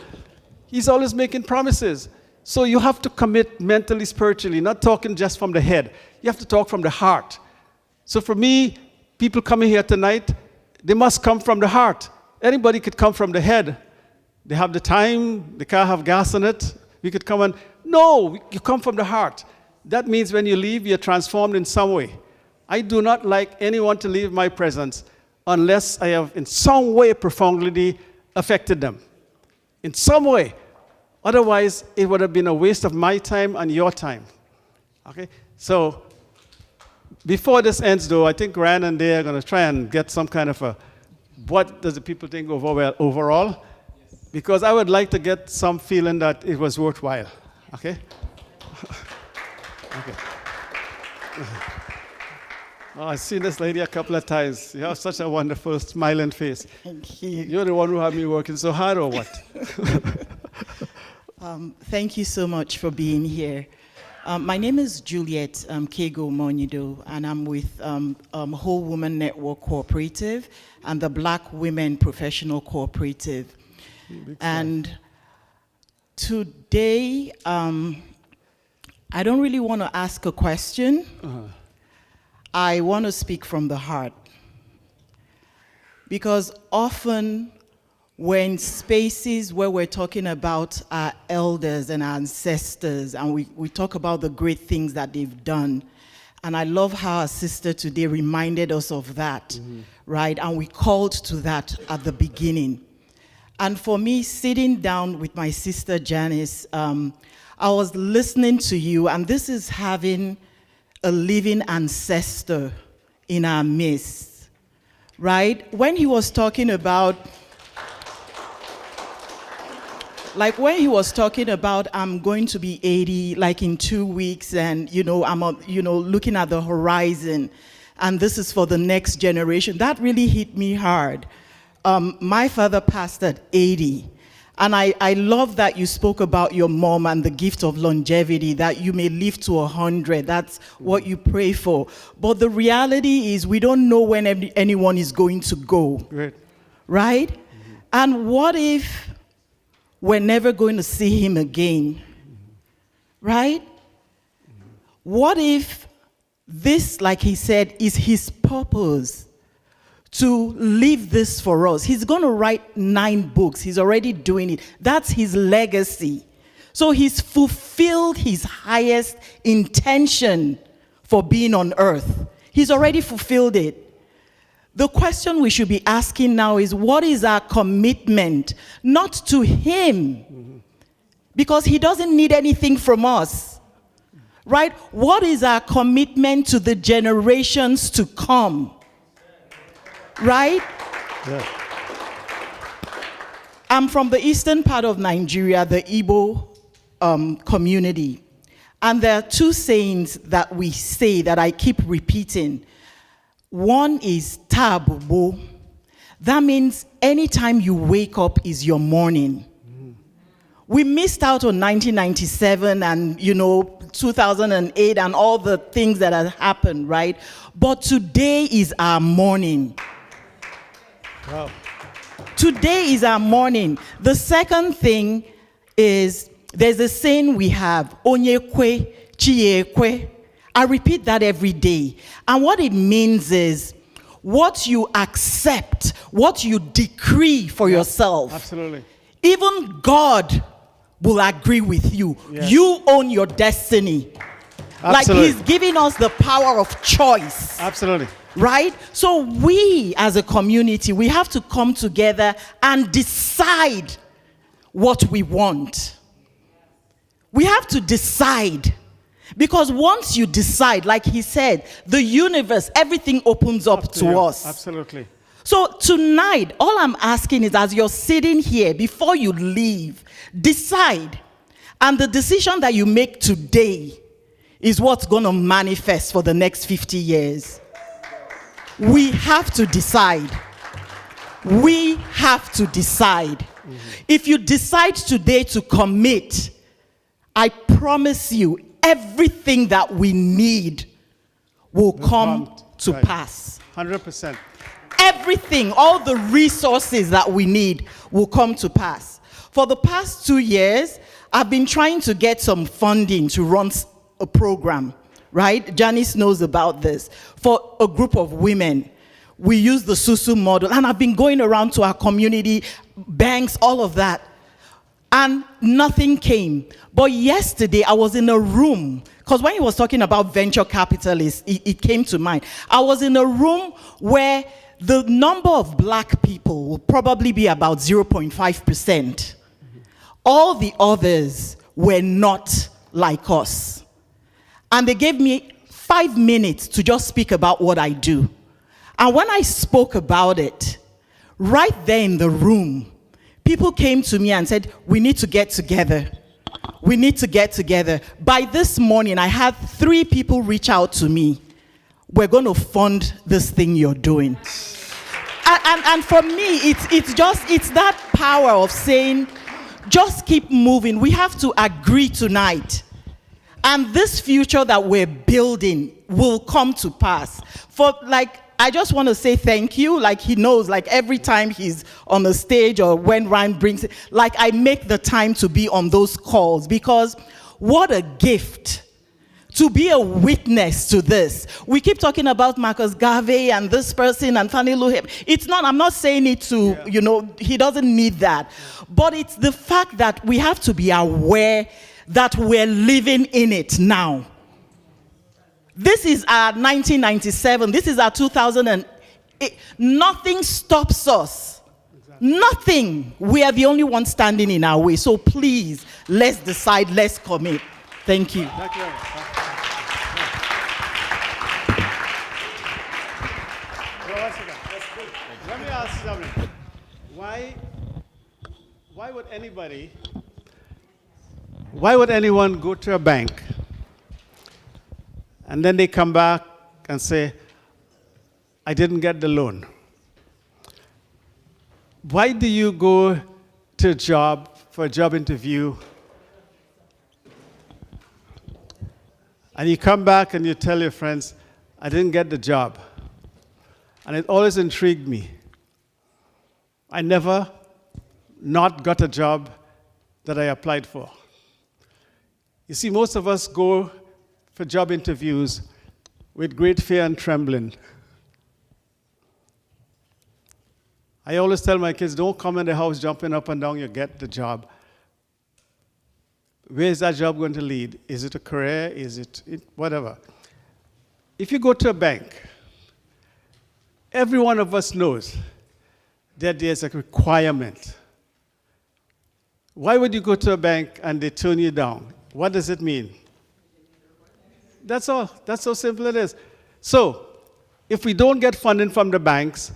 He's always making promises. So you have to commit mentally, spiritually, not talking just from the head. You have to talk from the heart. So for me, people coming here tonight, they must come from the heart. Anybody could come from the head. They have the time, the car have gas in it. We could come and, no, you come from the heart. That means when you leave, you're transformed in some way. I do not like anyone to leave my presence unless I have in some way profoundly affected them. In some way. Otherwise, it would have been a waste of my time and your time. Okay? So, before this ends, though, I think Ryan and they are going to try and get some kind of a, what does the people think overall? Yes. Because I would like to get some feeling that it was worthwhile. Okay? Okay. Oh, I've seen this lady a couple of times. You have such a wonderful, smiling face. Thank you. You're the one who had me working so hard, or what? Thank you so much for being here. My name is Juliet Kego Monido, and I'm with Whole Woman Network Cooperative and the Black Women Professional Cooperative. And today, I don't really want to ask a question. I want to speak from the heart. Because often, when spaces where we're talking about our elders and our ancestors, and we talk about the great things that they've done, and I love how our sister today reminded us of that, right? And we called to that at the beginning. And for me, sitting down with my sister Janice, I was listening to you, and this is having a living ancestor in our midst, right? When he was talking about, like when he was talking about, I'm going to be 80, like in 2 weeks, and I'm looking at the horizon, and this is for the next generation. That really hit me hard. My father passed at 80. And I love that you spoke about your mom and the gift of longevity, that you may live to 100. That's what you pray for. But the reality is we don't know when anyone is going to go. Right? Right? And what if we're never going to see him again? Right? What if this, like he said, is his purpose? To leave this for us. He's going to write 9 books. He's already doing it. That's his legacy. So he's fulfilled his highest intention for being on earth. He's already fulfilled it. The question we should be asking now is, what is our commitment? Not to him, because he doesn't need anything from us. Right? What is our commitment to the generations to come? Right? Yeah. I'm from the eastern part of Nigeria, the Igbo community. And there are 2 sayings that we say that I keep repeating. One is tabubo. That means anytime you wake up is your morning. We missed out on 1997 and 2008 and all the things that have happened, right? But today is our morning. Wow. Today is our morning. The second thing is, there's a saying we have, Onyekwe, Chiekwe. I repeat that every day. And what it means is, what you accept, what you decree for yourself. Absolutely. Even God will agree with you. Yes. You own your destiny. Absolutely. Like he's giving us the power of choice. Absolutely. Right? So we, as a community, we have to come together and decide what we want. We have to decide. Because once you decide, like he said, the universe, everything opens up to us. Absolutely. So tonight, all I'm asking is, as you're sitting here, before you leave, decide. And the decision that you make today is what's going to manifest for the next 50 years. We have to decide. We have to decide. If you decide today to commit, I promise you, everything that we need will come to pass. 100%. Everything, all the resources that we need will come to pass. For the past 2 years, I've been trying to get some funding to run a program, right? Janice knows about this, for a group of women. we use the SUSU model. And I've been going around to our community, banks, all of that. And nothing came. But yesterday, I was in a room, because when he was talking about venture capitalists, it came to mind. I was in a room where the number of black people will probably be about 0.5%. All the others were not like us. And they gave me 5 minutes to just speak about what I do. And when I spoke about it, right there in the room, people came to me and said, we need to get together. We need to get together. By this morning, I had 3 people reach out to me. We're going to fund this thing you're doing. And for me, it's that power of saying, just keep moving. We have to agree tonight. And this future that we're building will come to pass. I just want to say thank you. Like he knows, like every time he's on the stage or when Ryan brings it, like I make the time to be on those calls, because what a gift to be a witness to this. We keep talking about Marcus Garvey and this person and Fannie Lou. It's not, I'm not saying it to, he doesn't need that. But it's the fact that we have to be aware that we're living in it now. This is our 1997. This is our 2008. Nothing stops us. Exactly. Nothing. We are the only ones standing in our way. So please, let's decide, let's commit. Thank you. Thank you. Let me ask something. Why would anyone go to a bank and then they come back and say, I didn't get the loan? Why do you go to a job, for a job interview, and you come back and you tell your friends, I didn't get the job? And it always intrigued me. I never not got a job that I applied for. You see, most of us go for job interviews with great fear and trembling. I always tell my kids, don't come in the house jumping up and down, you get the job. Where is that job going to lead? Is it a career? Is it whatever? If you go to a bank, every one of us knows that there's a requirement. Why would you go to a bank and they turn you down? What does it mean? That's all. That's how simple it is. So, if we don't get funding from the banks,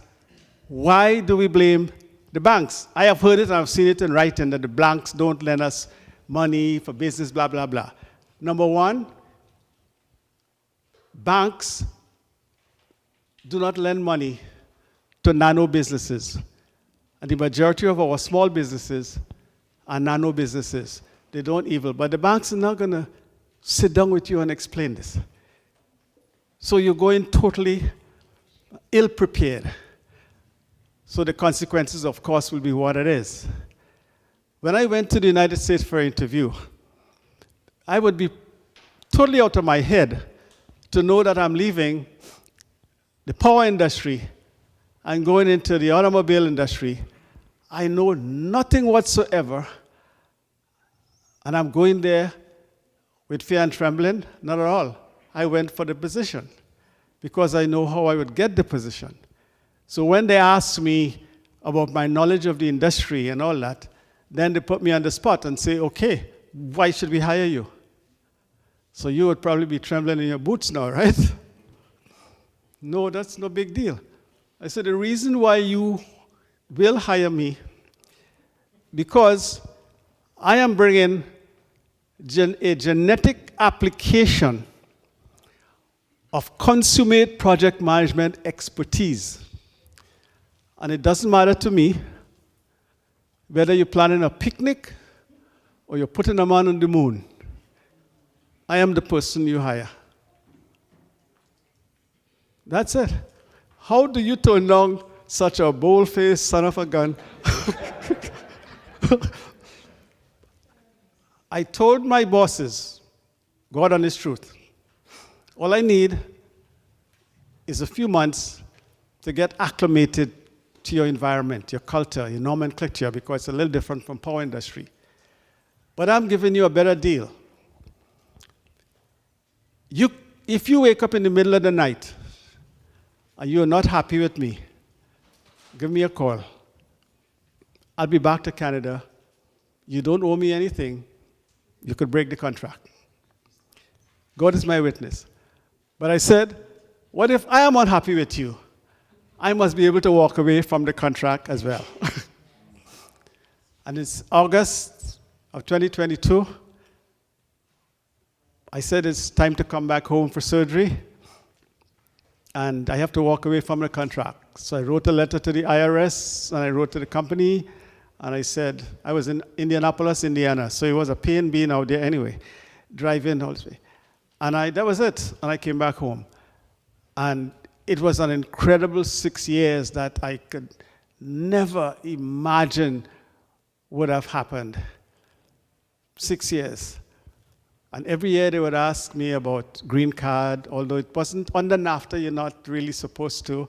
why do we blame the banks? I have heard it and I've seen it in writing that the banks don't lend us money for business, blah, blah, blah. Number one, banks do not lend money to nano businesses. And the majority of our small businesses are nano businesses. They don't even, but the banks are not going to sit down with you and explain this. So you're going totally ill-prepared. So the consequences, of course, will be what it is. When I went to the United States for an interview, I would be totally out of my head to know that I'm leaving the power industry and going into the automobile industry. I know nothing whatsoever, and I'm going there with fear and trembling? Not at all. I went for the position because I know how I would get the position. So when they asked me about my knowledge of the industry and all that, then they put me on the spot and say, okay, why should we hire you? So you would probably be trembling in your boots now, right? No, that's no big deal. I said, the reason why you will hire me, because I am bringing a genetic application of consummate project management expertise. And it doesn't matter to me whether you're planning a picnic or you're putting a man on the moon. I am the person you hire. That's it. How do you turn down such a bold-faced son of a gun? I told my bosses, God honest truth, all I need is a few months to get acclimated to your environment, your culture, your nomenclature, because it's a little different from power industry. But I'm giving you a better deal. If you wake up in the middle of the night and you're not happy with me, give me a call. I'll be back to Canada. You don't owe me anything. You could break the contract. God is my witness. But I said, what if I am unhappy with you? I must be able to walk away from the contract as well. And it's August of 2022. I said it's time to come back home for surgery, and I have to walk away from the contract. So I wrote a letter to the IRS, and I wrote to the company, and I said, I was in Indianapolis, Indiana, so it was a pain being out there anyway, driving all this way. And that was it, and I came back home. And it was an incredible 6 years that I could never imagine would have happened. 6 years. And every year they would ask me about green card, although it wasn't under NAFTA, you're not really supposed to,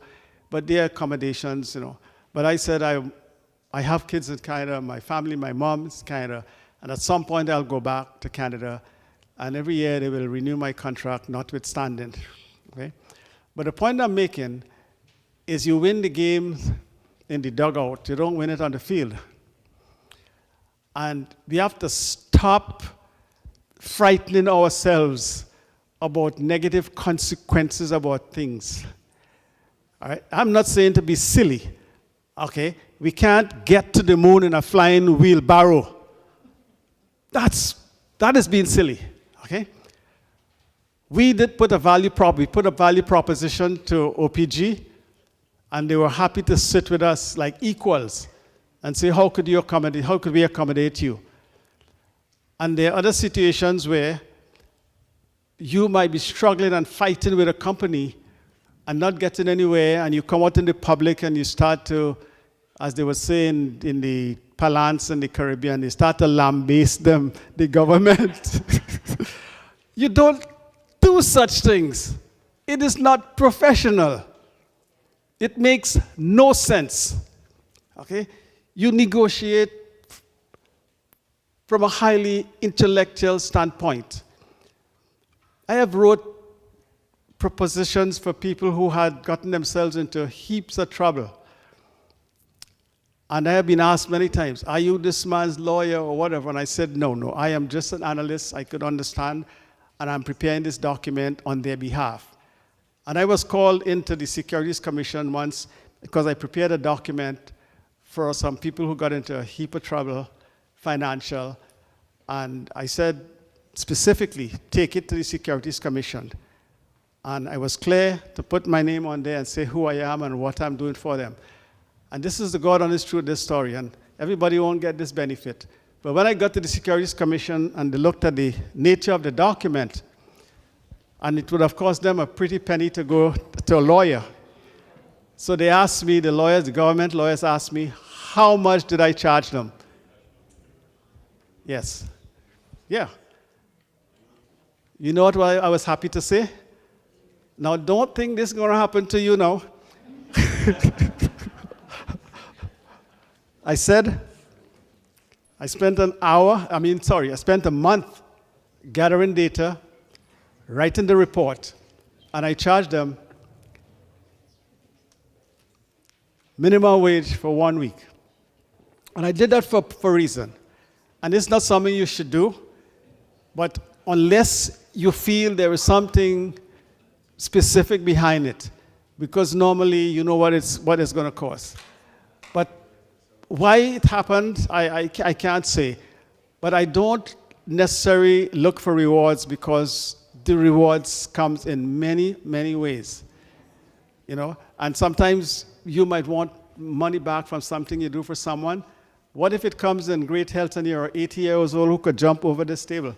but there are accommodations, you know. But I said, I have kids in Canada, my family, my mom's Canada, and at some point I'll go back to Canada, and every year they will renew my contract, notwithstanding, okay? But the point I'm making is you win the game in the dugout, you don't win it on the field. And we have to stop frightening ourselves about negative consequences about things. All right? I'm not saying to be silly, okay? We can't get to the moon in a flying wheelbarrow. That is being silly, okay? We did put a value proposition to OPG, and they were happy to sit with us like equals and say, how could we accommodate you? And there are other situations where you might be struggling and fighting with a company and not getting anywhere, and you come out in the public and you start to, as they were saying in the parlance in the Caribbean, they start to lambaste them, the government. You don't do such things. It is not professional. It makes no sense. Okay? You negotiate from a highly intellectual standpoint. I have wrote propositions for people who had gotten themselves into heaps of trouble. And I have been asked many times, are you this man's lawyer or whatever? And I said, no, I am just an analyst. I could understand, and I'm preparing this document on their behalf. And I was called into the Securities Commission once because I prepared a document for some people who got into a heap of trouble, financial, and I said specifically, take it to the Securities Commission. And I was clear to put my name on there and say who I am and what I'm doing for them. And this is the God honest truth of this story, and everybody won't get this benefit. But when I got to the Securities Commission and they looked at the nature of the document, and it would have cost them a pretty penny to go to a lawyer. So they asked me, the government lawyers asked me, how much did I charge them? Yes. Yeah. You know what I was happy to say? Now, don't think this is going to happen to you now. I said, I spent a month gathering data, writing the report, and I charged them minimum wage for 1 week. And I did that for a reason. And it's not something you should do, but unless you feel there is something specific behind it, because normally you know what it's going to cost. But why it happened, I can't say. But I don't necessarily look for rewards, because the rewards comes in many, many ways. You know, and sometimes you might want money back from something you do for someone. What if it comes in great health and you're 80 years old who could jump over this table?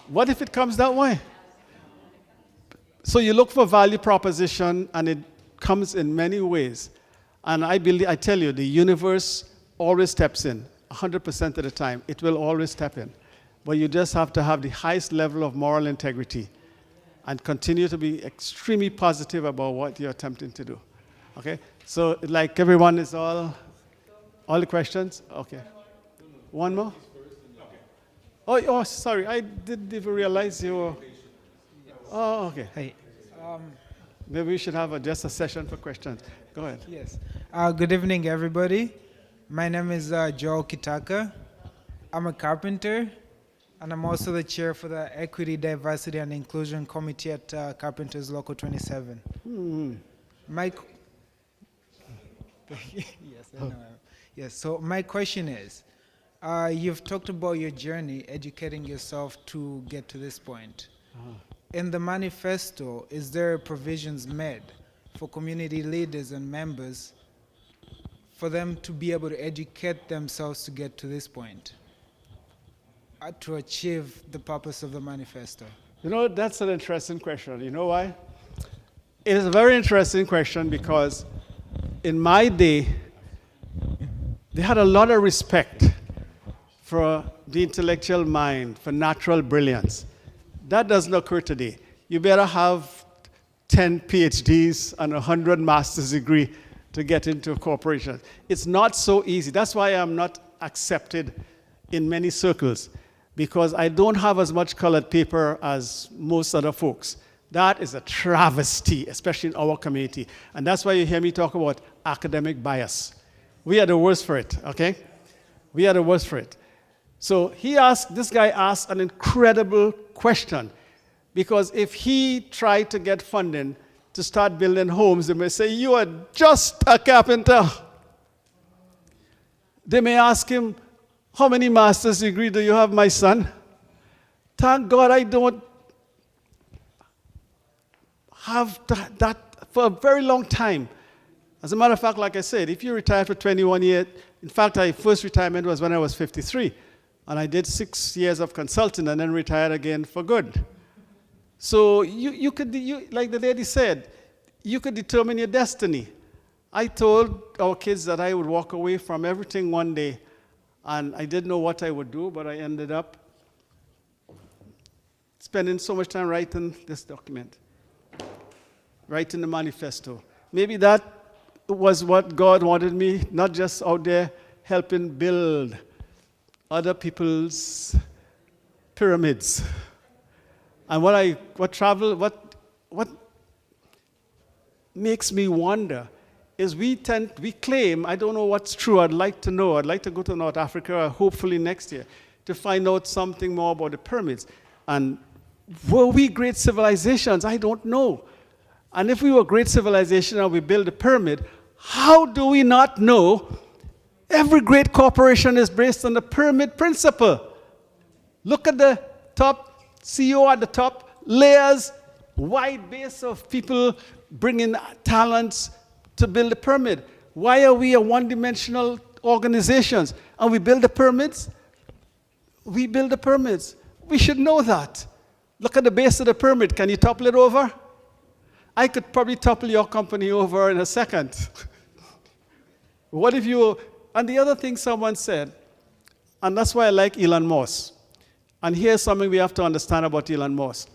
What if it comes that way? So you look for value proposition, and it comes in many ways. And I tell you, the universe always steps in, 100% of the time. It will always step in. But you just have to have the highest level of moral integrity and continue to be extremely positive about what you're attempting to do. Okay, so like everyone is all the questions? Okay. One more? Oh, sorry, I didn't even realize you were. Oh, okay. Hey. Maybe we should have just a session for questions. Go ahead. Yes. Good evening, everybody. My name is Joel Kitaka. I'm a carpenter, and I'm also the chair for the Equity, Diversity, and Inclusion Committee at Carpenters Local 27. Yes, I know. Yes, so my question is, you've talked about your journey, educating yourself to get to this point. In the manifesto, is there provisions made for community leaders and members for them to be able to educate themselves to get to this point, to achieve the purpose of the manifesto? You know, that's an interesting question. You know why? It is a very interesting question because in my day, they had a lot of respect for the intellectual mind, for natural brilliance. That doesn't occur today. You better have 10 PhDs and 100 master's degree to get into a corporation. It's not so easy. That's why I'm not accepted in many circles, because I don't have as much colored paper as most other folks. That is a travesty, especially in our community. And that's why you hear me talk about academic bias. We are the worst for it, okay? We are the worst for it. So this guy asked an incredible question, because if he tried to get funding to start building homes, they may say, you are just a carpenter. They may ask him, how many master's degrees do you have, my son? Thank God I don't have that for a very long time. As a matter of fact, like I said, if you retire for 21 years, in fact, my first retirement was when I was 53. And I did 6 years of consulting and then retired again for good. So you could, like the lady said, you could determine your destiny. I told our kids that I would walk away from everything one day, and I didn't know what I would do, but I ended up spending so much time writing this document, writing the manifesto. Maybe that was what God wanted me, not just out there helping build other people's pyramids. And what makes me wonder is we claim, I don't know what's true, I'd like to know, I'd like to go to North Africa, hopefully next year, to find out something more about the pyramids. And were we great civilizations? I don't know. And if we were great civilization and we built a pyramid, how do we not know every great corporation is based on the pyramid principle? Look at the top CEO at the top, layers, wide base of people bringing talents to build a pyramid. Why are we a one-dimensional organizations? And we build the pyramids? We build the pyramids. We should know that. Look at the base of the pyramid. Can you topple it over? I could probably topple your company over in a second. What if you... And the other thing someone said, and that's why I like Elon Musk. And here's something we have to understand about Elon Musk.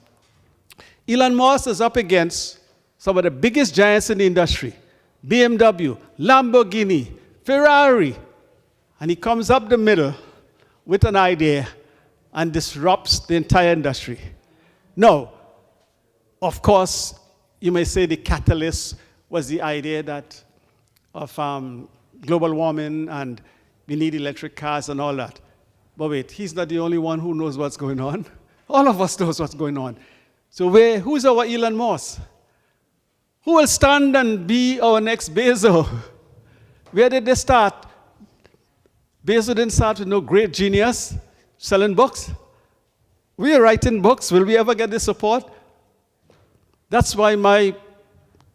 Elon Musk is up against some of the biggest giants in the industry. BMW, Lamborghini, Ferrari. And he comes up the middle with an idea and disrupts the entire industry. Now, of course, you may say the catalyst was the idea of global warming and we need electric cars and all that. But wait, he's not the only one who knows what's going on. All of us knows what's going on. So who's our Elon Musk? Who will stand and be our next Bezos? Where did they start? Bezos didn't start with no great genius selling books. We are writing books. Will we ever get the support? That's why my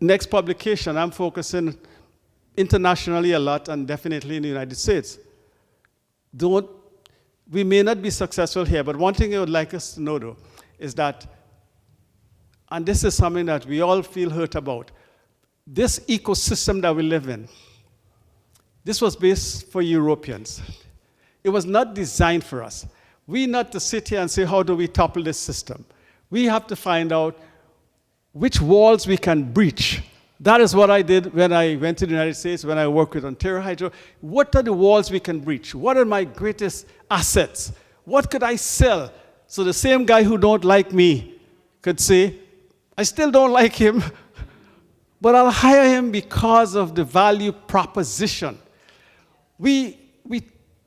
next publication, I'm focusing internationally a lot and definitely in the United States. We may not be successful here, but one thing I would like us to know, though, is that, and this is something that we all feel hurt about, this ecosystem that we live in, this was based for Europeans. It was not designed for us. We not to sit here and say, how do we topple this system? We have to find out which walls we can breach That is what I did when I went to the United States, when I worked with Ontario Hydro. What are the walls we can breach? What are my greatest assets? What could I sell? So the same guy who don't like me could say, I still don't like him, but I'll hire him because of the value proposition. We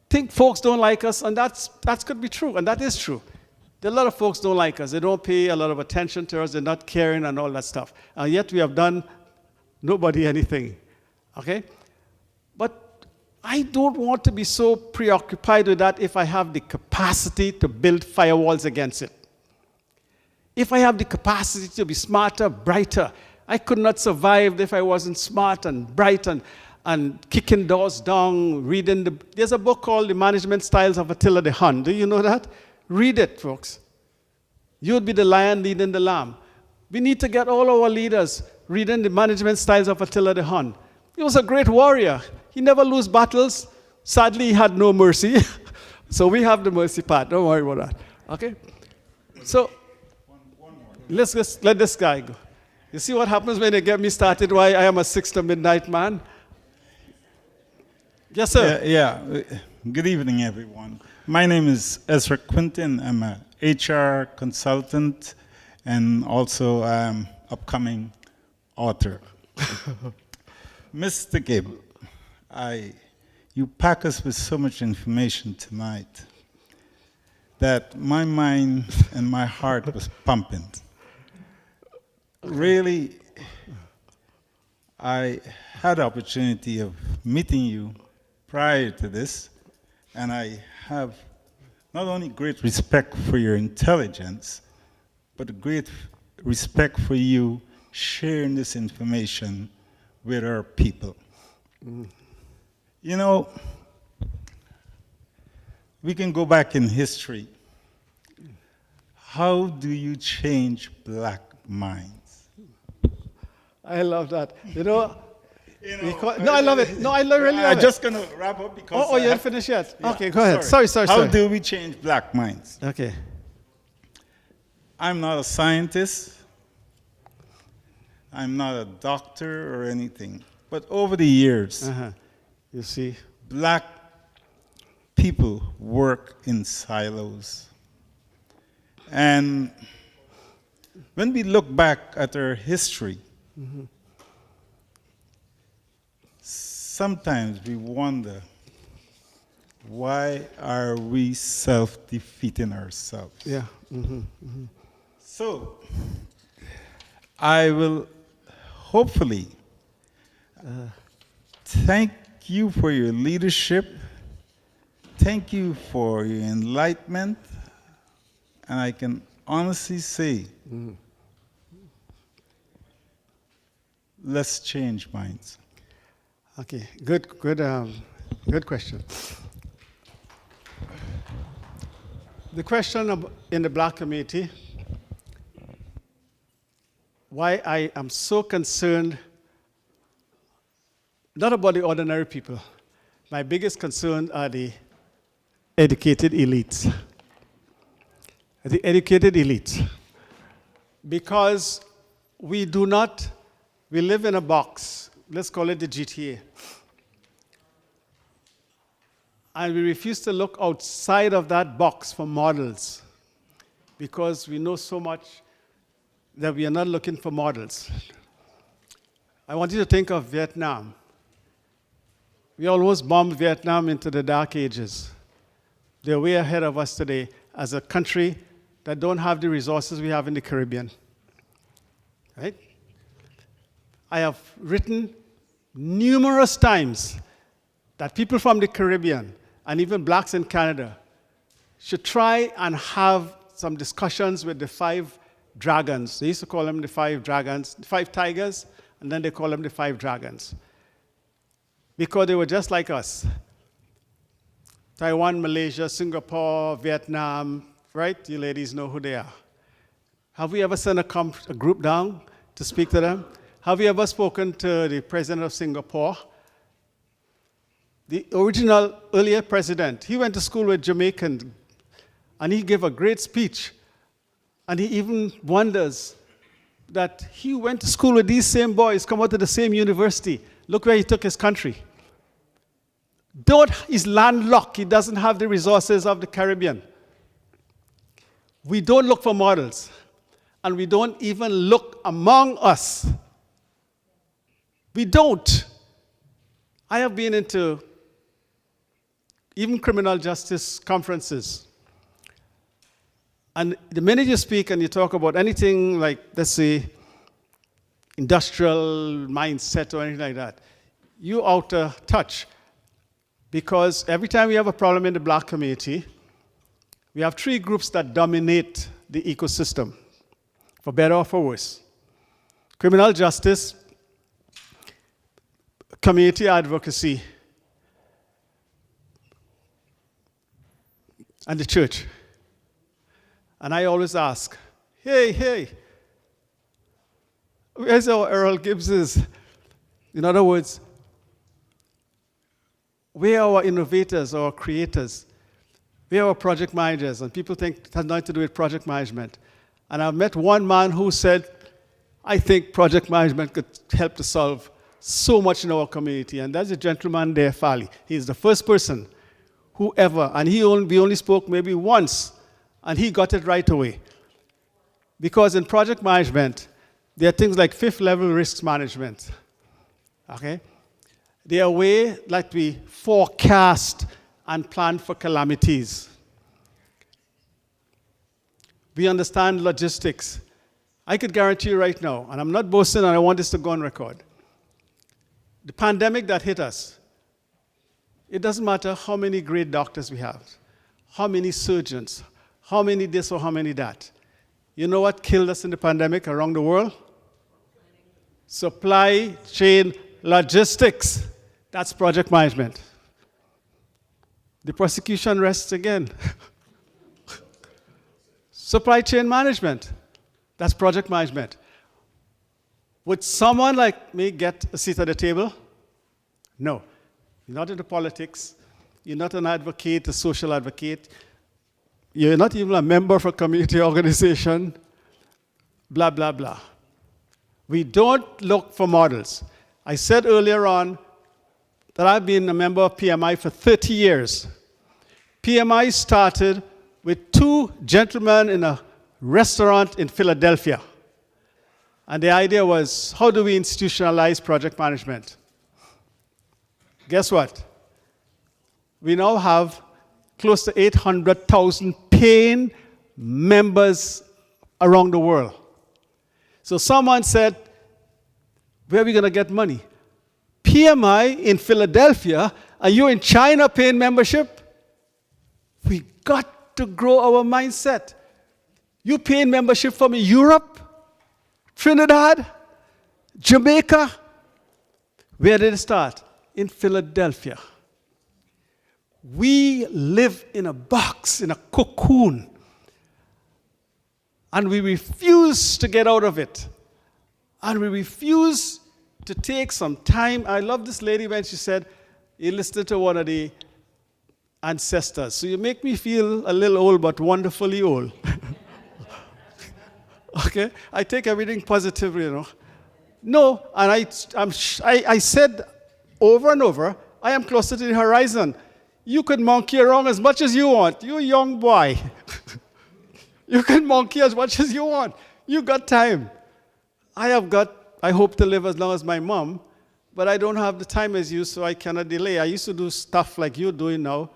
think folks don't like us, and that could be true, and that is true. There are a lot of folks don't like us. They don't pay a lot of attention to us. They're not caring and all that stuff. And yet we have done nobody anything, okay? But I don't want to be so preoccupied with that if I have the capacity to build firewalls against it. If I have the capacity to be smarter, brighter, I could not survive if I wasn't smart and bright and kicking doors down, reading there's a book called The Management Styles of Attila the Hun. Do you know that? Read it, folks. You would be the lion leading the lamb. We need to get all our leaders reading The Management Styles of Attila the Hun. He was a great warrior. He never lose battles. Sadly, he had no mercy. So we have the mercy part. Don't worry about that. Okay? So let's just let this guy go. You see what happens when they get me started, why I am a 6 to midnight man? Yes, sir. Yeah. Good evening, everyone. My name is Ezra Quinton. I'm a HR consultant and also upcoming author. Mr. Gibbs, you pack us with so much information tonight that my mind and my heart was pumping. Really, I had the opportunity of meeting you prior to this, and I have not only great respect for your intelligence, but a great respect for you sharing this information with our people. You know, we can go back in history. How do you change black minds? I love that. You know, no, I love it. No, I really love it. I'm just going to wrap up because... Oh, you haven't finished yet? Yeah, okay, go ahead. Sorry. How do we change black minds? Okay. I'm not a scientist. I'm not a doctor or anything. But over the years, you see, black people work in silos. And when we look back at our history, sometimes we wonder, why are we self-defeating ourselves? Yeah. So, I will hopefully thank you for your leadership, thank you for your enlightenment, and I can honestly say, let's change minds. Okay, good question. The question in the black community, why I am so concerned, not about the ordinary people. My biggest concern are the educated elites. The educated elites. Because we live in a box. Let's call it the GTA. And we refuse to look outside of that box for models because we know so much that we are not looking for models. I want you to think of Vietnam. We almost bombed Vietnam into the dark ages. They're way ahead of us today as a country that don't have the resources we have in the Caribbean. Right? I have written numerous times that people from the Caribbean and even blacks in Canada should try and have some discussions with the 5 dragons. They used to call them the 5 dragons, the 5 tigers, and then they call them the 5 dragons. Because they were just like us. Taiwan, Malaysia, Singapore, Vietnam, right? You ladies know who they are. Have we ever sent a group down to speak to them? Have you ever spoken to the president of Singapore? The original earlier president, he went to school with Jamaicans, and he gave a great speech. And he even wonders that he went to school with these same boys, come out of the same university. Look where he took his country. He's landlocked. He doesn't have the resources of the Caribbean. We don't look for models, and we don't even look among us. We don't. I have been into even criminal justice conferences. And the minute you speak and you talk about anything like, let's say, industrial mindset or anything like that, you're out of touch. Because every time we have a problem in the black community, we have three groups that dominate the ecosystem, for better or for worse. Criminal justice, community advocacy, and the church. And I always ask, hey, where's our Errol Gibbs? In other words, where are our innovators, our creators? Where are our project managers? And people think it has nothing to do with project management. And I've met one man who said, I think project management could help to solve so much in our community. And that's a gentleman there, Fali. He's the first person who ever, and we only spoke maybe once, and he got it right away. Because in project management, there are things like fifth level risk management. Okay? They are a way that we forecast and plan for calamities. We understand logistics. I could guarantee you right now, and I'm not boasting and I want this to go on record, the pandemic that hit us, it doesn't matter how many great doctors we have, how many surgeons, how many this or how many that. You know what killed us in the pandemic around the world? Supply chain logistics. That's project management. The prosecution rests again. Supply chain management. That's project management. Would someone like me get a seat at the table? No. You're not into politics. You're not an advocate, a social advocate. You're not even a member of a community organization. Blah, blah, blah. We don't look for models. I said earlier on that I've been a member of PMI for 30 years. PMI started with two gentlemen in a restaurant in Philadelphia. And the idea was, how do we institutionalize project management? Guess what? We now have close to 800,000 paying members around the world. So someone said, where are we going to get money? PMI in Philadelphia, and you in China paying membership? We got to grow our mindset. You paying membership from Europe, Trinidad, Jamaica. Where did it start? In Philadelphia. We live in a box, in a cocoon, and we refuse to get out of it. And we refuse to take some time. I love this lady when she said, you listened to one of the ancestors. So you make me feel a little old, but wonderfully old. Okay? I take everything positively, you know. No, and I said over and over, I am closer to the horizon. You can monkey around as much as you want. You're a young boy. You can monkey as much as you want. You got time. I hope to live as long as my mom, but I don't have the time as you, so I cannot delay. I used to do stuff like you're doing now,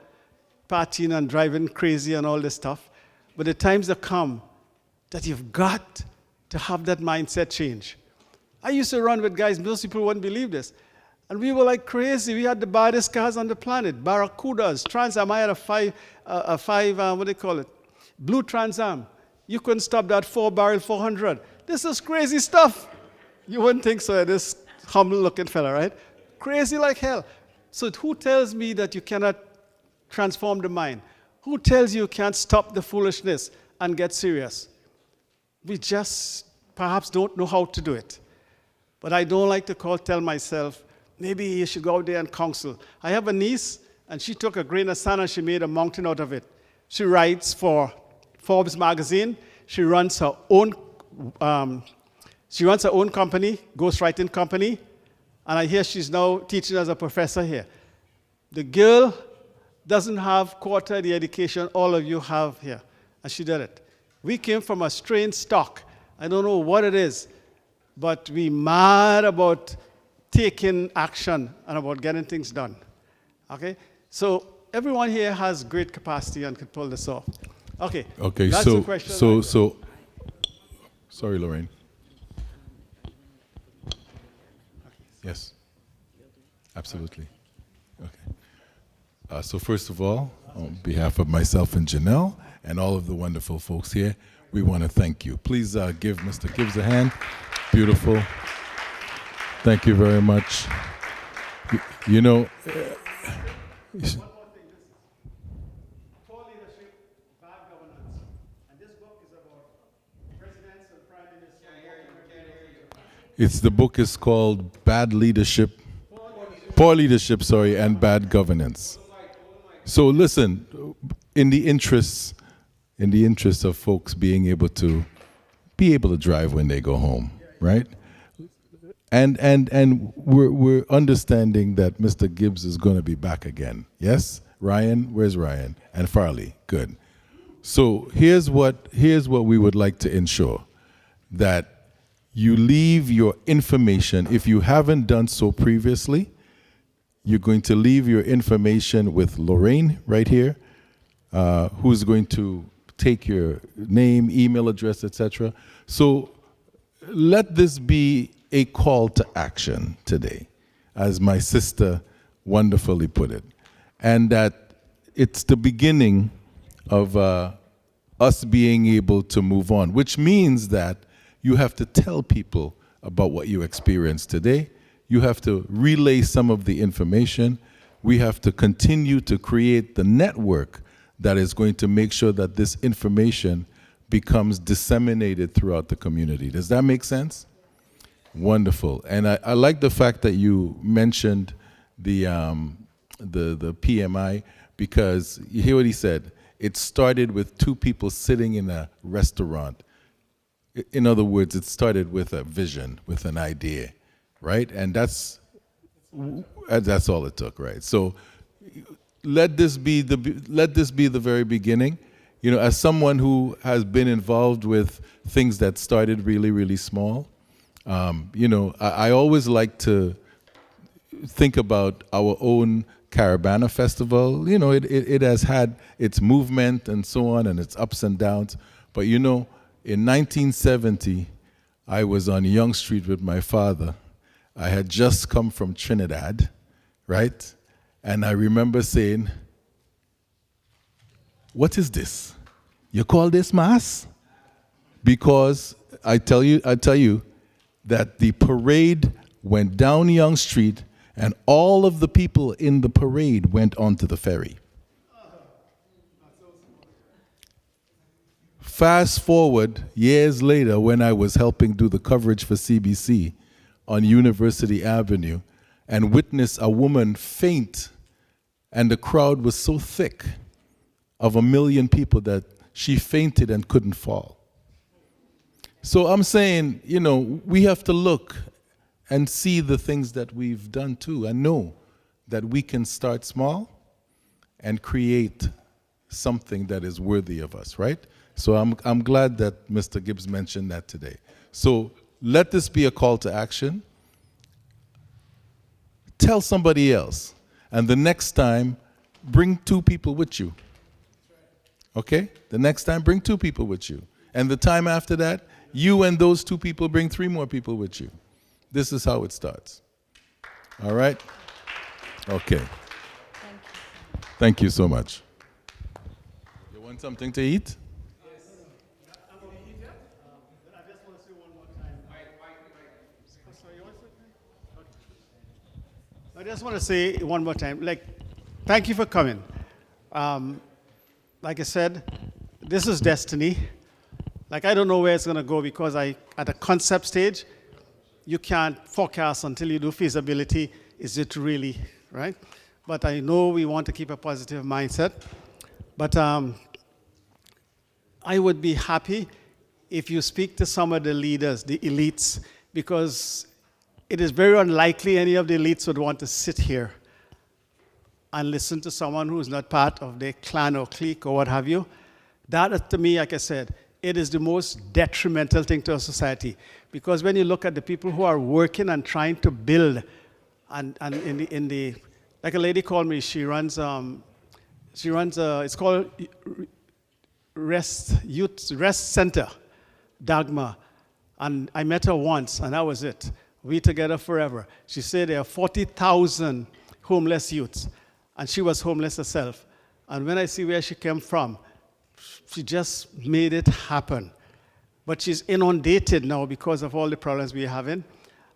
partying and driving crazy and all this stuff. But the times have come that you've got to have that mindset change. I used to run with guys, most people wouldn't believe this. And we were like crazy. We had the baddest cars on the planet, Barracudas, Trans Am. I had a five, what do they call it? Blue Trans Am. You couldn't stop that 4-barrel 400. This is crazy stuff. You wouldn't think so, this humble-looking fella, right? Crazy like hell. So who tells me that you cannot transform the mind? Who tells you can't stop the foolishness and get serious? We just perhaps don't know how to do it. But I don't like to tell myself, maybe you should go out there and counsel. I have a niece, and she took a grain of sand and she made a mountain out of it. She writes for Forbes magazine. She runs her own She runs her own company, ghostwriting company, and I hear she's now teaching as a professor here. The girl doesn't have quarter the education all of you have here, and she did it. We came from a strange stock. I don't know what it is, but we mad about taking action and about getting things done. Okay? So everyone here has great capacity and can pull this off. Okay. Okay, That's the question. Sorry, Lorraine. Yes, absolutely. Okay. So first of all, on behalf of myself and Janelle and all of the wonderful folks here, we want to thank you. Please give Mr. Gibbs a hand. Beautiful. Thank you very much. You know, the book is called Poor Leadership, and Bad Governance. So listen, in the interests of folks being able to drive when they go home, right? And we're understanding that Mr. Gibbs is going to be back again. Yes? Ryan, where's Ryan? And Farley, good. So here's what we would like to ensure, that you leave your information, if you haven't done so previously, you're going to leave your information with Lorraine right here, who's going to take your name, email address, etc. So let this be a call to action today, as my sister wonderfully put it, and that it's the beginning of us being able to move on, which means that you have to tell people about what you experienced today. You have to relay some of the information. We have to continue to create the network that is going to make sure that this information becomes disseminated throughout the community. Does that make sense? Wonderful. And I like the fact that you mentioned the PMI, because you hear what he said. It started with two people sitting in a restaurant. In other words, it started with a vision, with an idea, right? And that's all it took, right? So let this be the very beginning. You know, as someone who has been involved with things that started really, really small, you know, I always like to think about our own Caravana Festival. You know, it has had its movement and so on, and its ups and downs. But you know, in 1970, I was on Young Street with my father. I had just come from Trinidad, right? And I remember saying, "What is this? You call this mass?" Because I tell you that the parade went down Young Street, and all of the people in the parade went onto the ferry. Fast forward years later, when I was helping do the coverage for CBC on University Avenue, and witnessed a woman faint, and the crowd was so thick of 1 million people that she fainted and couldn't fall. So I'm saying, you know, we have to look and see the things that we've done too, and know that we can start small and create something that is worthy of us, right? So I'm glad that Mr. Gibbs mentioned that today. So let this be a call to action. Tell somebody else, and the next time, bring 2 people with you. Okay? The next time, bring 2 people with you. And the time after that, you and those 2 people bring 3 more people with you. This is how it starts. All right? Okay. Thank you so much. You want something to eat? I just want to say one more time, thank you for coming. Like I said, this is destiny. I don't know where it's going to go, because at the concept stage, you can't forecast until you do feasibility. Is it really, right? But I know we want to keep a positive mindset. But I would be happy if you speak to some of the leaders, the elites, because it is very unlikely any of the elites would want to sit here and listen to someone who is not part of their clan or clique or what have you. That, to me, like I said, it is the most detrimental thing to a society. Because when you look at the people who are working and trying to build, and like a lady called me, she runs, it's called Rest Center, Dagmar. And I met her once, and that was it. We together forever. She said there are 40,000 homeless youths, and she was homeless herself. And when I see where she came from, she just made it happen. But she's inundated now because of all the problems we're having,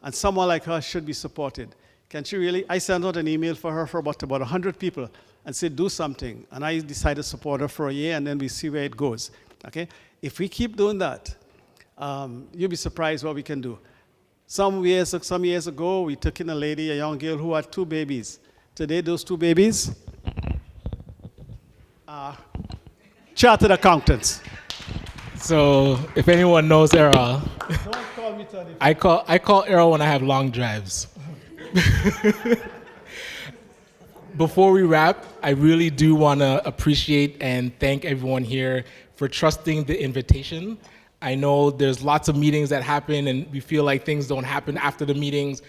and someone like her should be supported. Can she really? I sent out an email for her for about 100 people and said, do something. And I decided to support her for a year, and then we see where it goes. Okay? If we keep doing that, you'll be surprised what we can do. Some years ago, we took in a lady, a young girl who had 2 babies. Today, those 2 babies are chartered accountants. So, if anyone knows Errol, Don't call me Tony. I call Errol when I have long drives. Before we wrap, I really do want to appreciate and thank everyone here for trusting the invitation. I know there's lots of meetings that happen and we feel like things don't happen after the meetings.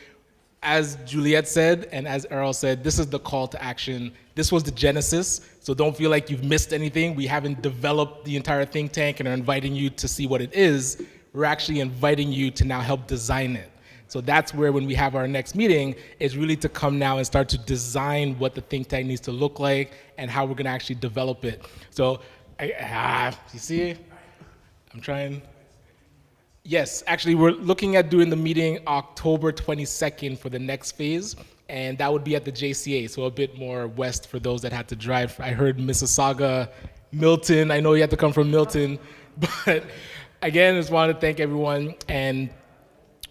As Juliet said, and as Errol said, this is the call to action. This was the genesis, so don't feel like you've missed anything. We haven't developed the entire think tank and are inviting you to see what it is. We're actually inviting you to now help design it. So that's where, when we have our next meeting, is really to come now and start to design what the think tank needs to look like and how we're gonna actually develop it. So, you see? I'm trying. Yes, actually, we're looking at doing the meeting October 22nd for the next phase, and that would be at the JCA, so a bit more west for those that had to drive. I heard Mississauga, Milton. I know you had to come from Milton, but again, I just wanted to thank everyone, and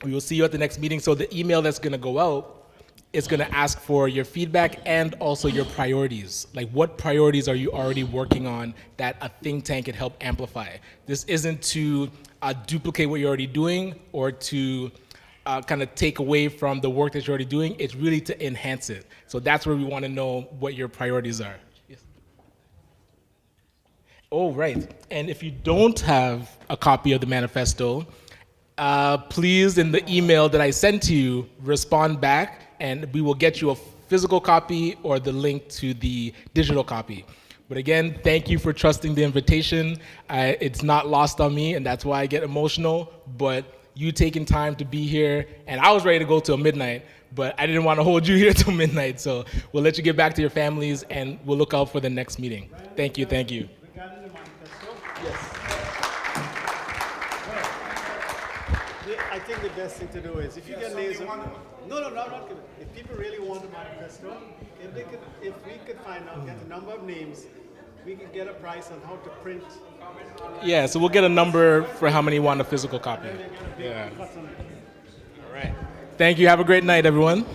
we will see you at the next meeting. So the email that's gonna go out is gonna ask for your feedback and also your priorities. Like, what priorities are you already working on that a think tank can help amplify? This isn't to duplicate what you're already doing or to kind of take away from the work that you're already doing. It's really to enhance it. So that's where we wanna know what your priorities are. Yes. Oh, right. And if you don't have a copy of the manifesto, please, in the email that I sent to you, respond back and we will get you a physical copy or the link to the digital copy. But again, thank you for trusting the invitation. It's not lost on me, and that's why I get emotional, but you taking time to be here, and I was ready to go till midnight, but I didn't want to hold you here till midnight, so we'll let you get back to your families, and we'll look out for the next meeting. Thank you, thank you. Regarding the manifesto? Yes. I think the best thing to do is, if you get laser, no, I'm not kidding. If people really want a manifesto, if we could find out, get the number of names, we could get a price on how to print. Yeah, so we'll get a number for how many want a physical copy. Yeah. All right. Thank you. Have a great night, everyone.